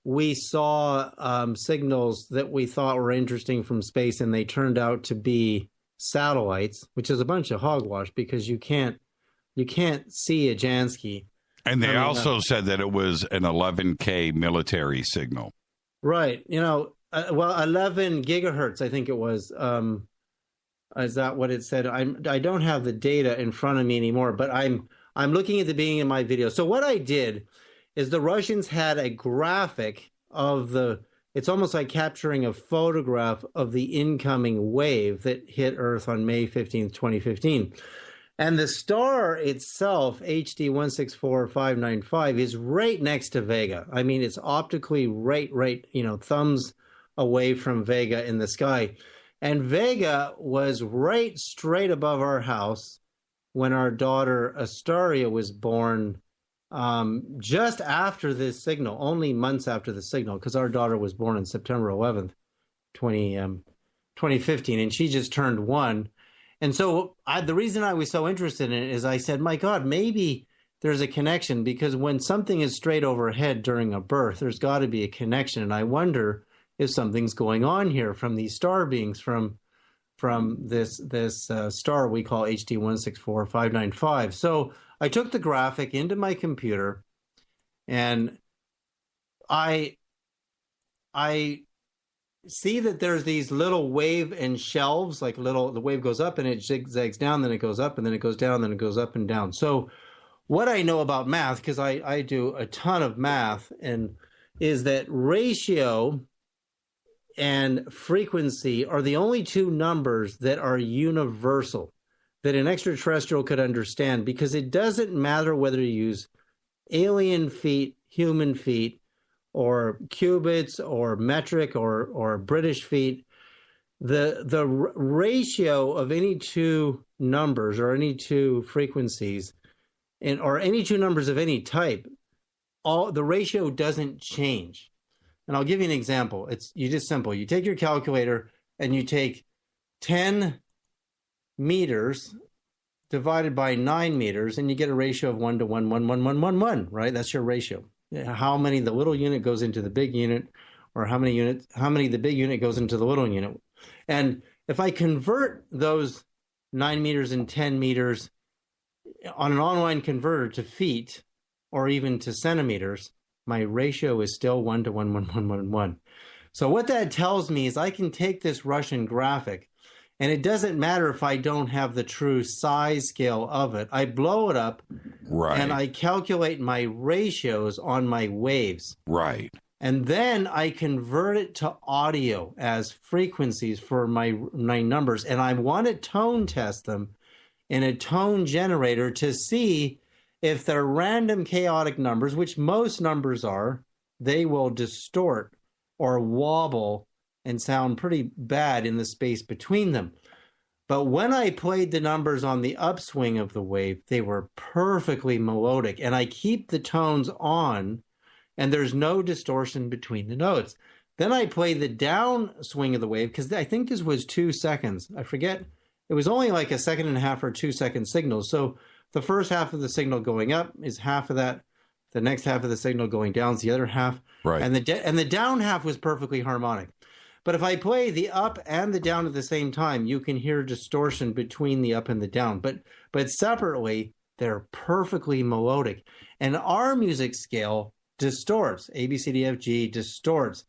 we saw signals that we thought were interesting from space and they turned out to be satellites, which is a bunch of hogwash because you can't see a Jansky. And they also said that it was an 11K military signal. Right. 11 gigahertz, I think it was. Is that what it said? I don't have the data in front of me anymore, but I'm looking at the beginning of my video. So what I did is the Russians had a graphic of it's almost like capturing a photograph of the incoming wave that hit Earth on May 15th, 2015. And the star itself, HD 164595, is right next to Vega. I mean, it's optically right, thumbs away from Vega in the sky. And Vega was right straight above our house when our daughter Astaria was born, just after this signal, only months after the signal, because our daughter was born on September 11th, 2015, and she just turned 1. And so the reason I was so interested in it is I said, my God, maybe there's a connection, because when something is straight overhead during a birth, there's got to be a connection. And I wonder if something's going on here from these star beings, from this star we call HD 164595. So I took the graphic into my computer, and I see that there's these little wave and shelves, the wave goes up and it zigzags down, then it goes up and then it goes down, then it goes up and down. So what I know about math, because I do a ton of math, and is that ratio and frequency are the only two numbers that are universal, that an extraterrestrial could understand, because it doesn't matter whether you use alien feet, human feet, or cubits, or metric, or British feet. The ratio of any two numbers or any two frequencies, or any two numbers of any type, the ratio doesn't change. And I'll give you an example. It's just simple. You take your calculator and you take 10 meters divided by 9 meters, and you get a ratio of 1 to 1, 1, 1, 1, 1, 1, right? That's your ratio. How many the little unit goes into the big unit, or how many the big unit goes into the little unit. And if I convert those 9 meters and 10 meters on an online converter to feet, or even to centimeters, my ratio is still 1 to 1, 1, 1, 1, 1. So what that tells me is I can take this Russian graphic, and it doesn't matter if I don't have the true size scale of it. I blow it up, right, and I calculate my ratios on my waves. Right. And then I convert it to audio as frequencies for my numbers. And I want to tone test them in a tone generator to see if they're random chaotic numbers, which most numbers are. They will distort or wobble and sound pretty bad in the space between them. But when I played the numbers on the upswing of the wave, they were perfectly melodic. And I keep the tones on, and there's no distortion between the notes. Then I play the downswing of the wave, because I think this was 2 seconds. I forget. It was only like 1.5 seconds or 2 second signals. So the first half of the signal going up is half of that. The next half of the signal going down is the other half. Right. And the down half was perfectly harmonic. But if I play the up and the down at the same time, you can hear distortion between the up and the down. But separately, they're perfectly melodic. And our music scale distorts. A, B, C, D, F, G distorts.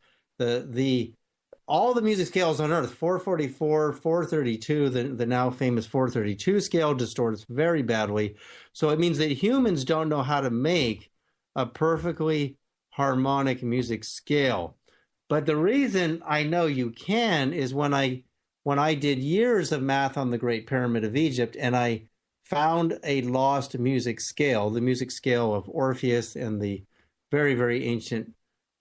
All the music scales on Earth, 444, 432, the now famous 432 scale distorts very badly. So it means that humans don't know how to make a perfectly harmonic music scale. But the reason I know you can is when I did years of math on the Great Pyramid of Egypt, and I found a lost music scale, the music scale of Orpheus and the very, very ancient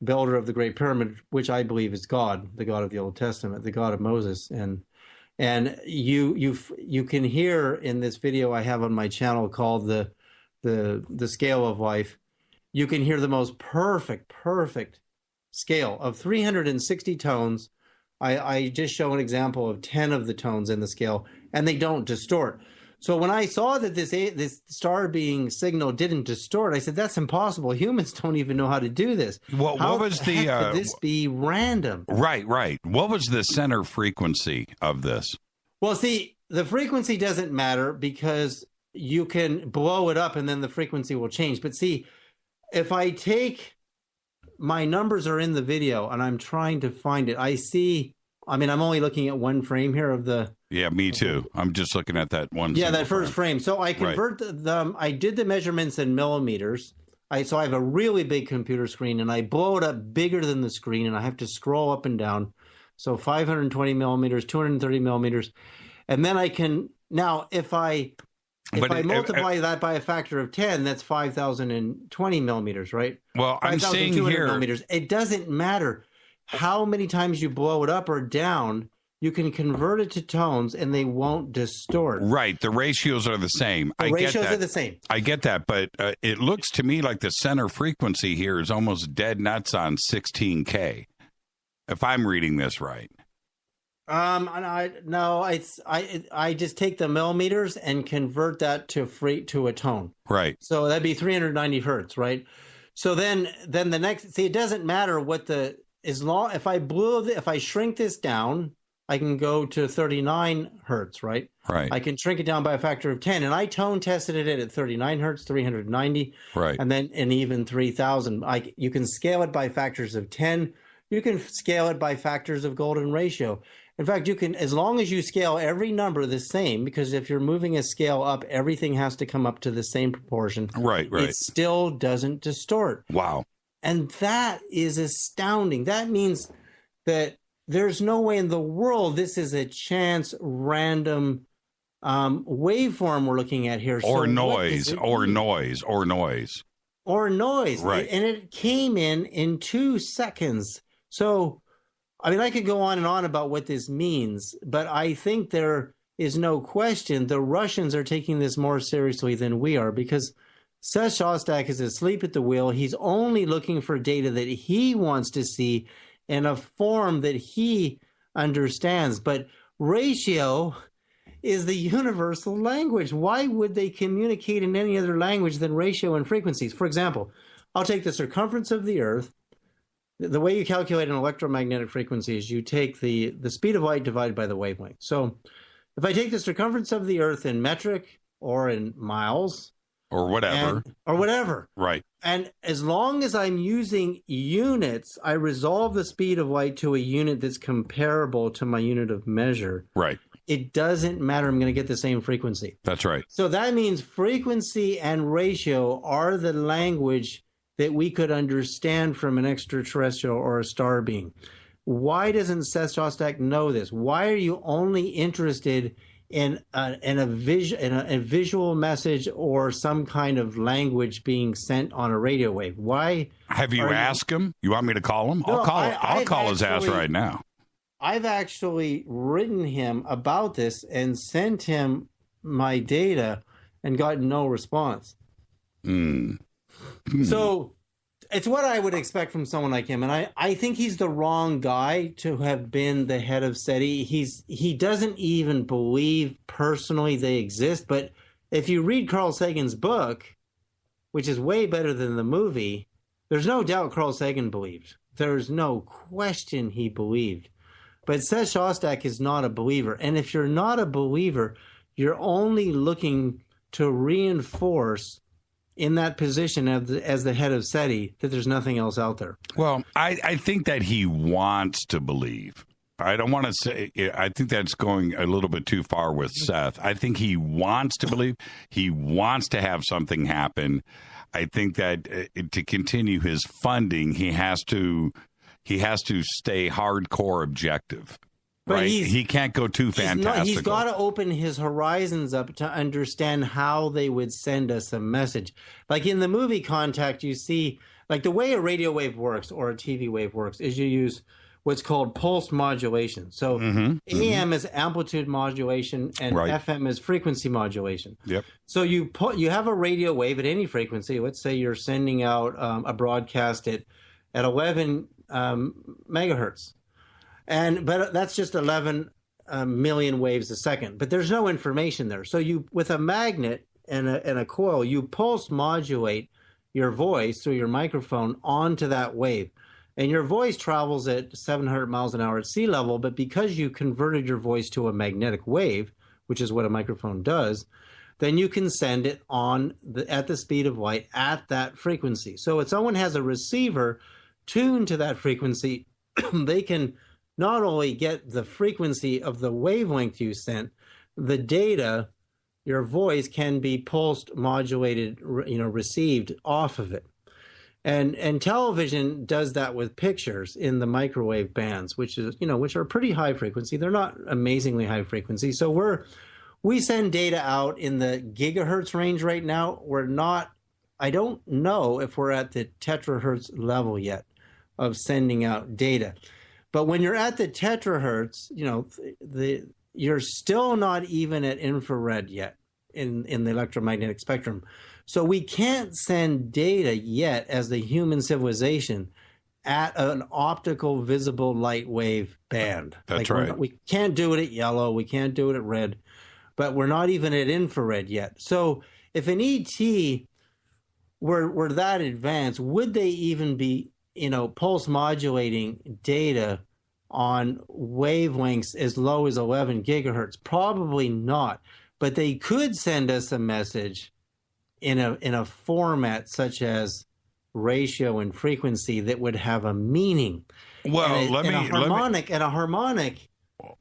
builder of the Great Pyramid, which I believe is God, the God of the Old Testament, the God of Moses. And you can hear in this video I have on my channel called the Scale of Life, you can hear the most perfect scale of 360 tones. I just show an example of 10 of the tones in the scale, and they don't distort. So when I saw that this star being signal didn't distort, I said, that's impossible. Humans don't even know how to do this. Well, what was could this be random? Right. What was the center frequency of this? Well, see, the frequency doesn't matter because you can blow it up and then the frequency will change. But see, if I take my numbers are in the video and I'm trying to find it, I'm only looking at one frame here of the... Yeah, me too. I'm just looking at that one. Yeah, that first frame. So I convert them. I did the measurements in millimeters. So I have a really big computer screen, and I blow it up bigger than the screen, and I have to scroll up and down. So 520 millimeters, 230 millimeters. And then I can... Now, if I multiply that by a factor of 10, that's 5,020 millimeters, right? Well, I'm seeing here... millimeters. It doesn't matter how many times you blow it up or down. You can convert it to tones and they won't distort. Right. The ratios are the same. The ratios are the same. I get that. But it looks to me like the center frequency here is almost dead nuts on 16K, if I'm reading this right. I just take the millimeters and convert that to a tone. Right. So that'd be 390 hertz, right? So then the next, it doesn't matter what if I shrink this down, I can go to 39 hertz, right? Right. I can shrink it down by a factor of 10, and I tone tested it at 39 hertz, 390, right, and even 3,000. You can scale it by factors of 10. You can scale it by factors of golden ratio. In fact, you can, as long as you scale every number the same, because if you're moving a scale up, everything has to come up to the same proportion. Right. It still doesn't distort. Wow. And that is astounding. That means that there's no way in the world this is a chance random waveform we're looking at here. Or noise. Right. And it came in 2 seconds. So, I could go on and on about what this means, but I think there is no question the Russians are taking this more seriously than we are, because Seth Shostak is asleep at the wheel. He's only looking for data that he wants to see in a form that he understands. But ratio is the universal language. Why would they communicate in any other language than ratio and frequencies? For example, I'll take the circumference of the Earth. The way you calculate an electromagnetic frequency is you take the speed of light divided by the wavelength. So if I take the circumference of the Earth in metric or in miles, or whatever. Right. And as long as I'm using units, I resolve the speed of light to a unit that's comparable to my unit of measure. Right. It doesn't matter. I'm going to get the same frequency. That's right. So that means frequency and ratio are the language that we could understand from an extraterrestrial or a star being. Why doesn't Seth Shostak know this? Why are you only interested in a visual message or some kind of language being sent on a radio wave? Why have you asked him? You want me to call him? No, I'll call his ass right now. I've actually written him about this and sent him my data and gotten no response. So it's what I would expect from someone like him. And I think he's the wrong guy to have been the head of SETI. He doesn't even believe personally they exist. But if you read Carl Sagan's book, which is way better than the movie, there's no doubt Carl Sagan believed. There's no question he believed. But Seth Shostak is not a believer. And if you're not a believer, you're only looking to reinforce in that position as the head of SETI that there's nothing else out there. Well, I think that he wants to believe. I don't want to say, I think that's going a little bit too far with Seth. I think he wants to believe. He wants to have something happen. I think that to continue his funding, he has to stay hardcore objective. But right? He can't go too fantastical. He's got to open his horizons up to understand how they would send us a message. Like in the movie Contact, you see, like the way a radio wave works or a TV wave works is you use what's called pulse modulation. So AM is amplitude modulation and FM is frequency modulation. Yep. So you have a radio wave at any frequency. Let's say you're sending out a broadcast at 11 megahertz. But that's just 11 million waves a second. But there's no information there. So you, with a magnet and a coil, you pulse modulate your voice through your microphone onto that wave. And your voice travels at 700 miles an hour at sea level. But because you converted your voice to a magnetic wave, which is what a microphone does, then you can send it at the speed of light at that frequency. So if someone has a receiver tuned to that frequency, they can not only get the frequency of the wavelength you sent, the data, your voice can be pulsed, modulated, received off of it. And television does that with pictures in the microwave bands, which are pretty high frequency. They're not amazingly high frequency. So we send data out in the gigahertz range right now. I don't know if we're at the terahertz level yet of sending out data. But when you're at the terahertz, you're still not even at infrared yet in the electromagnetic spectrum. So we can't send data yet as the human civilization at an optical visible light wave band. That's right. We can't do it at yellow. We can't do it at red. But we're not even at infrared yet. So if an ET were that advanced, would they even be pulse modulating data on wavelengths as low as 11 gigahertz? Probably not. But they could send us a message in a format such as ratio and frequency that would have a meaning. Well, a harmonic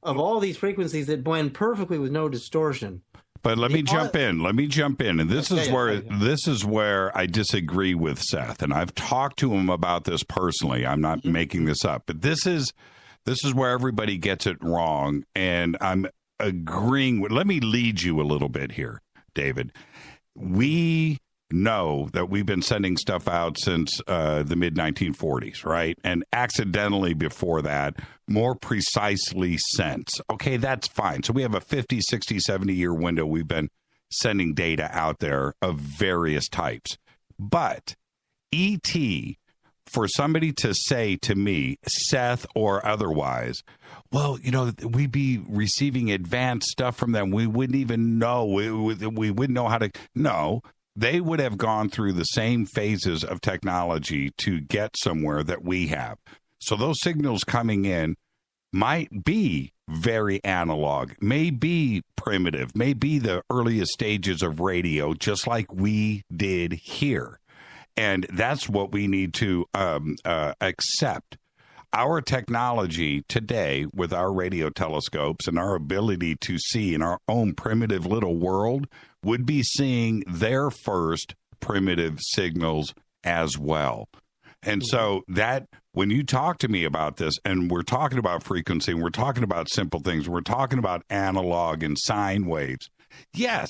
of all these frequencies that blend perfectly with no distortion. But let me jump in. And this is where I disagree with Seth. And I've talked to him about this personally. I'm not making this up. But this is where everybody gets it wrong. And I'm agreeing with. Let me lead you a little bit here, David. We know that we've been sending stuff out since the mid-1940s, right? And accidentally before that, more precisely since. Okay, that's fine. So we have a 50, 60, 70-year window we've been sending data out there of various types. But ET, for somebody to say to me, Seth or otherwise, well, we'd be receiving advanced stuff from them. We wouldn't even know. We wouldn't know how to. No, they would have gone through the same phases of technology to get somewhere that we have. So those signals coming in might be very analog, may be primitive, may be the earliest stages of radio, just like we did here. And that's what we need to accept. Our technology today with our radio telescopes and our ability to see in our own primitive little world would be seeing their first primitive signals as well. And so that when you talk to me about this, and we're talking about frequency, and we're talking about simple things, we're talking about analog and sine waves. Yes.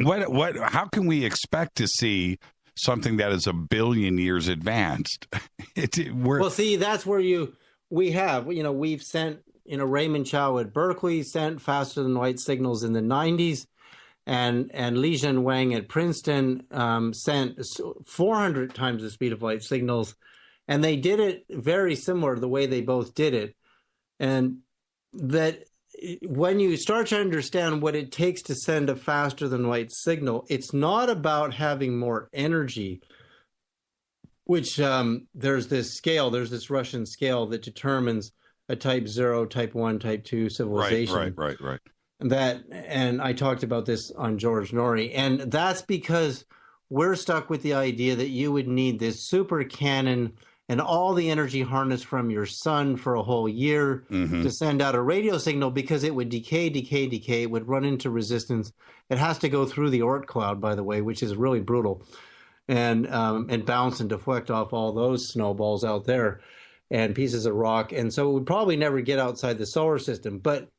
How can we expect to see something that is 1 billion years advanced? Well, see, that's where we've sent, Raymond Chow at Berkeley sent faster than light signals in the 90s. And Li-Jun Wang at Princeton sent 400 times the speed of light signals. And they did it very similar to the way they both did it. And that when you start to understand what it takes to send a faster than light signal, it's not about having more energy, which there's this Russian scale that determines a type 0, type 1, type 2 civilization. Right. And I talked about this on George Norrie, and that's because we're stuck with the idea that you would need this super cannon and all the energy harnessed from your sun for a whole year to send out a radio signal, because it would decay. It would run into resistance. It has to go through the Oort cloud, by the way, which is really brutal, and bounce and deflect off all those snowballs out there and pieces of rock. And so it would probably never get outside the solar system. But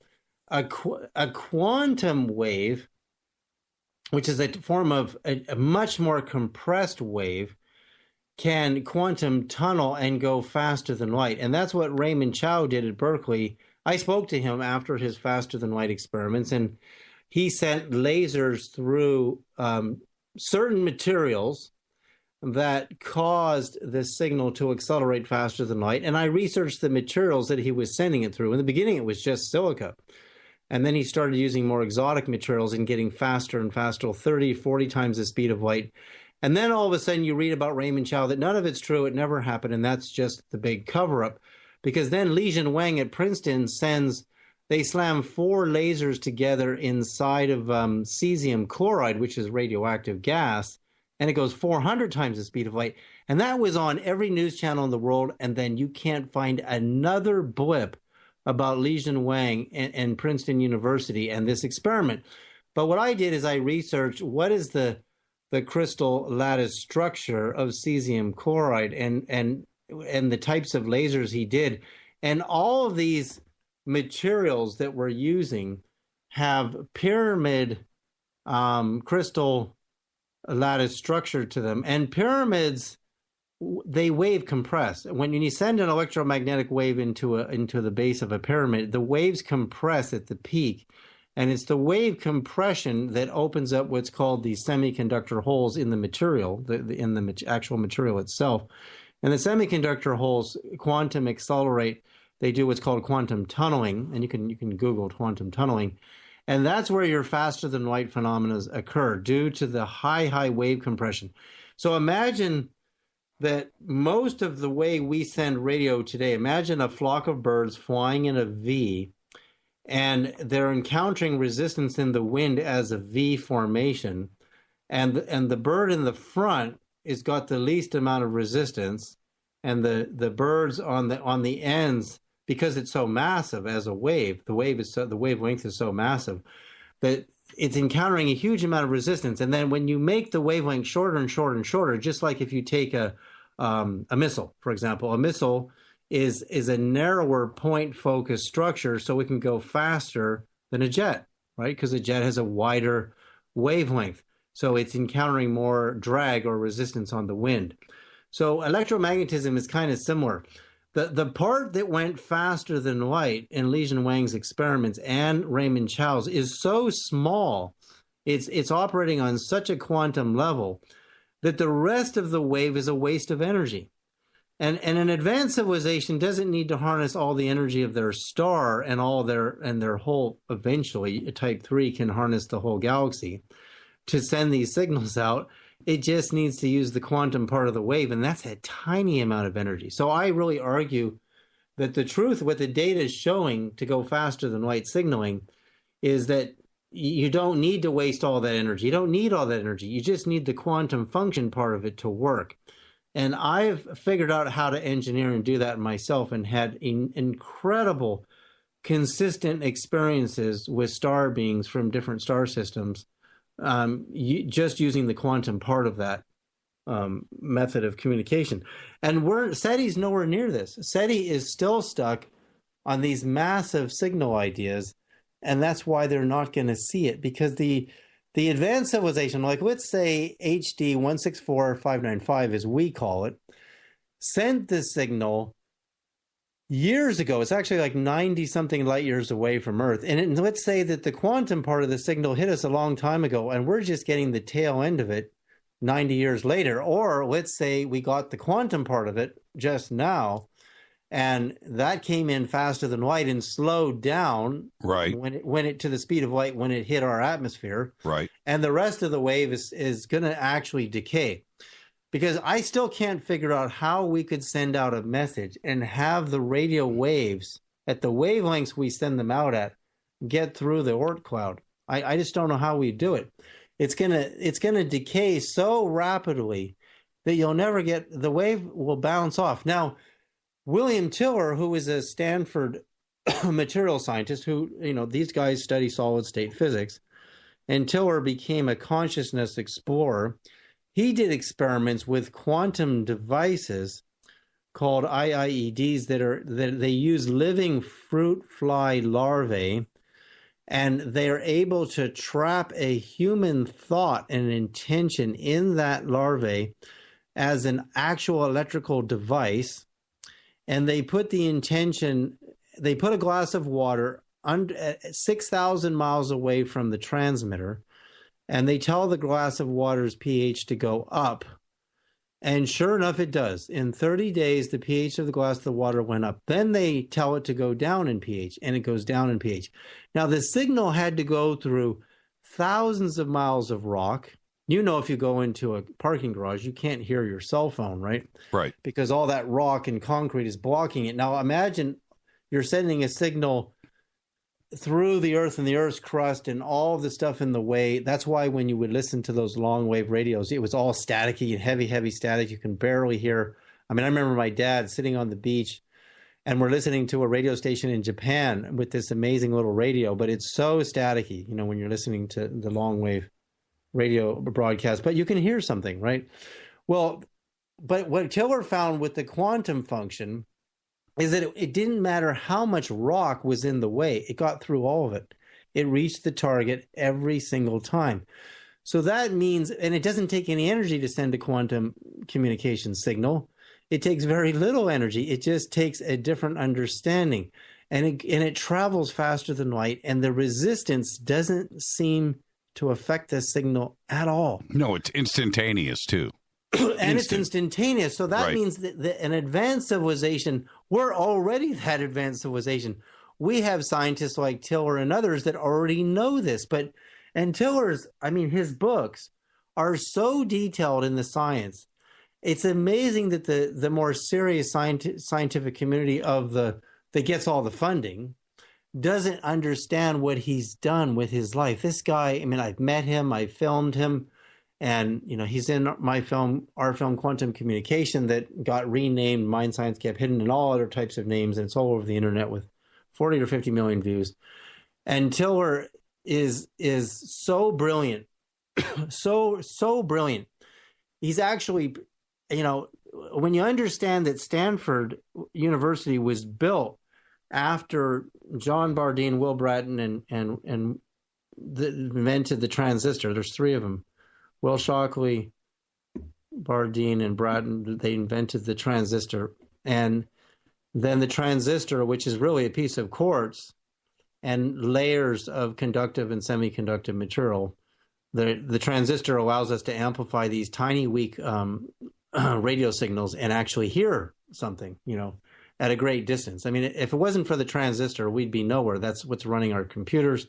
a quantum wave, which is a form of a much more compressed wave, can quantum tunnel and go faster than light. And that's what Raymond Chow did at Berkeley. I spoke to him after his faster than light experiments, and he sent lasers through certain materials that caused this signal to accelerate faster than light. And I researched the materials that he was sending it through. In the beginning, it was just silica. And then he started using more exotic materials and getting faster and faster, 30, 40 times the speed of light. And then all of a sudden you read about Raymond Chow that none of it's true, it never happened, and that's just the big cover-up. Because then Lijun Wang at Princeton they slam 4 lasers together inside of cesium chloride, which is radioactive gas, and it goes 400 times the speed of light. And that was on every news channel in the world, and then you can't find another blip about Lijun Wang and Princeton University and this experiment. But what I did is I researched what is the crystal lattice structure of cesium chloride and the types of lasers he did. And all of these materials that we're using have pyramid crystal lattice structure to them. And pyramids, they wave compress. When you send an electromagnetic wave into the base of a pyramid, the waves compress at the peak. And it's the wave compression that opens up what's called the semiconductor holes in the material, in the actual material itself. And the semiconductor holes quantum accelerate. They do what's called quantum tunneling, and you can Google quantum tunneling. And that's where your faster than light phenomena occur due to the high wave compression. So imagine that most of the way we send radio today, imagine a flock of birds flying in a V, and they're encountering resistance in the wind as a V formation, and the bird in the front has got the least amount of resistance, and the birds on the ends, because it's so massive as a wave, the wavelength is so massive that it's encountering a huge amount of resistance. And then when you make the wavelength shorter and shorter and shorter, just like if you take a missile, for example, a missile is a narrower point focused structure, so it can go faster than a jet, right? Because a jet has a wider wavelength, so it's encountering more drag or resistance on the wind. So electromagnetism is kind of similar. The part that went faster than light in Lijun Wang's experiments and Raymond Chow's is so small, it's operating on such a quantum level that the rest of the wave is a waste of energy. And an advanced civilization doesn't need to harness all the energy of their star and their whole, eventually, Type 3 can harness the whole galaxy to send these signals out. It just needs to use the quantum part of the wave, and that's a tiny amount of energy. So I really argue that the truth, what the data is showing to go faster than light signaling, is that you don't need to waste all that energy. You don't need all that energy. You just need the quantum function part of it to work. And I've figured out how to engineer and do that myself, and had incredible, consistent experiences with star beings from different star systems, just using the quantum part of that method of communication. And SETI's nowhere near this. SETI is still stuck on these massive signal ideas, and that's why they're not going to see it, because the advanced civilization, like let's say HD 164595, as we call it, sent this signal years ago. It's actually like 90-something light years away from Earth. And let's say that the quantum part of the signal hit us a long time ago, and we're just getting the tail end of it 90 years later. Or let's say we got the quantum part of it just now, and that came in faster than light and slowed down when it to the speed of light when it hit our atmosphere. Right. And the rest of the wave is going to actually decay. Because I still can't figure out how we could send out a message and have the radio waves at the wavelengths we send them out at, get through the Oort cloud. I just don't know how we do it. It's gonna decay so rapidly that you'll never get, the wave will bounce off. Now, William Tiller, who is a Stanford material scientist, who, these guys study solid state physics, and Tiller became a consciousness explorer. He did experiments with quantum devices called IIEDs that they use living fruit fly larvae, and they're able to trap a human thought and intention in that larvae as an actual electrical device. And they put the intention, they put a glass of water 6,000 miles away from the transmitter, and they tell the glass of water's pH to go up. And sure enough, it does. In 30 days, the pH of the glass of the water went up. Then they tell it to go down in pH, and it goes down in pH. Now, the signal had to go through thousands of miles of rock. If you go into a parking garage, you can't hear your cell phone, right? Right. Because all that rock and concrete is blocking it. Now, imagine you're sending a signal through the earth and the earth's crust and all of the stuff in the way. That's why when you would listen to those long wave radios, it was all staticky and heavy static. You can barely hear. I remember my dad sitting on the beach, and we're listening to a radio station in Japan with this amazing little radio, but it's so staticky, when you're listening to the long wave radio broadcast, but you can hear something, right? Well, but what Tiller found with the quantum function is that it didn't matter how much rock was in the way. It got through all of it. It reached the target every single time. So that means, and it doesn't take any energy to send a quantum communication signal. It takes very little energy. It just takes a different understanding. And it travels faster than light, and the resistance doesn't seem to affect the signal at all. No, it's instantaneous too. And it's instantaneous. So that means that an advanced civilization, we're already that advanced civilization. We have scientists like Tiller and others that already know this. And Tiller's, his books are so detailed in the science. It's amazing that the more serious scientific community that gets all the funding doesn't understand what he's done with his life. This guy, I've met him, I filmed him, and he's in our film Quantum Communication that got renamed Mind Science Kept Hidden and all other types of names, and it's all over the internet with 40 or 50 million views. And Tiller is so brilliant, so brilliant. He's actually, when you understand that Stanford University was built after John Bardeen, Will Bratton, and invented the transistor. There's three of them. Will Shockley, Bardeen, and Bratton, they invented the transistor. And then the transistor, which is really a piece of quartz and layers of conductive and semiconductive material, the transistor allows us to amplify these tiny, weak radio signals and actually hear something, at a great distance. If it wasn't for the transistor, we'd be nowhere. That's what's running our computers.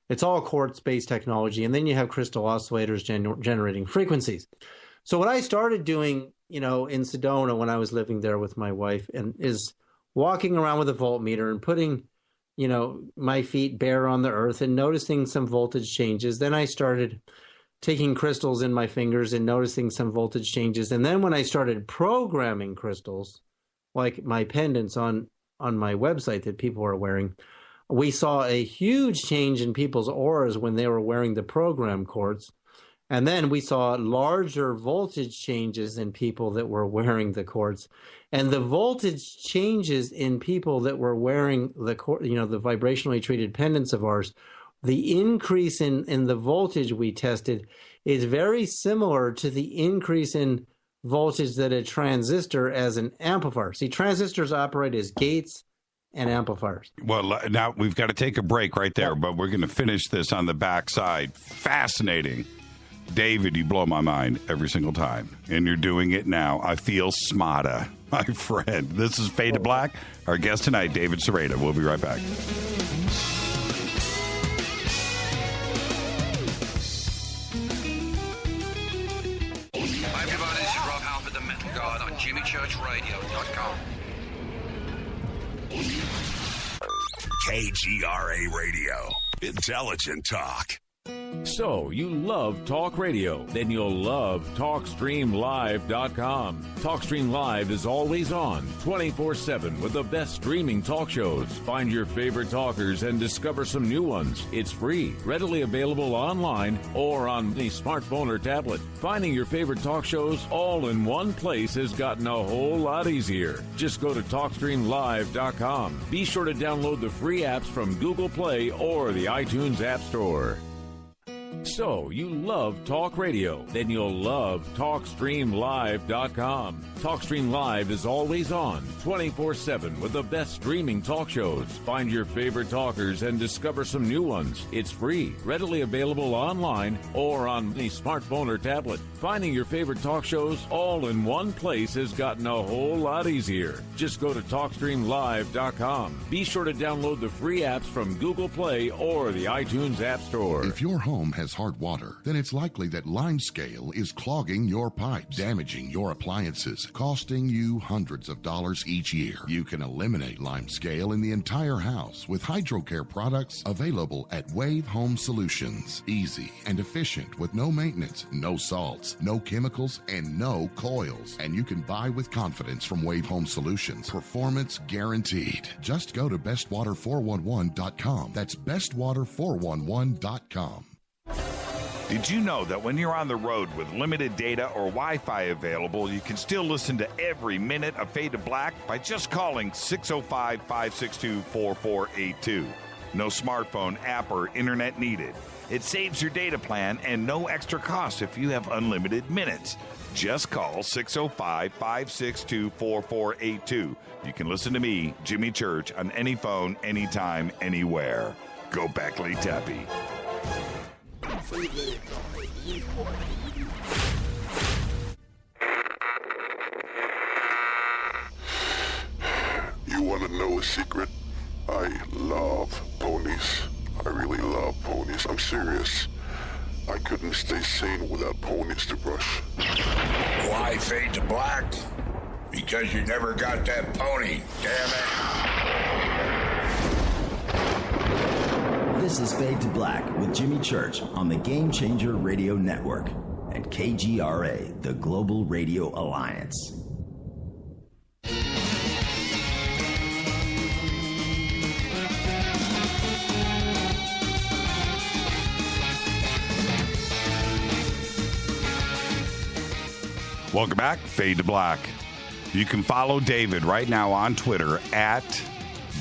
It's all quartz-based technology. And then you have crystal oscillators generating frequencies. So what I started doing, in Sedona when I was living there with my wife, and is walking around with a voltmeter and putting, my feet bare on the earth and noticing some voltage changes. Then I started taking crystals in my fingers and noticing some voltage changes. And then when I started programming crystals, like my pendants on my website that people are wearing, we saw a huge change in people's auras when they were wearing the program quartz. And then we saw larger voltage changes in people that were wearing the quartz. And the voltage changes in people that were wearing the vibrationally treated pendants of ours, the increase in the voltage we tested is very similar to the increase in voltage that a transistor as an amplifier. See, transistors operate as gates and amplifiers. Well, now we've got to take a break right there, but we're going to finish this on the backside. Fascinating. David, you blow my mind every single time, and you're doing it now. I feel smarter, my friend. This is Fade to Black. Our guest tonight, David Sereda. We'll be right back. Hi, everybody. This is Rob Halford, the Metal God, on JimmyChurchRadio.com. KGRA Radio. Intelligent talk. So, you love talk radio? Then you'll love TalkStreamLive.com. TalkStream Live is always on, 24/7, with the best streaming talk shows. Find your favorite talkers and discover some new ones. It's free, readily available online or on the smartphone or tablet. Finding your favorite talk shows all in one place has gotten a whole lot easier. Just go to TalkStreamLive.com. Be sure to download the free apps from Google Play or the iTunes App Store. So, you love talk radio? Then you'll love TalkStreamLive.com. TalkStream Live is always on, 24/7, with the best streaming talk shows. Find your favorite talkers and discover some new ones. It's free, readily available online or on the smartphone or tablet. Finding your favorite talk shows all in one place has gotten a whole lot easier. Just go to TalkStreamLive.com. Be sure to download the free apps from Google Play or the iTunes App Store. If your home has hard water, then it's likely that Limescale is clogging your pipes, damaging your appliances, costing you hundreds of dollars each year. You can eliminate Limescale in the entire house with HydroCare products available at Wave Home Solutions. Easy and efficient with no maintenance, no salts, no chemicals, and no coils. And you can buy with confidence from Wave Home Solutions. Performance guaranteed. Just go to bestwater411.com. That's bestwater411.com. Did you know that when you're on the road with limited data or Wi-Fi available, you can still listen to every minute of Fade to Black by just calling 605-562-4482. No smartphone, app, or internet needed. It saves your data plan and no extra cost if you have unlimited minutes. Just call 605-562-4482. You can listen to me, Jimmy Church, on any phone, anytime, anywhere. Go Beckley Tappy. You want to know a secret? I love ponies. I really love ponies. I'm serious. I couldn't stay sane without ponies to brush. Why Fade to Black? Because you never got that pony, damn it. This is Fade to Black with Jimmy Church on the Game Changer Radio Network and KGRA, the Global Radio Alliance. Welcome back, Fade to Black. You can follow David right now on Twitter at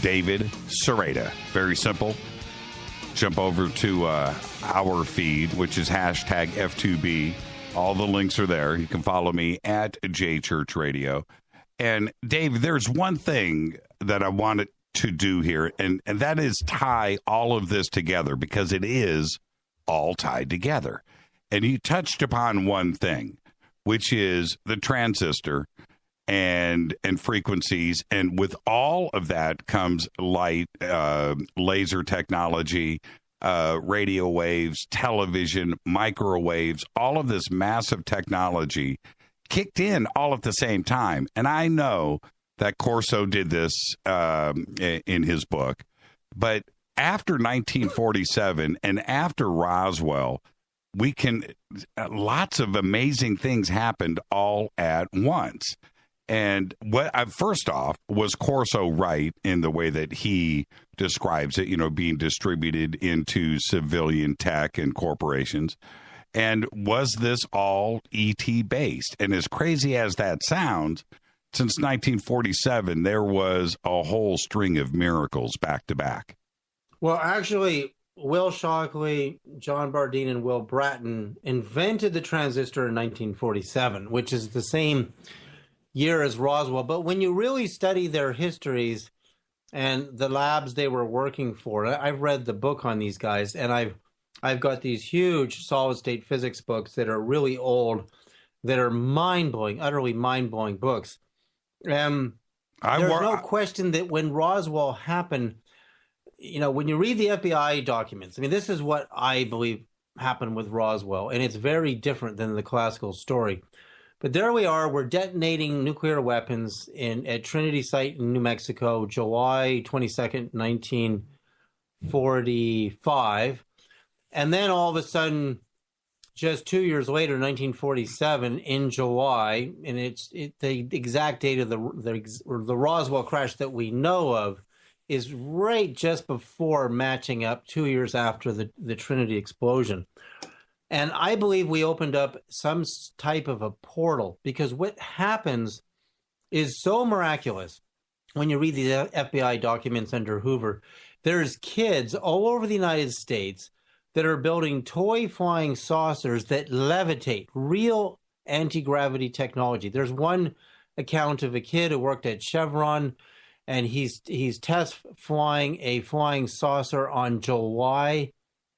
David Sereda. Very simple. Jump over to our feed, which is hashtag F2B. All the links are there. You can follow me at JChurchRadio. And Dave, there's one thing that I wanted to do here, and that is tie all of this together because it is all tied together. And you touched upon one thing, which is the transistor and frequencies, and with all of that comes light, laser technology, radio waves, television, microwaves, all of this massive technology kicked in all at the same time. And I know that Corso did this in his book, but after 1947 and after Roswell, lots of amazing things happened all at once. And first off, was Corso right in the way that he describes it, being distributed into civilian tech and corporations? And was this all ET based? And as crazy as that sounds, since 1947, there was a whole string of miracles back to back. Well, actually, Will Shockley, John Bardeen, and Will Bratton invented the transistor in 1947, which is the same year as Roswell. But when you really study their histories and the labs they were working for, I've read the book on these guys, and I've got these huge solid-state physics books that are really old, that are mind-blowing, utterly mind-blowing books. There's no question that when Roswell happened, when you read the FBI documents, this is what I believe happened with Roswell, and it's very different than the classical story. But there we are, we're detonating nuclear weapons at Trinity Site in New Mexico, July 22nd, 19 1945. And then all of a sudden, just 2 years later, 1947, in July, and the exact date of the Roswell crash that we know of is right just before matching up 2 years after the Trinity explosion. And I believe we opened up some type of a portal, because what happens is so miraculous. When you read the FBI documents under Hoover, there's kids all over the United States that are building toy flying saucers that levitate, real anti-gravity technology. There's one account of a kid who worked at Chevron, and he's test flying a flying saucer on July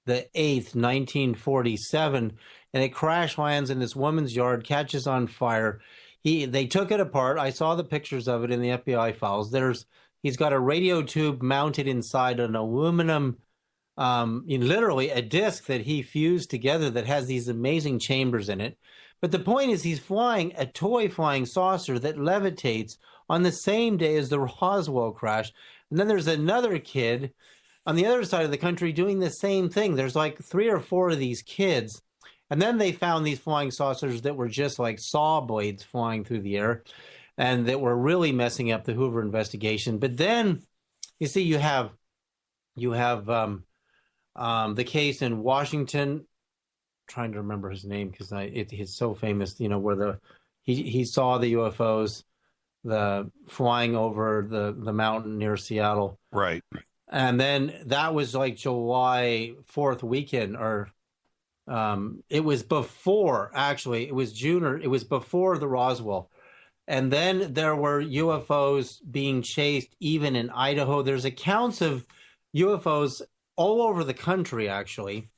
the 8th, 1947, and it crash lands in this woman's yard, catches on fire. They took it apart. I saw the pictures of it in the FBI files. He's got a radio tube mounted inside an aluminum, literally a disc that he fused together that has these amazing chambers in it. But the point is, he's flying a toy flying saucer that levitates on the same day as the Roswell crash. And then there's another kid on the other side of the country doing the same thing. There's like 3 or 4 of these kids. And then they found these flying saucers that were just like saw blades flying through the air, and that were really messing up the Hoover investigation. But then, you see, you have the case in Washington. Trying to remember his name because he's so famous. Where he saw the UFOs, the flying over the mountain near Seattle. Right. And then that was like July 4th weekend, or it was before, actually, it was June, or it was before the Roswell. And then there were UFOs being chased even in Idaho. There's accounts of UFOs all over the country, actually.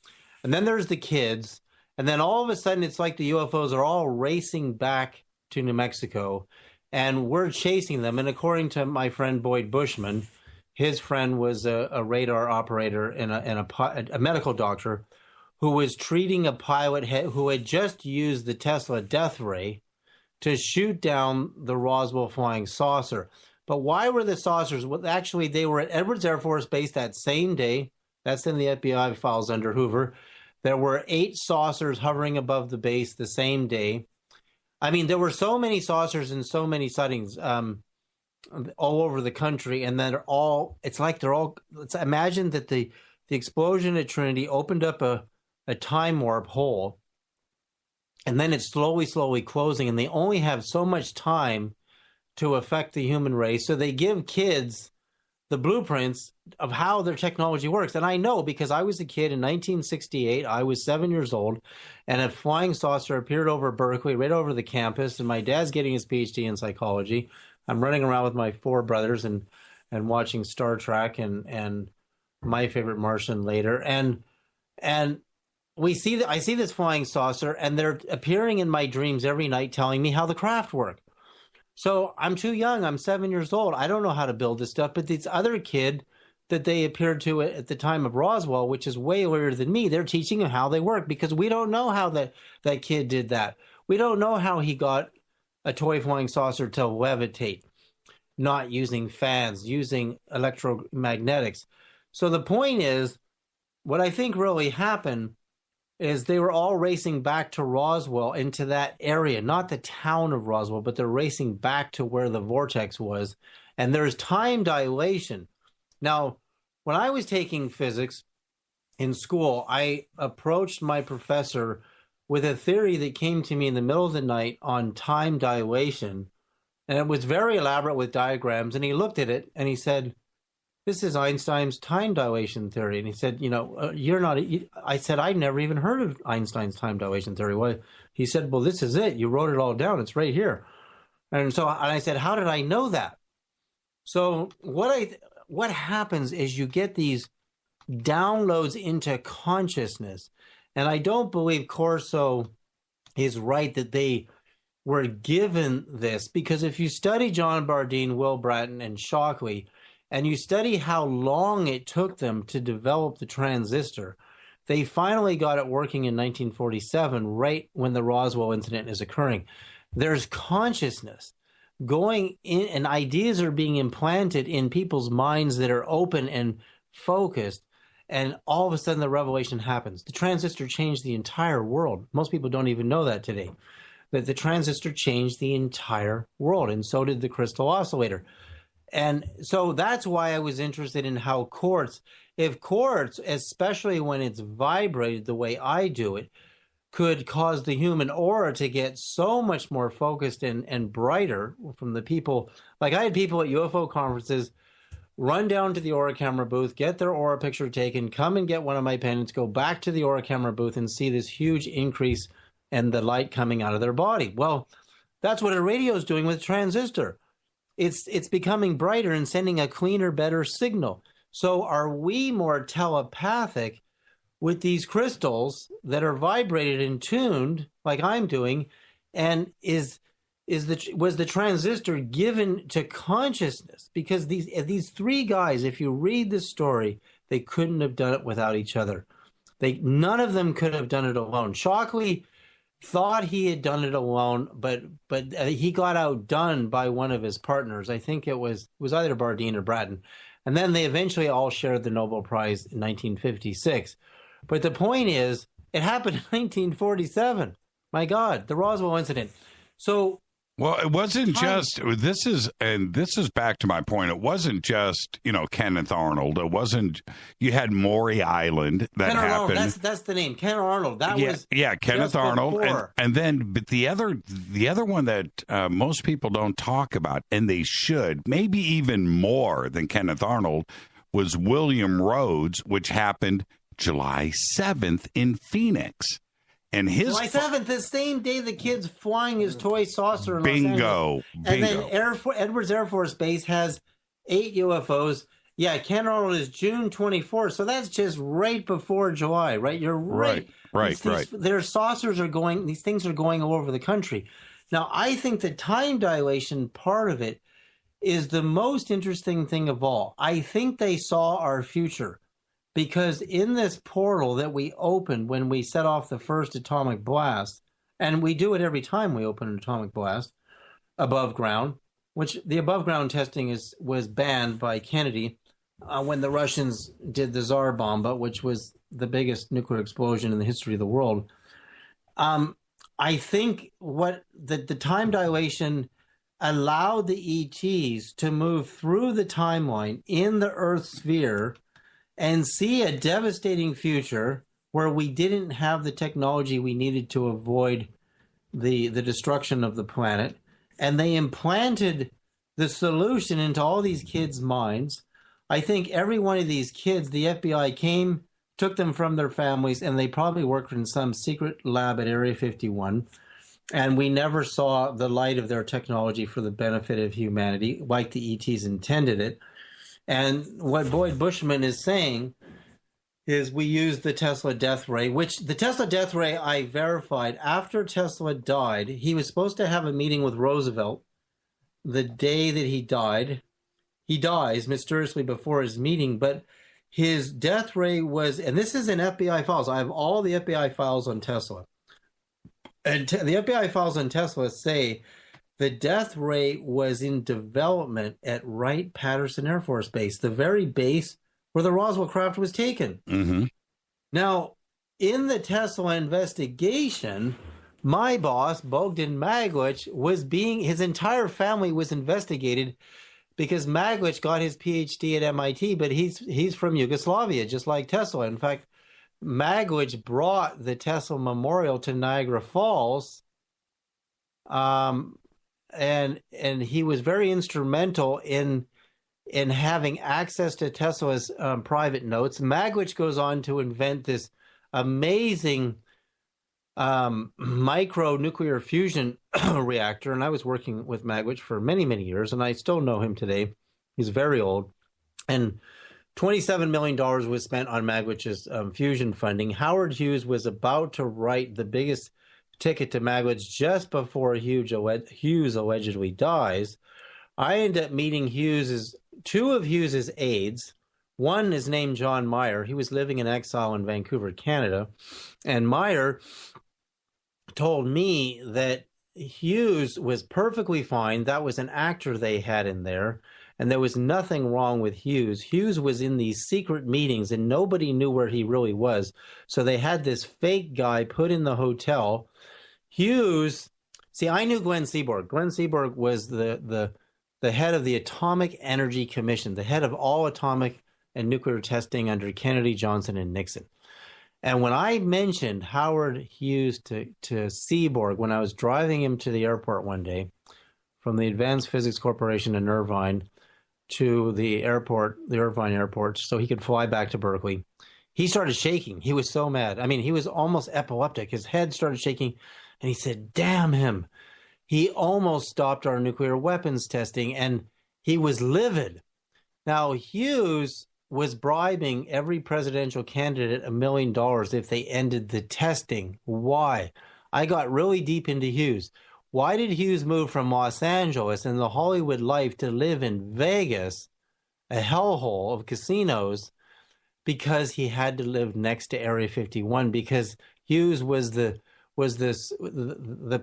And then there's the kids. And then all of a sudden, it's like the UFOs are all racing back to New Mexico, and we're chasing them. And according to my friend Boyd Bushman, his friend was a radar operator and a medical doctor who was treating a pilot who had just used the Tesla death ray to shoot down the Roswell flying saucer. But why were the saucers? Well, actually, they were at Edwards Air Force Base that same day. That's in the FBI files under Hoover. There were 8 saucers hovering above the base the same day. I mean, there were so many saucers and so many sightings all over the country, and then let's imagine that the explosion at Trinity opened up a time warp hole, and then it's slowly closing, and they only have so much time to affect the human race. So they give kids the blueprints of how their technology works. And I know, because I was a kid in 1968, I was 7 years old, and a flying saucer appeared over Berkeley, right over the campus, and my dad's getting his PhD in psychology. I'm running around with my 4 brothers and watching Star Trek and My Favorite Martian later. And I see this flying saucer, and they're appearing in my dreams every night telling me how the craft work. So I'm too young. I'm 7 years old. I don't know how to build this stuff. But this other kid that they appeared to at the time of Roswell, which is way earlier than me, they're teaching him how they work, because we don't know how that kid did that. We don't know how he got a toy flying saucer to levitate, not using fans, using electromagnetics. So the point is, what I think really happened is they were all racing back to Roswell, into that area, not the town of Roswell, but they're racing back to where the vortex was. And there's time dilation. Now, when I was taking physics in school, I approached my professor with a theory that came to me in the middle of the night on time dilation. And it was very elaborate with diagrams. And he looked at it and he said, "This is Einstein's time dilation theory." And he said, "You're not." I said, "I've never even heard of Einstein's time dilation theory." Well, he said, "Well, this is it. You wrote it all down. It's right here." And I said, "How did I know that?" So what happens is you get these downloads into consciousness. And I don't believe Corso is right that they were given this, because if you study John Bardeen, Will Bratton, and Shockley, and you study how long it took them to develop the transistor, they finally got it working in 1947, right when the Roswell incident is occurring. There's consciousness going in, and ideas are being implanted in people's minds that are open and focused, And all of a sudden the revelation happens. The transistor changed the entire world. Most people don't even know that today, that the transistor changed the entire world, and so did the crystal oscillator. And so that's why I was interested in how quartz, if quartz, especially when it's vibrated the way I do it, could cause the human aura to get so much more focused and brighter from the people. Like I had people at UFO conferences run down to the aura camera booth, get their aura picture taken, come and get one of my pendants, go back to the aura camera booth and see this huge increase in the light coming out of their body. Well, that's what a radio is doing with a transistor. It's becoming brighter and sending a cleaner, better signal. So are we more telepathic with these crystals that are vibrated and tuned like I'm doing? And was the transistor given to consciousness? Because these three guys, if you read the story, they couldn't have done it without each other. None of them could have done it alone. Shockley thought he had done it alone, but he got outdone by one of his partners. I think it was either Bardeen or Bratton. And then they eventually all shared the Nobel Prize in 1956. But the point is, it happened in 1947. My God, the Roswell incident. So, well, it wasn't just, this is back to my point. It wasn't just, Kenneth Arnold. It wasn't, you had Maury Island that Kenneth happened. Arnold, that's the name, Kenneth Arnold. Kenneth Arnold. And then, but the other one that most people don't talk about, and they should, maybe even more than Kenneth Arnold, was William Rhodes, which happened July 7th in Phoenix. And July 7th, the same day the kid's flying his toy saucer in Los Angeles. And then Edwards Air Force Base has 8 UFOs. Yeah, Ken Arnold is June 24th. So that's just right before July, right? You're right. Right. Their saucers are going, these things are going all over the country. Now, I think the time dilation part of it is the most interesting thing of all. I think they saw our future. Because in this portal that we opened when we set off the first atomic blast, and we do it every time we open an atomic blast above ground, which the above ground testing was banned by Kennedy when the Russians did the Tsar Bomba, which was the biggest nuclear explosion in the history of the world. I think what the time dilation allowed the ETs to move through the timeline in the Earth sphere and see a devastating future where we didn't have the technology we needed to avoid the destruction of the planet. And they implanted the solution into all these kids' minds. I think every one of these kids, the FBI came, took them from their families, and they probably worked in some secret lab at Area 51. And we never saw the light of their technology for the benefit of humanity, like the ETs intended it. And what Boyd Bushman is saying is we used the Tesla death ray, which the Tesla death ray I verified after Tesla died. He was supposed to have a meeting with Roosevelt the day that he died. He dies mysteriously before his meeting, but his death ray was, and this is in FBI files. I have all the FBI files on Tesla. And the FBI files on Tesla say the death ray was in development at Wright-Patterson Air Force Base, the very base where the Roswell craft was taken. Mm-hmm. Now, in the Tesla investigation, my boss, Bogdan Maglich, his entire family was investigated because Maglich got his PhD at MIT, but he's from Yugoslavia, just like Tesla. In fact, Maglich brought the Tesla Memorial to Niagara Falls, and he was very instrumental in having access to Tesla's private notes. Maglich goes on to invent this amazing micro-nuclear fusion reactor, and I was working with Maglich for many, many years, and I still know him today. He's very old, and $27 million was spent on Maglich's fusion funding. Howard Hughes was about to write the biggest ticket to Maglich just before Hughes allegedly dies. I end up meeting two of Hughes's aides. One is named John Meyer. He was living in exile in Vancouver, Canada. And Meyer told me that Hughes was perfectly fine. That was an actor they had in there. And there was nothing wrong with Hughes. Hughes was in these secret meetings and nobody knew where he really was. So they had this fake guy put in the hotel. Hughes, see, I knew Glenn Seaborg. Glenn Seaborg was the head of the Atomic Energy Commission, the head of all atomic and nuclear testing under Kennedy, Johnson, and Nixon. And when I mentioned Howard Hughes to Seaborg, when I was driving him to the airport one day, from the Advanced Physics Corporation in Irvine to the airport, the Irvine airport, so he could fly back to Berkeley, he started shaking. He was so mad. I mean, he was almost epileptic. His head started shaking, and he said, damn him. He almost stopped our nuclear weapons testing, and he was livid. Now, Hughes was bribing every presidential candidate $1 million if they ended the testing. Why? I got really deep into Hughes. Why did Hughes move from Los Angeles and the Hollywood life to live in Vegas, a hellhole of casinos? Because he had to live next to Area 51, because Hughes was the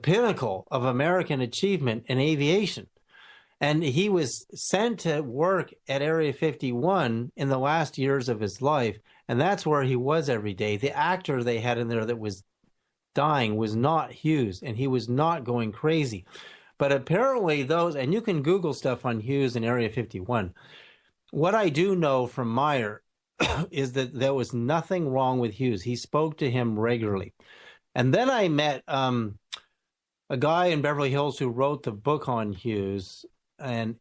pinnacle of American achievement in aviation. And he was sent to work at Area 51 in the last years of his life, and that's where he was every day. The actor they had in there that was dying was not Hughes, and he was not going crazy. But apparently those, and you can Google stuff on Hughes and Area 51. What I do know from Meyer is that there was nothing wrong with Hughes. He spoke to him regularly. And then I met a guy in Beverly Hills who wrote the book on Hughes. And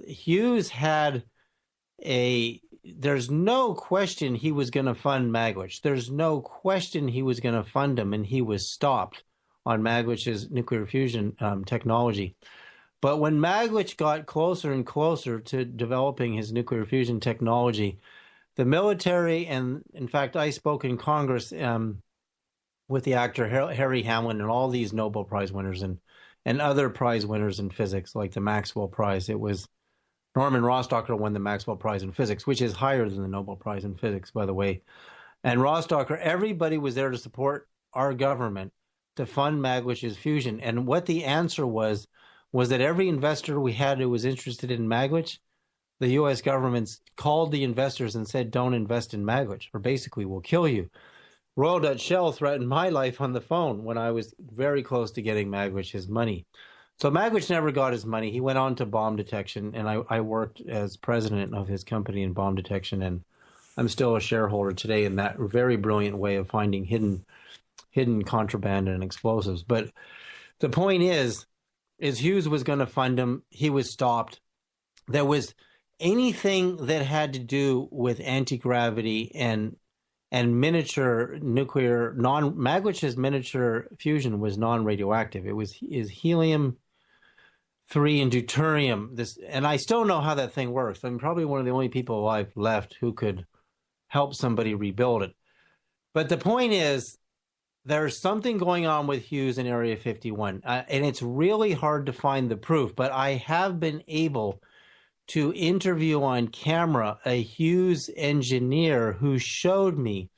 Hughes had there's no question he was going to fund Magwitch. There's no question he was going to fund him, and he was stopped on Magwitch's nuclear fusion technology. But when Magwitch got closer and closer to developing his nuclear fusion technology, the military, and in fact, I spoke in Congress with the actor Harry Hamlin and all these Nobel Prize winners and other prize winners in physics, like the Maxwell Prize. It was Norman Rostocker won the Maxwell Prize in physics, which is higher than the Nobel Prize in physics, by the way. And Rostocker, everybody was there to support our government to fund Magwitch's fusion. And what the answer was that every investor we had who was interested in Magwitch, the U.S. government called the investors and said, don't invest in Magwitch, or basically we'll kill you. Royal Dutch Shell threatened my life on the phone when I was very close to getting Magwitch his money. So Magwitch never got his money. He went on to bomb detection, and I worked as president of his company in bomb detection, and I'm still a shareholder today in that very brilliant way of finding hidden contraband and explosives. But the point is Hughes was going to fund him. He was stopped. There was anything that had to do with anti-gravity and miniature nuclear, Magwitch's miniature fusion was non-radioactive. It was helium-3 and deuterium. And I still know how that thing works. I'm probably one of the only people alive left who could help somebody rebuild it. But the point is, there's something going on with Hughes in Area 51, and it's really hard to find the proof. But I have been able to interview on camera a Hughes engineer who showed me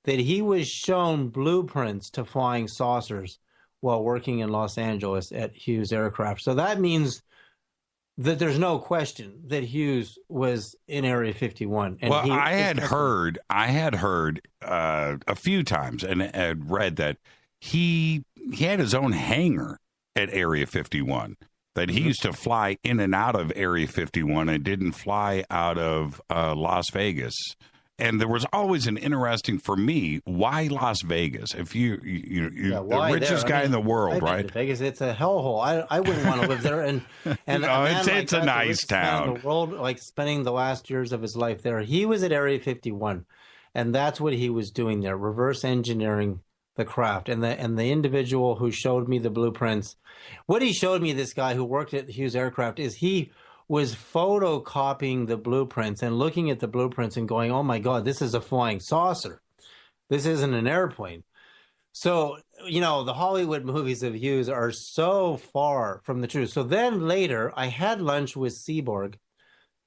that he was shown blueprints to flying saucers while working in Los Angeles at Hughes Aircraft. So that means that there's no question that Hughes was in Area 51. And well, I had heard a few times and had read that he had his own hangar at Area 51. That he used to fly in and out of Area 51 and didn't fly out of Las Vegas. And there was always an interesting, for me, why Las Vegas? If you're the richest guy in the world, right? Vegas, it's a hellhole. I wouldn't want to live there. And no, it's a nice town. The world, like spending the last years of his life there. He was at Area 51, and that's what he was doing there, reverse engineering the craft. And the individual who showed me the blueprints, what he showed me, this guy who worked at Hughes Aircraft, is he was photocopying the blueprints and looking at the blueprints and going, oh my God, this is a flying saucer. This isn't an airplane. So, the Hollywood movies of Hughes are so far from the truth. So then later, I had lunch with Seaborg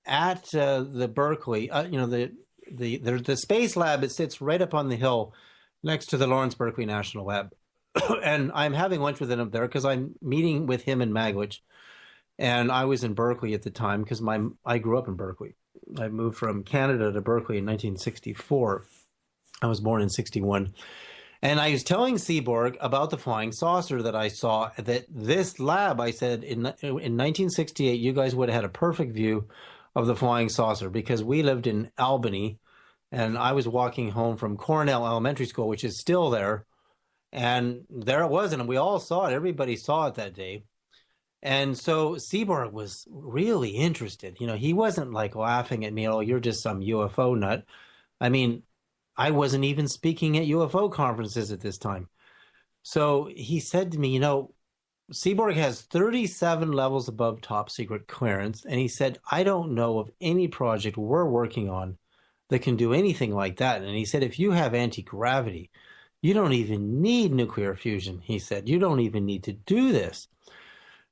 at the Berkeley, the space lab. It sits right up on the hill next to the Lawrence Berkeley National Lab. And I'm having lunch with him up there because I'm meeting with him and Magwitch. And I was in Berkeley at the time because I grew up in Berkeley. I moved from Canada to Berkeley in 1964. I was born in 61. And I was telling Seaborg about the flying saucer that I saw, that this lab, I said, in 1968, you guys would have had a perfect view of the flying saucer because we lived in Albany, and I was walking home from Cornell Elementary School, which is still there. And there it was, and we all saw it. Everybody saw it that day. And so Seaborg was really interested. You know, he wasn't like laughing at me, oh, you're just some UFO nut. I mean, I wasn't even speaking at UFO conferences at this time. So he said to me, you know, Seaborg has 37 levels above top secret clearance. And he said, I don't know of any project we're working on that can do anything like that. And he said, if you have anti-gravity, you don't even need nuclear fusion. He said, you don't even need to do this.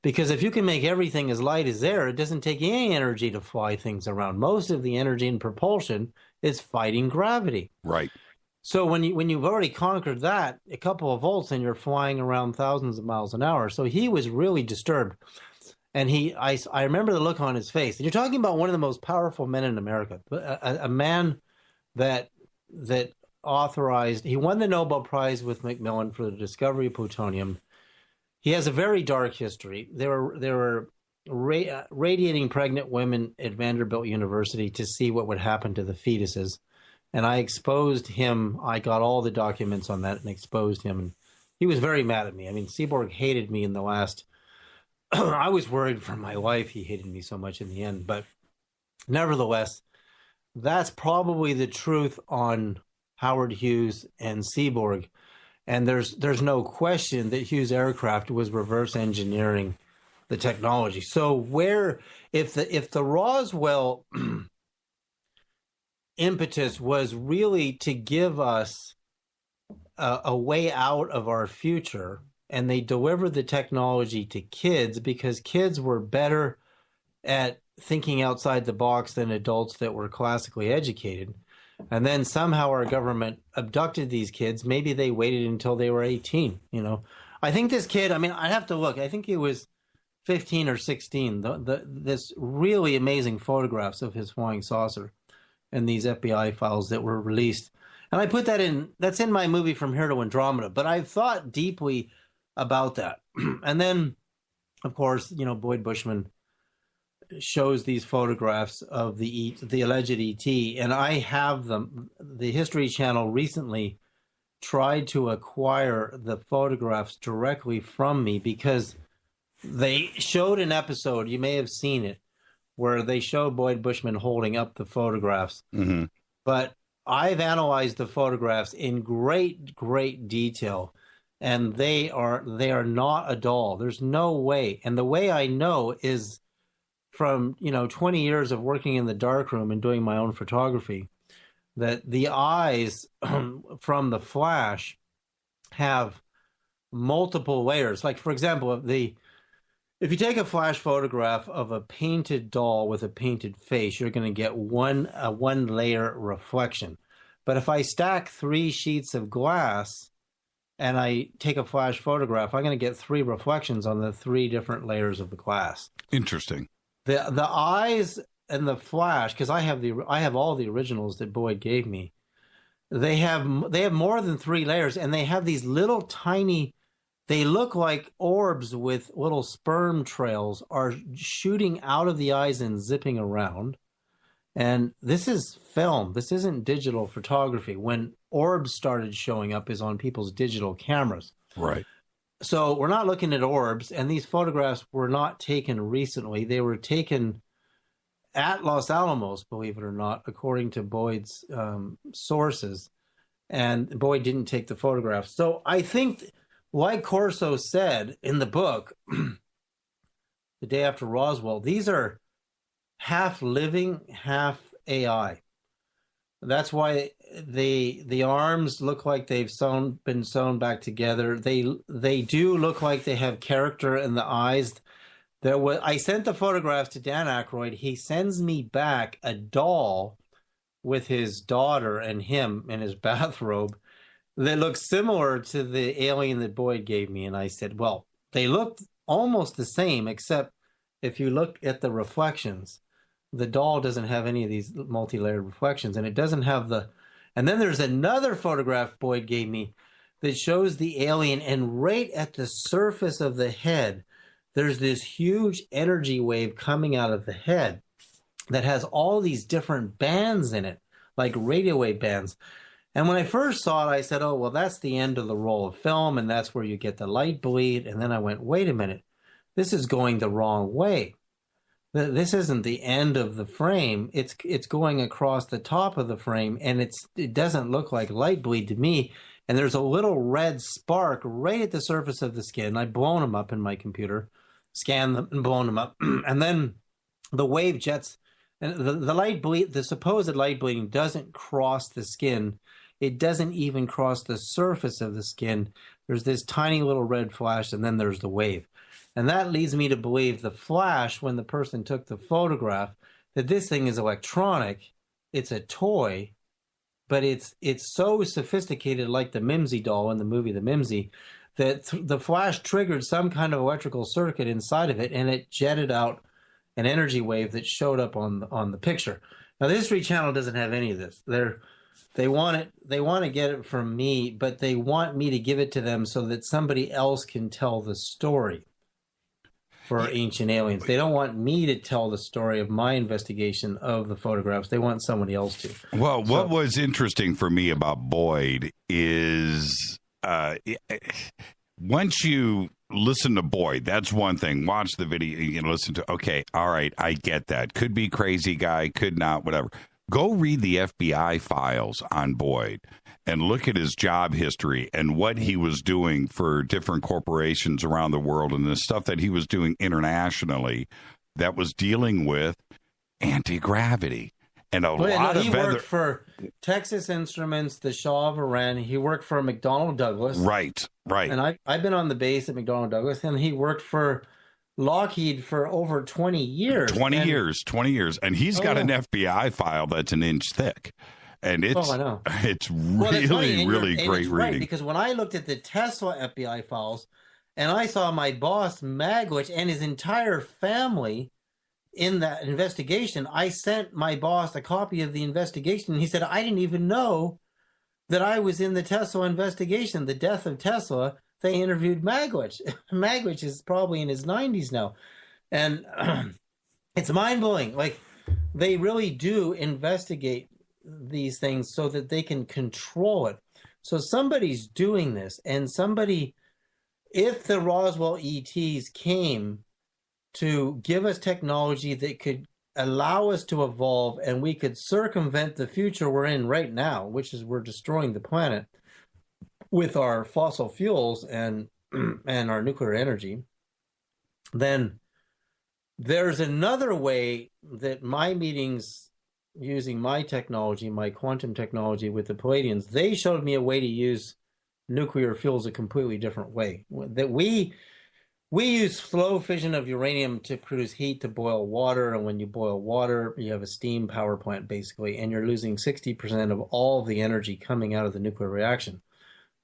Because if you can make everything as light as air, it doesn't take any energy to fly things around. Most of the energy in propulsion is fighting gravity. Right. So when you've already conquered that, a couple of volts, and you're flying around thousands of miles an hour. So he was really disturbed. And I remember the look on his face. And you're talking about one of the most powerful men in America, a man that authorized, he won the Nobel Prize with Macmillan for the discovery of plutonium. He has a very dark history. There were radiating pregnant women at Vanderbilt University to see what would happen to the fetuses. And I exposed him. I got all the documents on that and exposed him. And he was very mad at me. I mean, Seaborg hated me in the last, I was worried for my life. He hated me so much in the end. But nevertheless, that's probably the truth on Howard Hughes and Seaborg. And there's no question that Hughes Aircraft was reverse engineering the technology. So if the Roswell impetus was really to give us a way out of our future, and they delivered the technology to kids because kids were better at thinking outside the box than adults that were classically educated. And then somehow our government abducted these kids. Maybe they waited until they were 18. You know, I think this kid, I mean, I'd have to look. I think he was 15 or 16. This really amazing photographs of his flying saucer and these FBI files that were released. And I put that in, that's in my movie From Here to Andromeda. But I've thought deeply about that. And then, of course, you know, Boyd Bushman shows these photographs of the alleged ET, and I have them. The History Channel recently tried to acquire the photographs directly from me because they showed an episode, you may have seen it, where they showed Boyd Bushman holding up the photographs. Mm-hmm. But I've analyzed the photographs in great detail, and they are not a doll. There's no way. And the way I know is from 20 years of working in the darkroom and doing my own photography, that the eyes from the flash have multiple layers. Like, for example, if you take a flash photograph of a painted doll with a painted face, you're going to get one layer reflection. But if I stack 3 sheets of glass and I take a flash photograph, I'm going to get 3 reflections on the 3 different layers of the glass. Interesting. The eyes and the flash, because I have all the originals that Boyd gave me. They have more than 3 layers, and they have these little tiny. They look like orbs with little sperm trails are shooting out of the eyes and zipping around. And this is film. This isn't digital photography. When orbs started showing up is on people's digital cameras. Right. So we're not looking at orbs, and these photographs were not taken recently. They were taken at Los Alamos, believe it or not, according to Boyd's sources. And Boyd didn't take the photographs. So I think, like Corso said in the book, The Day After Roswell, these are half living, half AI. That's why the arms look like they've been sewn back together. They do look like they have character in the eyes. I sent the photographs to Dan Aykroyd. He sends me back a doll with his daughter and him in his bathrobe that looks similar to the alien that Boyd gave me. And I said, well, they look almost the same, except if you look at the reflections, the doll doesn't have any of these multi-layered reflections, and it doesn't have the. And then there's another photograph Boyd gave me that shows the alien, and right at the surface of the head, there's this huge energy wave coming out of the head that has all these different bands in it, like radio wave bands. And when I first saw it, I said, oh, well, that's the end of the roll of film, and that's where you get the light bleed. And then I went, wait a minute, this is going the wrong way. This isn't the end of the frame. It's going across the top of the frame, and it doesn't look like light bleed to me. And there's a little red spark right at the surface of the skin. I've blown them up in my computer, scanned them and blown them up. And then the wave jets, and the light bleed, the supposed light bleeding doesn't cross the skin. It doesn't even cross the surface of the skin. There's this tiny little red flash, and then there's the wave. And that leads me to believe the flash, when the person took the photograph, that this thing is electronic. It's a toy, but it's so sophisticated, like the Mimsy doll in the movie The Mimsy, that the flash triggered some kind of electrical circuit inside of it, and it jetted out an energy wave that showed up on the picture. Now, the History Channel doesn't have any of this. They want to get it from me, but they want me to give it to them so that somebody else can tell the story for Ancient Aliens. They don't want me to tell the story of my investigation of the photographs. They want somebody else to. Well, what was interesting for me about Boyd is once you listen to Boyd, that's one thing. Watch the video, you can listen to, okay, all right, I get that. Could be crazy guy, could not, whatever. Go read the FBI files on Boyd and look at his job history and what he was doing for different corporations around the world and the stuff that he was doing internationally that was dealing with anti-gravity. And he worked for Texas Instruments, the Shah of Iran. He worked for McDonnell Douglas. Right. And I've been on the base at McDonnell Douglas, and he worked for Lockheed for over 20 years. 20 years. And he's got an FBI file that's an inch thick. And it's really great reading. Right, because when I looked at the Tesla FBI files, and I saw my boss, Magwitch, and his entire family in that investigation, I sent my boss a copy of the investigation, and he said, I didn't even know that I was in the Tesla investigation, the death of Tesla. They interviewed Magwitch. Magwitch is probably in his 90s now. And it's mind-blowing. Like, they really do investigate these things so that they can control it. So somebody's doing this, and somebody, if the Roswell ETs came to give us technology that could allow us to evolve, and we could circumvent the future we're in right now, which is we're destroying the planet with our fossil fuels and our nuclear energy, then there's another way that my meetings using my technology, my quantum technology with the Palladians, they showed me a way to use nuclear fuels a completely different way. That we use slow fission of uranium to produce heat to boil water, and when you boil water, you have a steam power plant basically, and you're losing 60% of all the energy coming out of the nuclear reaction.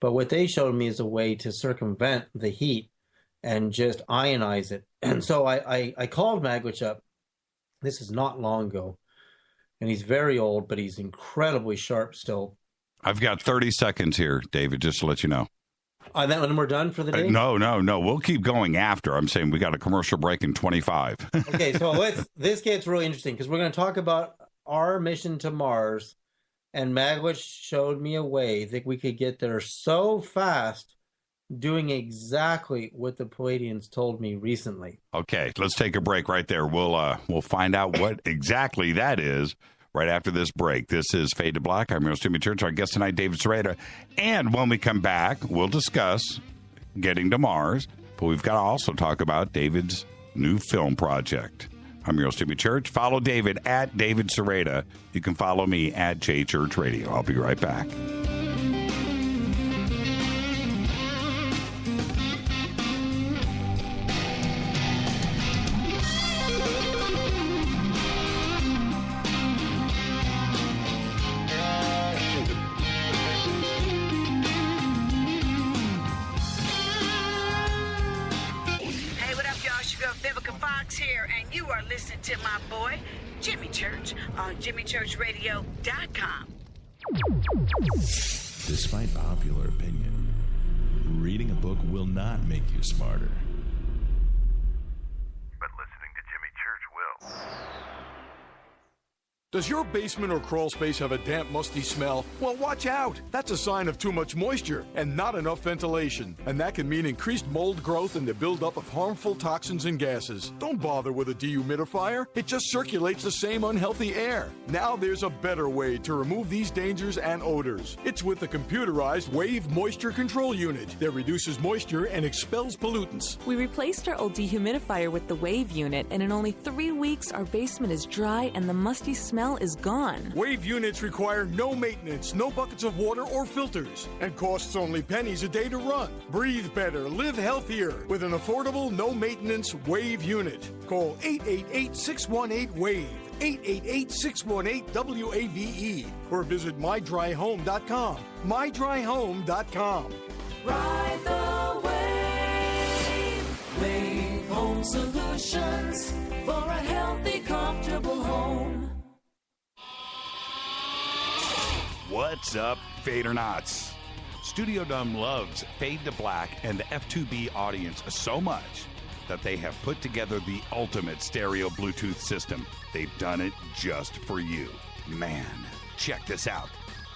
But what they showed me is a way to circumvent the heat and just ionize it. And so I called Magwitch up. This is not long ago. And he's very old, but he's incredibly sharp still. I've got 30 seconds here, David, just to let you know. Then when we're done for the day? No. We'll keep going after. I'm saying we got a commercial break in 25. Okay, so this gets really interesting because we're going to talk about our mission to Mars. And Magwitch showed me a way that we could get there so fast, doing exactly what the Palladians told me recently. Okay, let's take a break right there. We'll find out what exactly that is right after this break. This is Fade to Black. I'm your host, Jimmy Church. Our guest tonight, David Sereda. And when we come back, we'll discuss getting to Mars, but we've got to also talk about David's new film project. I'm your host, Jimmy Church. Follow David at David Sereda. You can follow me at J Church Radio. I'll be right back. Hey, what up, y'all? It's your girl Vivica Fox here, listening to my boy, Jimmy Church, on JimmyChurchRadio.com. Despite popular opinion, reading a book will not make you smarter. But listening to Jimmy Church will. Does your basement or crawl space have a damp, musty smell? Well, watch out. That's a sign of too much moisture and not enough ventilation. And that can mean increased mold growth and the buildup of harmful toxins and gases. Don't bother with a dehumidifier. It just circulates the same unhealthy air. Now there's a better way to remove these dangers and odors. It's with the computerized Wave Moisture Control Unit that reduces moisture and expels pollutants. We replaced our old dehumidifier with the Wave unit, and in only 3 weeks, our basement is dry and the musty smell is gone. Wave units require no maintenance, no buckets of water or filters, and costs only pennies a day to run. Breathe better, live healthier with an affordable, no-maintenance Wave unit. Call 888-618-WAVE, 888-618-WAVE, or visit mydryhome.com. mydryhome.com. Ride the wave. Wave Home Solutions for a healthy, comfortable home. What's up, Fadernauts? Studio Dome loves Fade to Black and the F2B audience so much that they have put together the ultimate stereo Bluetooth system. They've done it just for you. Man, check this out.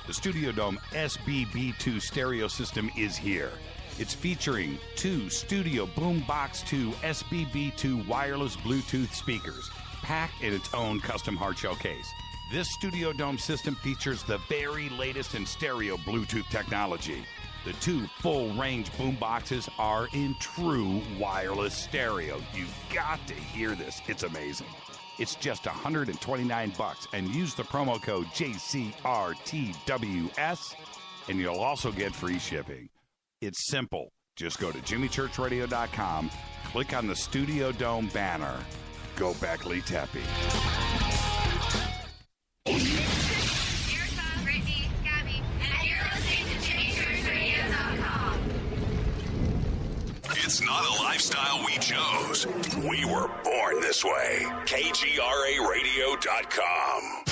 The Studio Dome SBB2 stereo system is here. It's featuring 2 Studio Boombox 2 SBB2 wireless Bluetooth speakers, packed in its own custom hardshell case. This Studio Dome system features the very latest in stereo Bluetooth technology. The 2 full-range boomboxes are in true wireless stereo. You've got to hear this. It's amazing. It's just $129, and use the promo code JCRTWS, and you'll also get free shipping. It's simple. Just go to JimmyChurchRadio.com, click on the Studio Dome banner. Go Beckley Tepe. Brittany, Gabby, and you're listening to JimmyChurchRadio.com. It's not a lifestyle we chose. We were born this way. KGRARadio.com.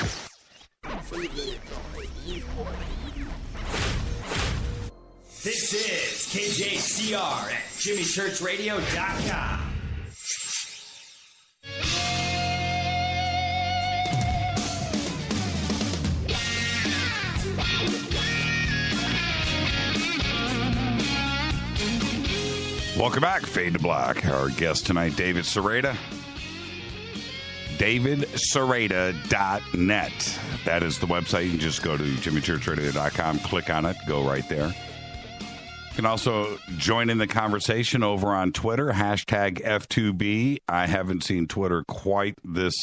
This is KJCR at JimmyChurchRadio.com. Welcome back, Fade to Black. Our guest tonight, David Sereda. DavidSereda.net. That is the website. You can just go to JimmyChurchRadio.com, click on it, go right there. You can also join in the conversation over on Twitter, hashtag F2B. I haven't seen Twitter quite this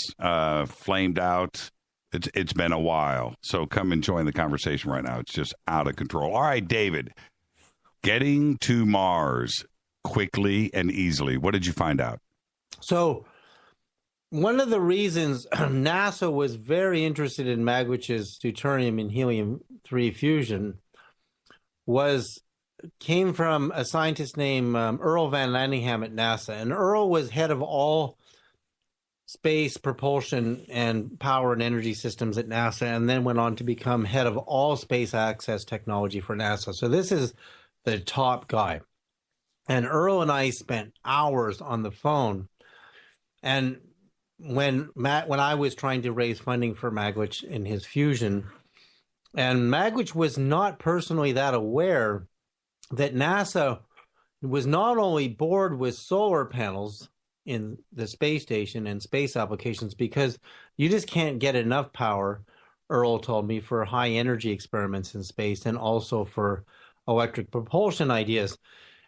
flamed out. It's been a while. So come and join the conversation right now. It's just out of control. All right, David. Getting to Mars quickly and easily. What did you find out? So one of the reasons NASA was very interested in Magwich's deuterium and helium-3 fusion came from a scientist named Earl Van Landingham at NASA. And Earl was head of all space propulsion and power and energy systems at NASA, and then went on to become head of all space access technology for NASA. So this is the top guy. And Earl and I spent hours on the phone. And when I was trying to raise funding for Magwitch in his fusion, and Magwitch was not personally that aware that NASA was not only bored with solar panels in the space station and space applications, because you just can't get enough power, Earl told me, for high energy experiments in space and also for electric propulsion ideas.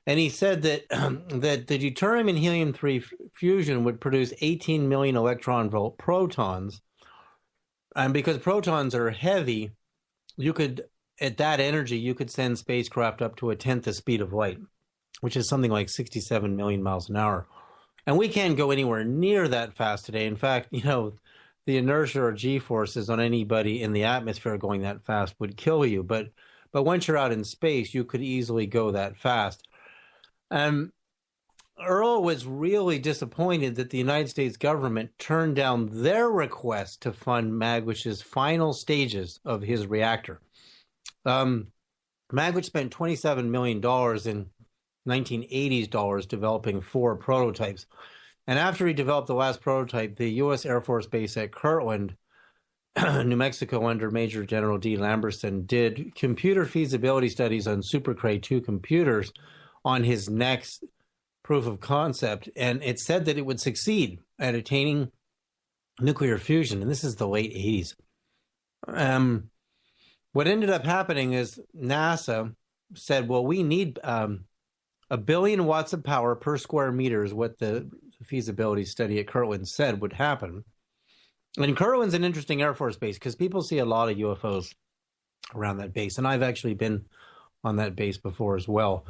And he said that that the deuterium and helium-3 fusion would produce 18 million electron volt protons. And because protons are heavy, you could, at that energy, you could send spacecraft up to 1/10 the speed of light, which is something like 67 million miles an hour. And we can't go anywhere near that fast today. In fact, the inertia or G-forces on anybody in the atmosphere going that fast would kill you. But once you're out in space, you could easily go that fast. Earl was really disappointed that the United States government turned down their request to fund Magwich's final stages of his reactor. Magwitch spent $27 million in 1980s dollars developing 4 prototypes. And after he developed the last prototype, the U.S. Air Force Base at Kirtland, New Mexico, under Major General D. Lamberson, did computer feasibility studies on Super Cray 2 computers on his next proof of concept, and it said that it would succeed at attaining nuclear fusion, and this is the late 80s. What ended up happening is NASA said, well, we need 1 billion watts of power per square meter is what the feasibility study at Kirtland said would happen. And Kirtland's an interesting Air Force base because people see a lot of UFOs around that base, and I've actually been on that base before as well.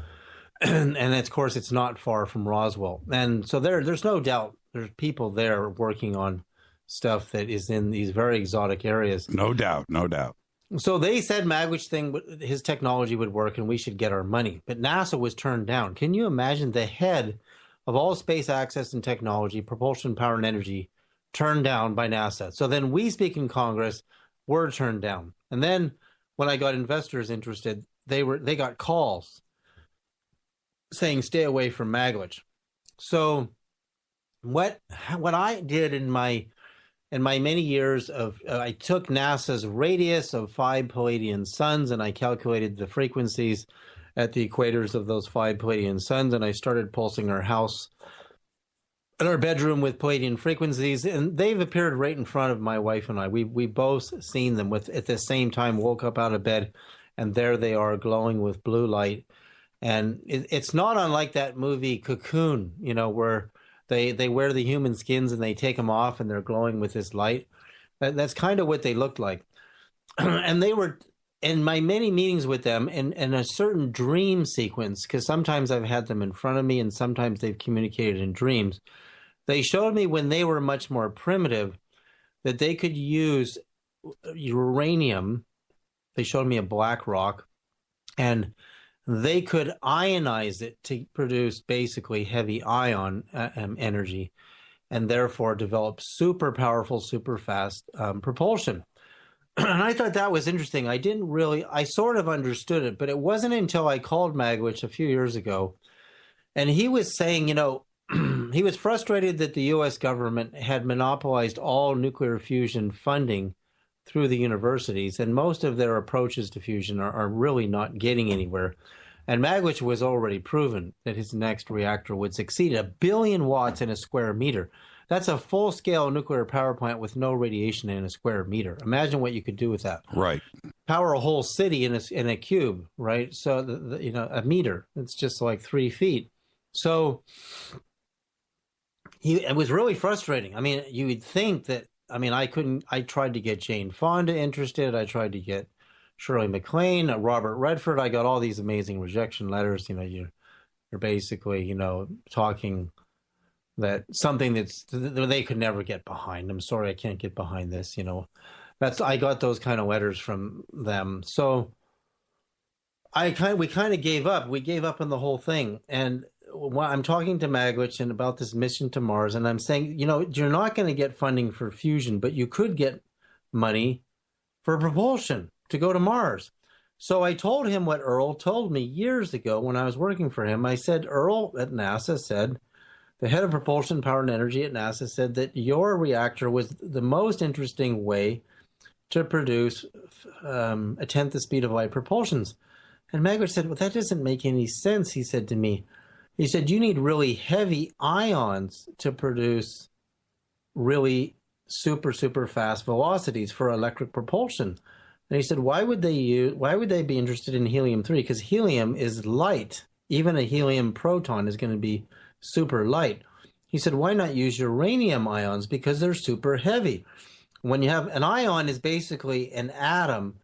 And of course, it's not far from Roswell. And so there's no doubt there's people there working on stuff that is in these very exotic areas. No doubt, no doubt. So they said Magwitch thing, his technology would work and we should get our money. But NASA was turned down. Can you imagine the head of all space access and technology, propulsion, power, and energy turned down by NASA? So then we speak in Congress, were turned down. And then when I got investors interested, they got calls saying stay away from Magwitch. So what I did in my many years of, I took NASA's radius of 5 Palladian suns and I calculated the frequencies at the equators of those 5 Palladian suns, and I started pulsing our house and our bedroom with Palladian frequencies, and they've appeared right in front of my wife and I. We both seen them at the same time, woke up out of bed, and there they are glowing with blue light. And it's not unlike that movie Cocoon, where they wear the human skins and they take them off and they're glowing with this light. That's kind of what they looked like. And they were, in my many meetings with them, in a certain dream sequence, because sometimes I've had them in front of me and sometimes they've communicated in dreams. They showed me when they were much more primitive that they could use uranium. They showed me a black rock, and they could ionize it to produce basically heavy ion energy, and therefore develop super powerful, super fast propulsion. And I thought that was interesting. I sort of understood it, but it wasn't until I called Magwitch a few years ago, and he was saying, he was frustrated that the U.S. government had monopolized all nuclear fusion funding through the universities, and most of their approaches to fusion are really not getting anywhere. And Magwitch was already proven that his next reactor would succeed 1 billion watts in a square meter. That's a full-scale nuclear power plant with no radiation in a square meter. Imagine what you could do with that. Right. Power a whole city in a cube, right? So, a meter, it's just like 3 feet. So it was really frustrating. I mean, you would think that, I tried to get Jane Fonda interested. I tried to get Shirley MacLaine, Robert Redford. I got all these amazing rejection letters. You're basically, talking that something they could never get behind. I'm sorry, I can't get behind this. I got those kind of letters from them. So we kind of gave up. We gave up on the whole thing. And I'm talking to Magwitch and about this mission to Mars, and I'm saying, you're not going to get funding for fusion, but you could get money for propulsion to go to Mars. So I told him what Earl told me years ago when I was working for him. I said, Earl at NASA said, the head of propulsion, power, and energy at NASA said that your reactor was the most interesting way to produce a tenth the speed of light propulsions. And Magwitch said, well, that doesn't make any sense, he said to me. He said, you need really heavy ions to produce really super, super fast velocities for electric propulsion. And he said, why would they be interested in helium-3? Because helium is light. Even a helium proton is going to be super light. He said, why not use uranium ions? Because they're super heavy. When you have an ion is basically an atom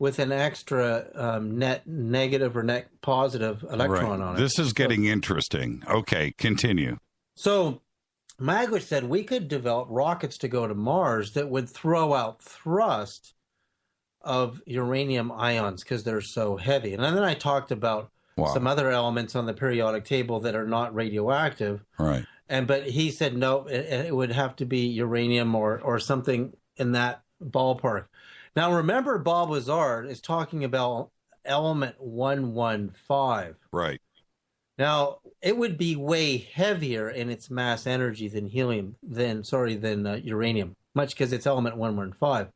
with an extra net negative or net positive electron on it. This is getting interesting. Okay, continue. So Magwitch said we could develop rockets to go to Mars that would throw out thrust of uranium ions because they're so heavy. And then I talked about some other elements on the periodic table that are not radioactive. Right. But he said no, it would have to be uranium or something in that ballpark. Now remember, Bob Lazar is talking about element 115. Right. Now it would be way heavier in its mass energy than than uranium, much because it's element 115.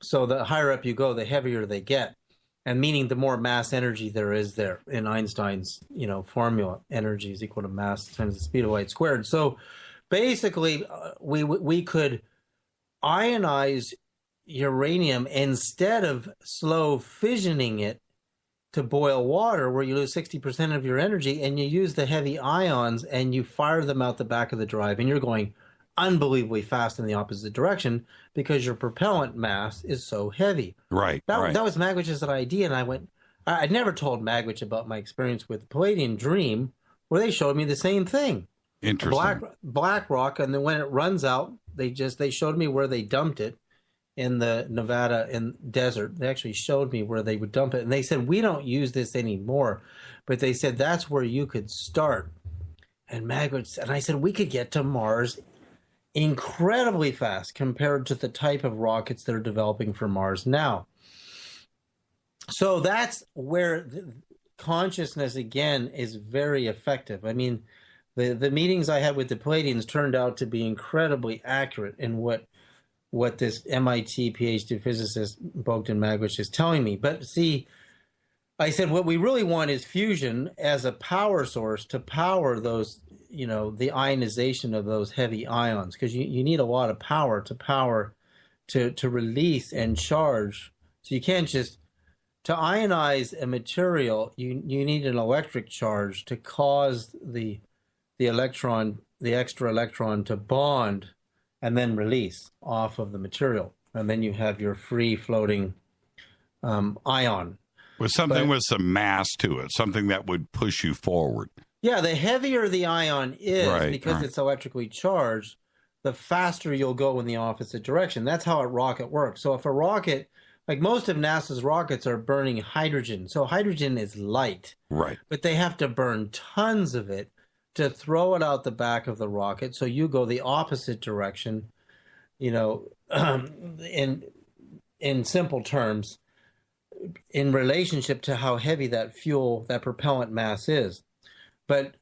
So the higher up you go, the heavier they get. And meaning the more mass energy there is there in Einstein's, formula, energy is equal to mass times the speed of light squared. So basically, we could ionize uranium instead of slow fissioning it to boil water, where you lose 60% of your energy, and you use the heavy ions and you fire them out the back of the drive, and you're going unbelievably fast in the opposite direction because your propellant mass is so heavy. Right. That was Magwich's idea, and I'd never told Magwitch about my experience with Palladium Dream, where they showed me the same thing. Interesting. Black rock, and then when it runs out, they showed me where they dumped it in the Nevada desert. They actually showed me where they would dump it, and they said, we don't use this anymore, but they said that's where you could start. And Magwitch, and I said, we could get to Mars incredibly fast compared to the type of rockets that are developing for Mars now. So that's where consciousness, again, is very effective. I mean, the meetings I had with the Palladians turned out to be incredibly accurate in what this MIT PhD physicist Bogdan Magwitch is telling me. But see, I said what we really want is fusion as a power source to power those, the ionization of those heavy ions, because you need a lot of power to release and charge. So you can't just, to ionize a material, you need an electric charge to cause the extra electron to bond and then release off of the material. And then you have your free floating ion. With something with some mass to it, something that would push you forward. Yeah, the heavier the ion is, because it's electrically charged, the faster you'll go in the opposite direction. That's how a rocket works. So if a rocket, like most of NASA's rockets are burning hydrogen. So hydrogen is light. Right. But they have to burn tons of it to throw it out the back of the rocket. So you go the opposite direction, in simple terms, in relationship to how heavy that fuel, that propellant mass is. But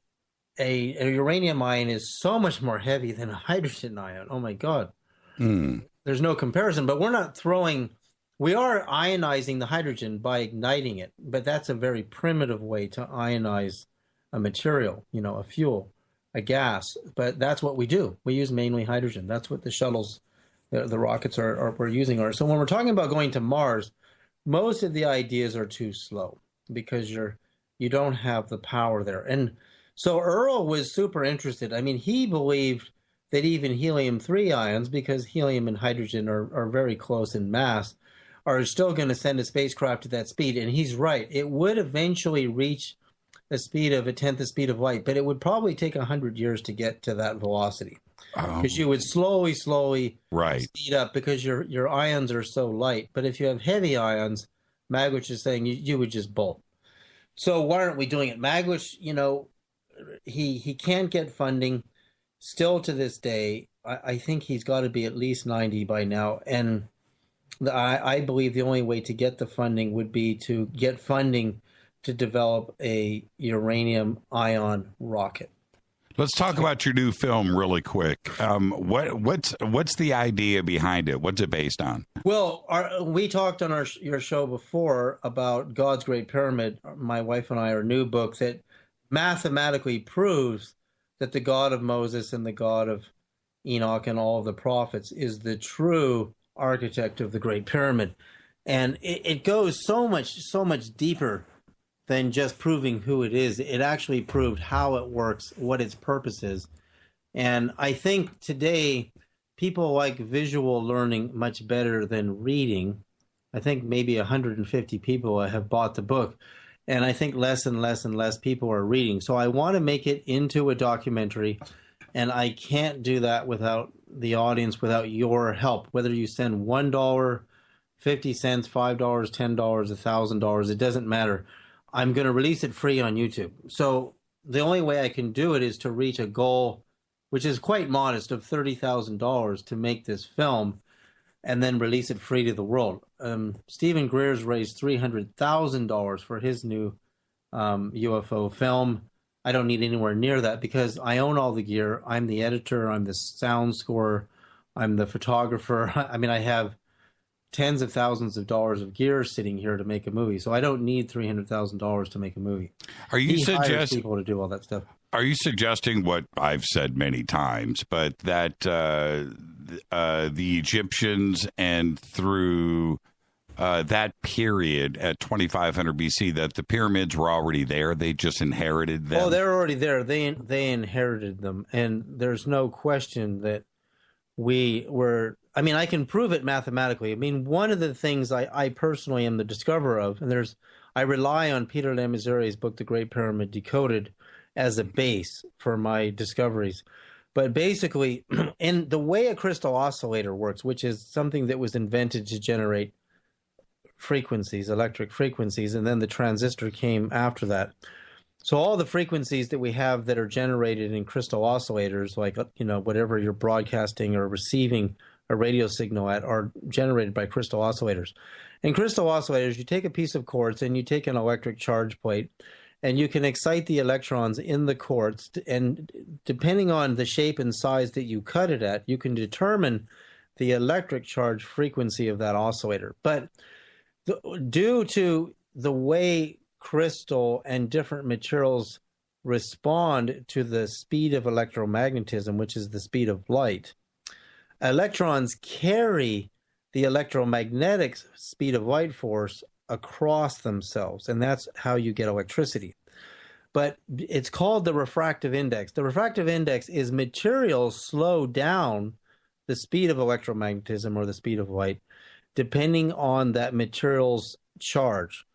a uranium ion is so much more heavy than a hydrogen ion. Oh my God. There's no comparison, but we are ionizing the hydrogen by igniting it, but that's a very primitive way to ionize a material, a fuel, a gas, but that's what we do. We use mainly hydrogen. That's what the shuttles, the rockets we're using are. So when we're talking about going to Mars, most of the ideas are too slow because you don't have the power there. And so Earl was super interested. I mean, he believed that even helium-3 ions, because helium and hydrogen are very close in mass, are still going to send a spacecraft to that speed. And he's right. It would eventually reach the speed of a tenth the speed of light, but it would probably take 100 years to get to that velocity. Because you would slowly speed up because your ions are so light. But if you have heavy ions, Magwitch is saying you would just bolt. So why aren't we doing it? Magwitch, he can't get funding still to this day. I think he's got to be at least 90 by now. And I believe the only way to get the funding would be to get funding to develop a uranium ion rocket. Let's talk about your new film really quick. What's the idea behind it? What's it based on? Well, we talked on your show before about God's Great Pyramid. My wife and I, our new book that mathematically proves that the God of Moses and the God of Enoch and all of the prophets is the true architect of the Great Pyramid. And it goes so much deeper than just proving who it is. It actually proved how it works, what its purpose is. And I think today people like visual learning much better than reading. I think maybe 150 people have bought the book, and I think less and less and less people are reading. So I want to make it into a documentary, and I can't do that without the audience, without your help. Whether you send $1, 50 cents, $5, $10, $1,000, it doesn't matter. I'm going to release it free on YouTube. So the only way I can do it is to reach a goal, which is quite modest, of $30,000 to make this film and then release it free to the world. Stephen Greer's raised $300,000 for his new UFO film. I don't need anywhere near that because I own all the gear. I'm the editor. I'm the sound scorer. I'm the photographer. I mean, I have tens of thousands of dollars of gear sitting here to make a movie. So I don't need $300,000 to make a a Are you suggesting people to do all that stuff? Are you suggesting what I've said many times, but that the Egyptians and through that period at 2500 BC, that the pyramids were already there? They just inherited them? Oh, they're already there. They inherited them. And there's no question that we were, I mean, I can prove it mathematically. I mean, one of the things I personally am the discoverer of, and I rely on Peter Lamazuri's book, The Great Pyramid Decoded, as a base for my discoveries. But basically, in the way a crystal oscillator works, which is something that was invented to generate frequencies, electric frequencies, and then the transistor came after that. So all the frequencies that we have that are generated in crystal oscillators, like, you know, whatever you're broadcasting or receiving a radio signal at, are generated by crystal oscillators. In crystal oscillators, you take a piece of quartz and you take an electric charge plate, and you can excite the electrons in the quartz, and depending on the shape and size that you cut it at, you can determine the electric charge frequency of that oscillator. But due to the way crystal and different materials respond to the speed of electromagnetism, which is the speed of light, electrons carry the electromagnetic speed of light force across themselves, and that's how you get electricity. But it's called the refractive index. The refractive index is materials slow down the speed of electromagnetism or the speed of light depending on that material's charge.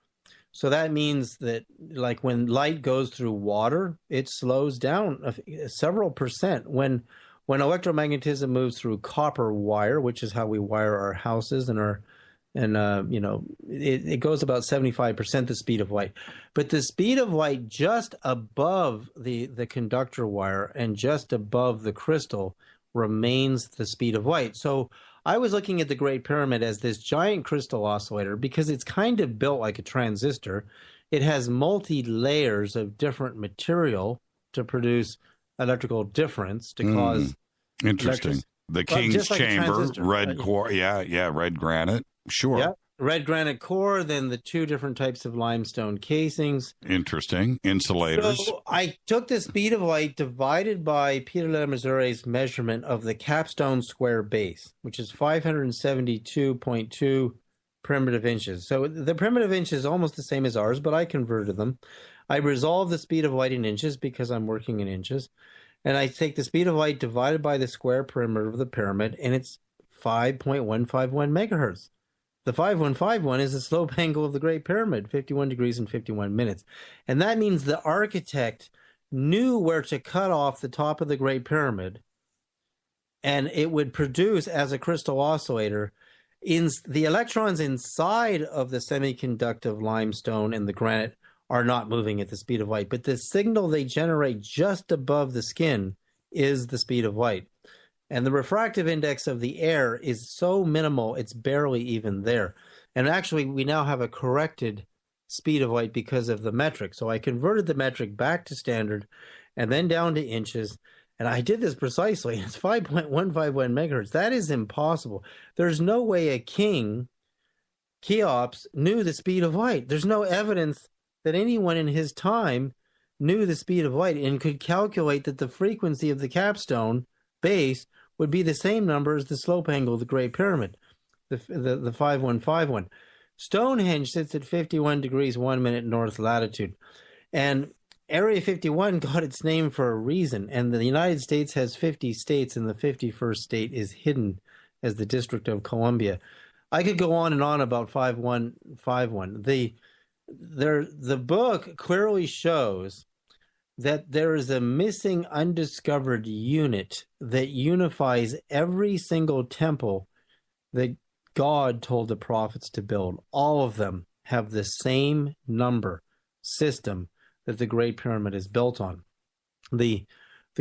So that means that, like, when light goes through water, it slows down several percent. When electromagnetism moves through copper wire, which is how we wire our houses it goes about 75% the speed of light. But the speed of light just above the conductor wire and just above the crystal remains the speed of light. So I was looking at the Great Pyramid as this giant crystal oscillator because it's kind of built like a transistor. It has multi-layers of different material to produce electrical difference to cause interesting. The King's Chamber, red core, red granite. Sure. Yeah, red granite core, then the two different types of limestone casings. Interesting. Insulators. So I took the speed of light divided by Peter Lamazuri's measurement of the capstone square base, which is 572.2 primitive inches. So the primitive inch is almost the same as ours, but I converted them. I resolve the speed of light in inches because I'm working in inches. And I take the speed of light divided by the square perimeter of the pyramid, and it's 5.151 megahertz. The 5151 is the slope angle of the Great Pyramid, 51 degrees and 51 minutes. And that means the architect knew where to cut off the top of the Great Pyramid, and it would produce, as a crystal oscillator, in the electrons inside of the semiconductive limestone and the granite are not moving at the speed of light, but the signal they generate just above the skin is the speed of light. And the refractive index of the air is so minimal, it's barely even there. And actually, we now have a corrected speed of light because of the metric. So I converted the metric back to standard and then down to inches. And I did this precisely. It's 5.151 megahertz. That is impossible. There's no way a king, Cheops, knew the speed of light. There's no evidence that anyone in his time knew the speed of light and could calculate that the frequency of the capstone base would be the same number as the slope angle of the Great Pyramid, the 5151. Stonehenge sits at 51 degrees 1 minute north latitude. And Area 51 got its name for a reason. And the United States has 50 states, and the 51st state is hidden as the District of Columbia. I could go on and on about 5151. The book clearly shows that there is a missing undiscovered unit that unifies every single temple that God told the prophets to build. All of them have the same number, system that the Great Pyramid is built on. The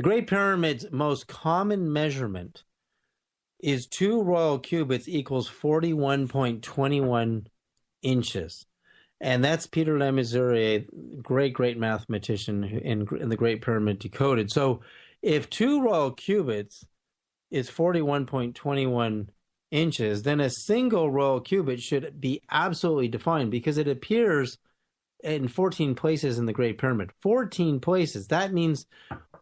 Great Pyramid's most common measurement is 2 royal cubits equals 41.21 inches. And that's Peter Le Mesurier, great mathematician in the Great Pyramid Decoded. So if 2 royal cubits is 41.21 inches, then a single royal cubit should be absolutely defined because it appears in 14 places in the Great Pyramid. 14 places. That means,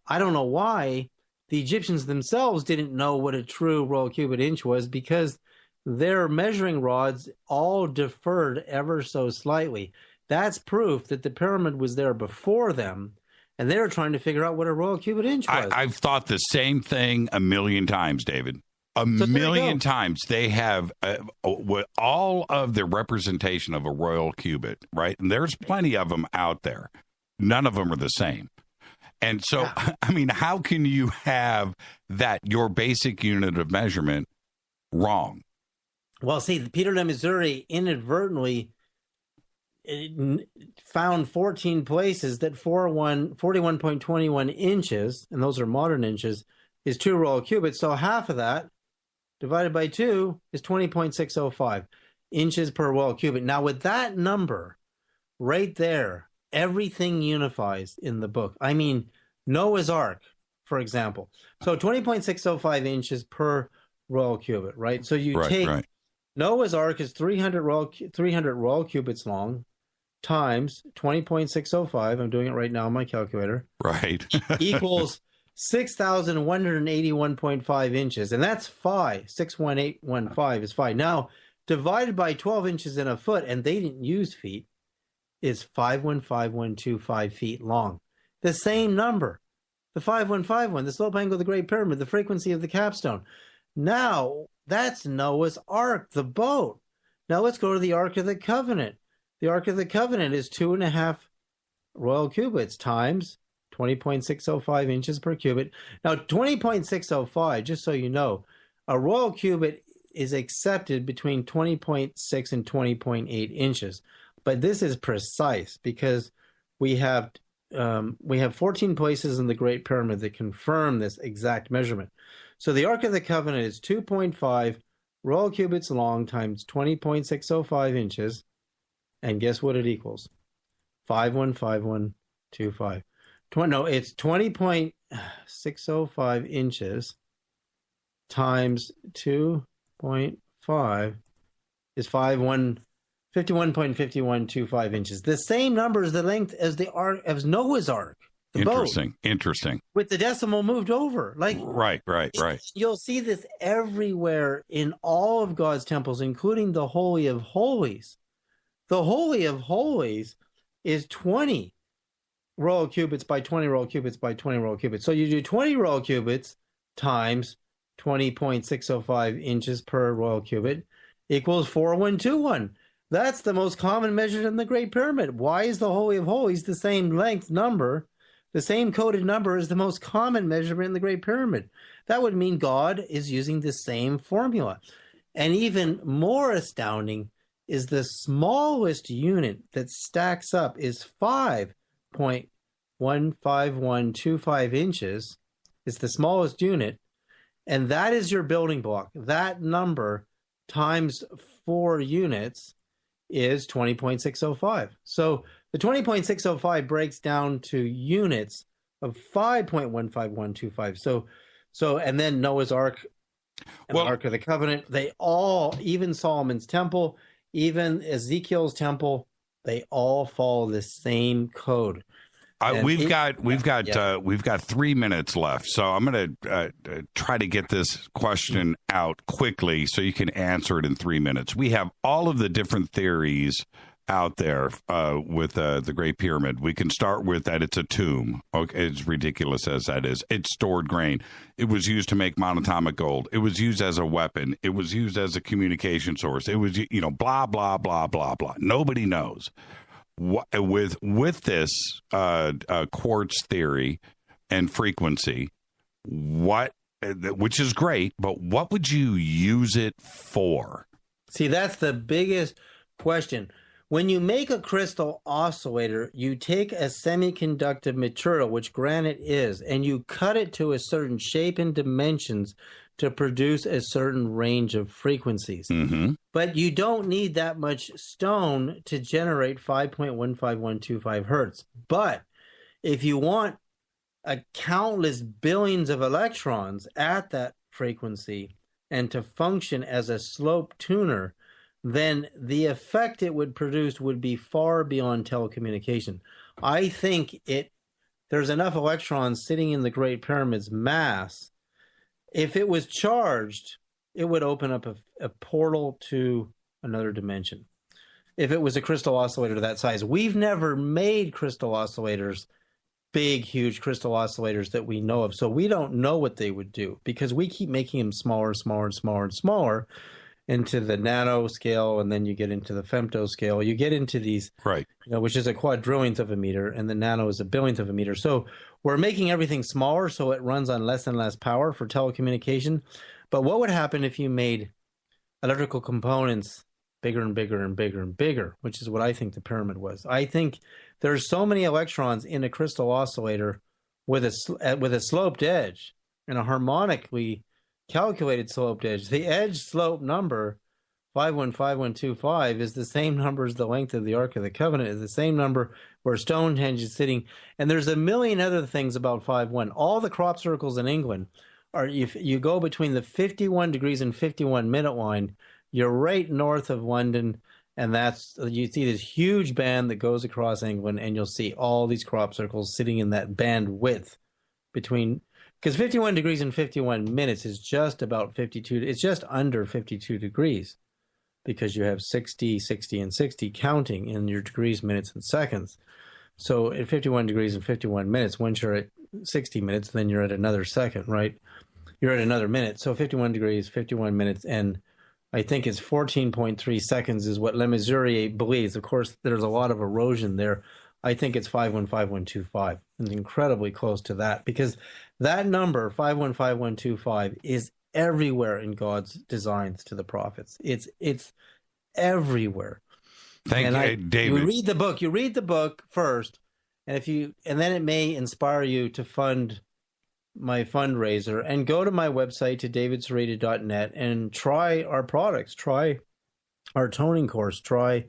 I don't know why, the Egyptians themselves didn't know what a true royal cubit inch was because their measuring rods all differed ever so slightly. That's proof that the pyramid was there before them, and they were trying to figure out what a royal cubit inch was. I've thought the same thing a million times, David. A million times. They have all of the representation of a royal cubit, right? And there's plenty of them out there. None of them are the same. And so, I mean, how can you have that, your basic unit of measurement, wrong? Well, see, Peter Le Mesurier inadvertently found 14 places that 41.21 inches, and those are modern inches, is 2 royal cubits. So half of that divided by 2 is 20.605 inches per royal cubit. Now, with that number right there, everything unifies in the book. I mean, Noah's Ark, for example. So 20.605 inches per royal cubit, right? So you take Noah's Ark is 300 royal cubits long times 20.605. I'm doing it right now on my calculator. Right. Equals 6,181.5 inches. And that's phi. 61815 is phi. Now, divided by 12 inches in a foot, and they didn't use feet, is 515.125 feet long. The same number. The 5151, the slope angle of the Great Pyramid, the frequency of the capstone. Now, that's Noah's Ark, the boat. Now let's go to the Ark of the Covenant. The Ark of the Covenant is 2.5 royal cubits times 20.605 inches per cubit. Now, 20.605, just so you know, a royal cubit is accepted between 20.6 and 20.8 inches. But this is precise because we have 14 places in the Great Pyramid that confirm this exact measurement. So the Ark of the Covenant is 2.5 royal cubits long times 20.605 inches. And guess what it equals? 515125. No, it's 20.605 inches times 2.5 is 51.5125 inches. The same number as the length as the Ark, as Noah's Ark. Interesting. With the decimal moved over. Right. You'll see this everywhere in all of God's temples, including the Holy of Holies. The Holy of Holies is 20 royal cubits by 20 royal cubits by 20 royal cubits. So you do 20 royal cubits times 20.605 inches per royal cubit equals 4121. That's the most common measured in the Great Pyramid. Why is the Holy of Holies the same length number, the same coded number as the most common measurement in the Great Pyramid? That would mean God is using the same formula. And even more astounding is the smallest unit that stacks up is 5.15125 inches. It's the smallest unit. And that is your building block. That number times 4 units is 20.605. So the 20.605 breaks down to units of 5.15125. So and then Noah's Ark and the Ark of the Covenant, they all, even Solomon's temple, even Ezekiel's temple, they all follow the same code. We've got 3 minutes left, so I'm going to try to get this question out quickly so you can answer it in 3 minutes. We have all of the different theories out there with the Great Pyramid. We can start with that it's a tomb. Okay, as ridiculous as that is, it's stored grain. It was used to make monatomic gold. It was used as a weapon. It was used as a communication source. It was, blah blah blah blah blah. Nobody knows. With this quartz theory and frequency, which is great, but what would you use it for? See, that's the biggest question. When you make a crystal oscillator, you take a semiconductive material, which granite is, and you cut it to a certain shape and dimensions to produce a certain range of frequencies. Mm-hmm. But you don't need that much stone to generate 5.15125 hertz. But if you want a countless billions of electrons at that frequency and to function as a slope tuner, then the effect it would produce would be far beyond telecommunication. I think there's enough electrons sitting in the Great Pyramid's mass. If it was charged, it would open up a portal to another dimension. If it was a crystal oscillator that size. We've never made crystal oscillators, big, huge crystal oscillators that we know of. So we don't know what they would do because we keep making them smaller, smaller, and smaller, and smaller into the nano scale, and then you get into the femto scale. You get into these, right? Which is a quadrillionth of a meter, and the nano is a billionth of a meter. So we're making everything smaller, so it runs on less and less power for telecommunication. But what would happen if you made electrical components bigger and bigger and bigger and bigger, which is what I think the pyramid was? I think there's so many electrons in a crystal oscillator with a sloped edge and a harmonically calculated sloped edge. The edge slope number 515125 is the same number as the length of the Ark of the Covenant, is the same number where Stonehenge is sitting. And there's a million other things about 5-1. All the crop circles in England are, if you go between the 51 degrees and 51 minute line, you're right north of London. And you see this huge band that goes across England, and you'll see all these crop circles sitting in that bandwidth between, because 51 degrees and 51 minutes is just about 52. It's just under 52 degrees because you have 60, 60, and 60 counting in your degrees, minutes, and seconds. So at 51 degrees and 51 minutes, once you're at 60 minutes, then you're at another second, right? You're at another minute. So 51 degrees, 51 minutes, and I think it's 14.3 seconds is what Le Mesurier believes. Of course, there's a lot of erosion there. I think it's 515125. It's incredibly close to that because that number, 515125, is everywhere in God's designs to the prophets. It's everywhere. Thank you, David. You read the book first, and then it may inspire you to fund my fundraiser, and go to my website to davidsereda.net and try our products, try our toning course, try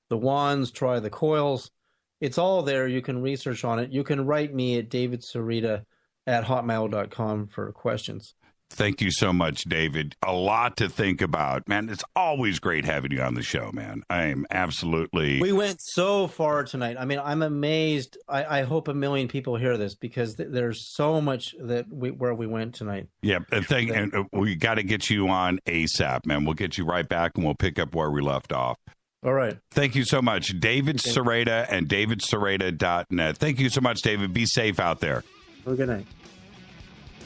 the wands, try the coils. It's all there. You can research on it. You can write me at davidsereda@hotmail.com for questions. Thank you so much, David. A lot to think about, man. It's always great having you on the show, man. I am absolutely. We went so far tonight. I mean, I'm amazed. I hope a million people hear this because there's so much where we went tonight. Yeah, and we got to get you on ASAP, man. We'll get you right back, and we'll pick up where we left off. All right. Thank you so much, David Sereda and davidsereda.net. Thank you so much, David. Be safe out there. Have a good night.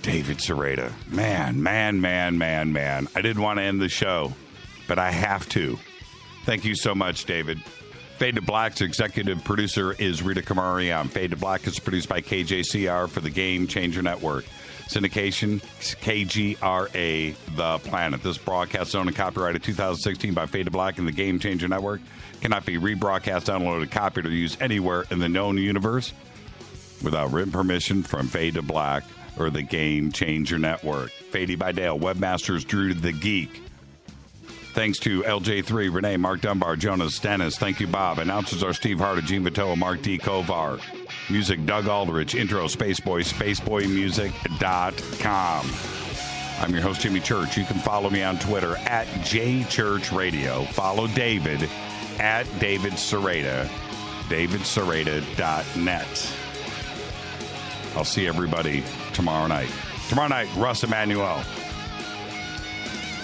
David Sereda. Man. I didn't want to end the show, but I have to. Thank you so much, David. Fade to Black's executive producer is Rita Kamarian. Fade to Black is produced by KJCR for the Game Changer Network. Syndication, KGRA, The Planet. This broadcast is owned and copyrighted 2016 by Fade to Black and the Game Changer Network. Cannot be rebroadcast, downloaded, copied, or used anywhere in the known universe without written permission from Fade to Black or the Game Changer Network. Fady by Dale, Webmasters Drew the Geek. Thanks to LJ3, Renee, Mark Dunbar, Jonas Stennis. Thank you, Bob. Announcers are Steve Harder, Gene Vitoa, Mark D. Kovar. Music, Doug Aldrich. Intro, Spaceboy, spaceboymusic.com. I'm your host, Jimmy Church. You can follow me on Twitter at JChurchRadio. Follow David at David Sereda, davidsereda.net. I'll see everybody tomorrow night. Tomorrow night, Russ Emanuel,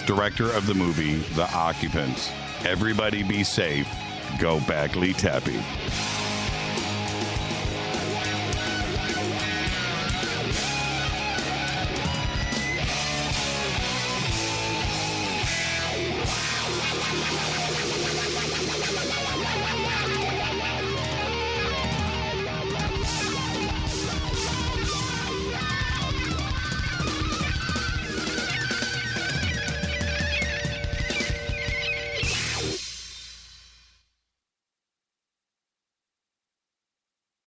director of the movie The Occupants. Everybody be safe. Go back, Lee Tappy.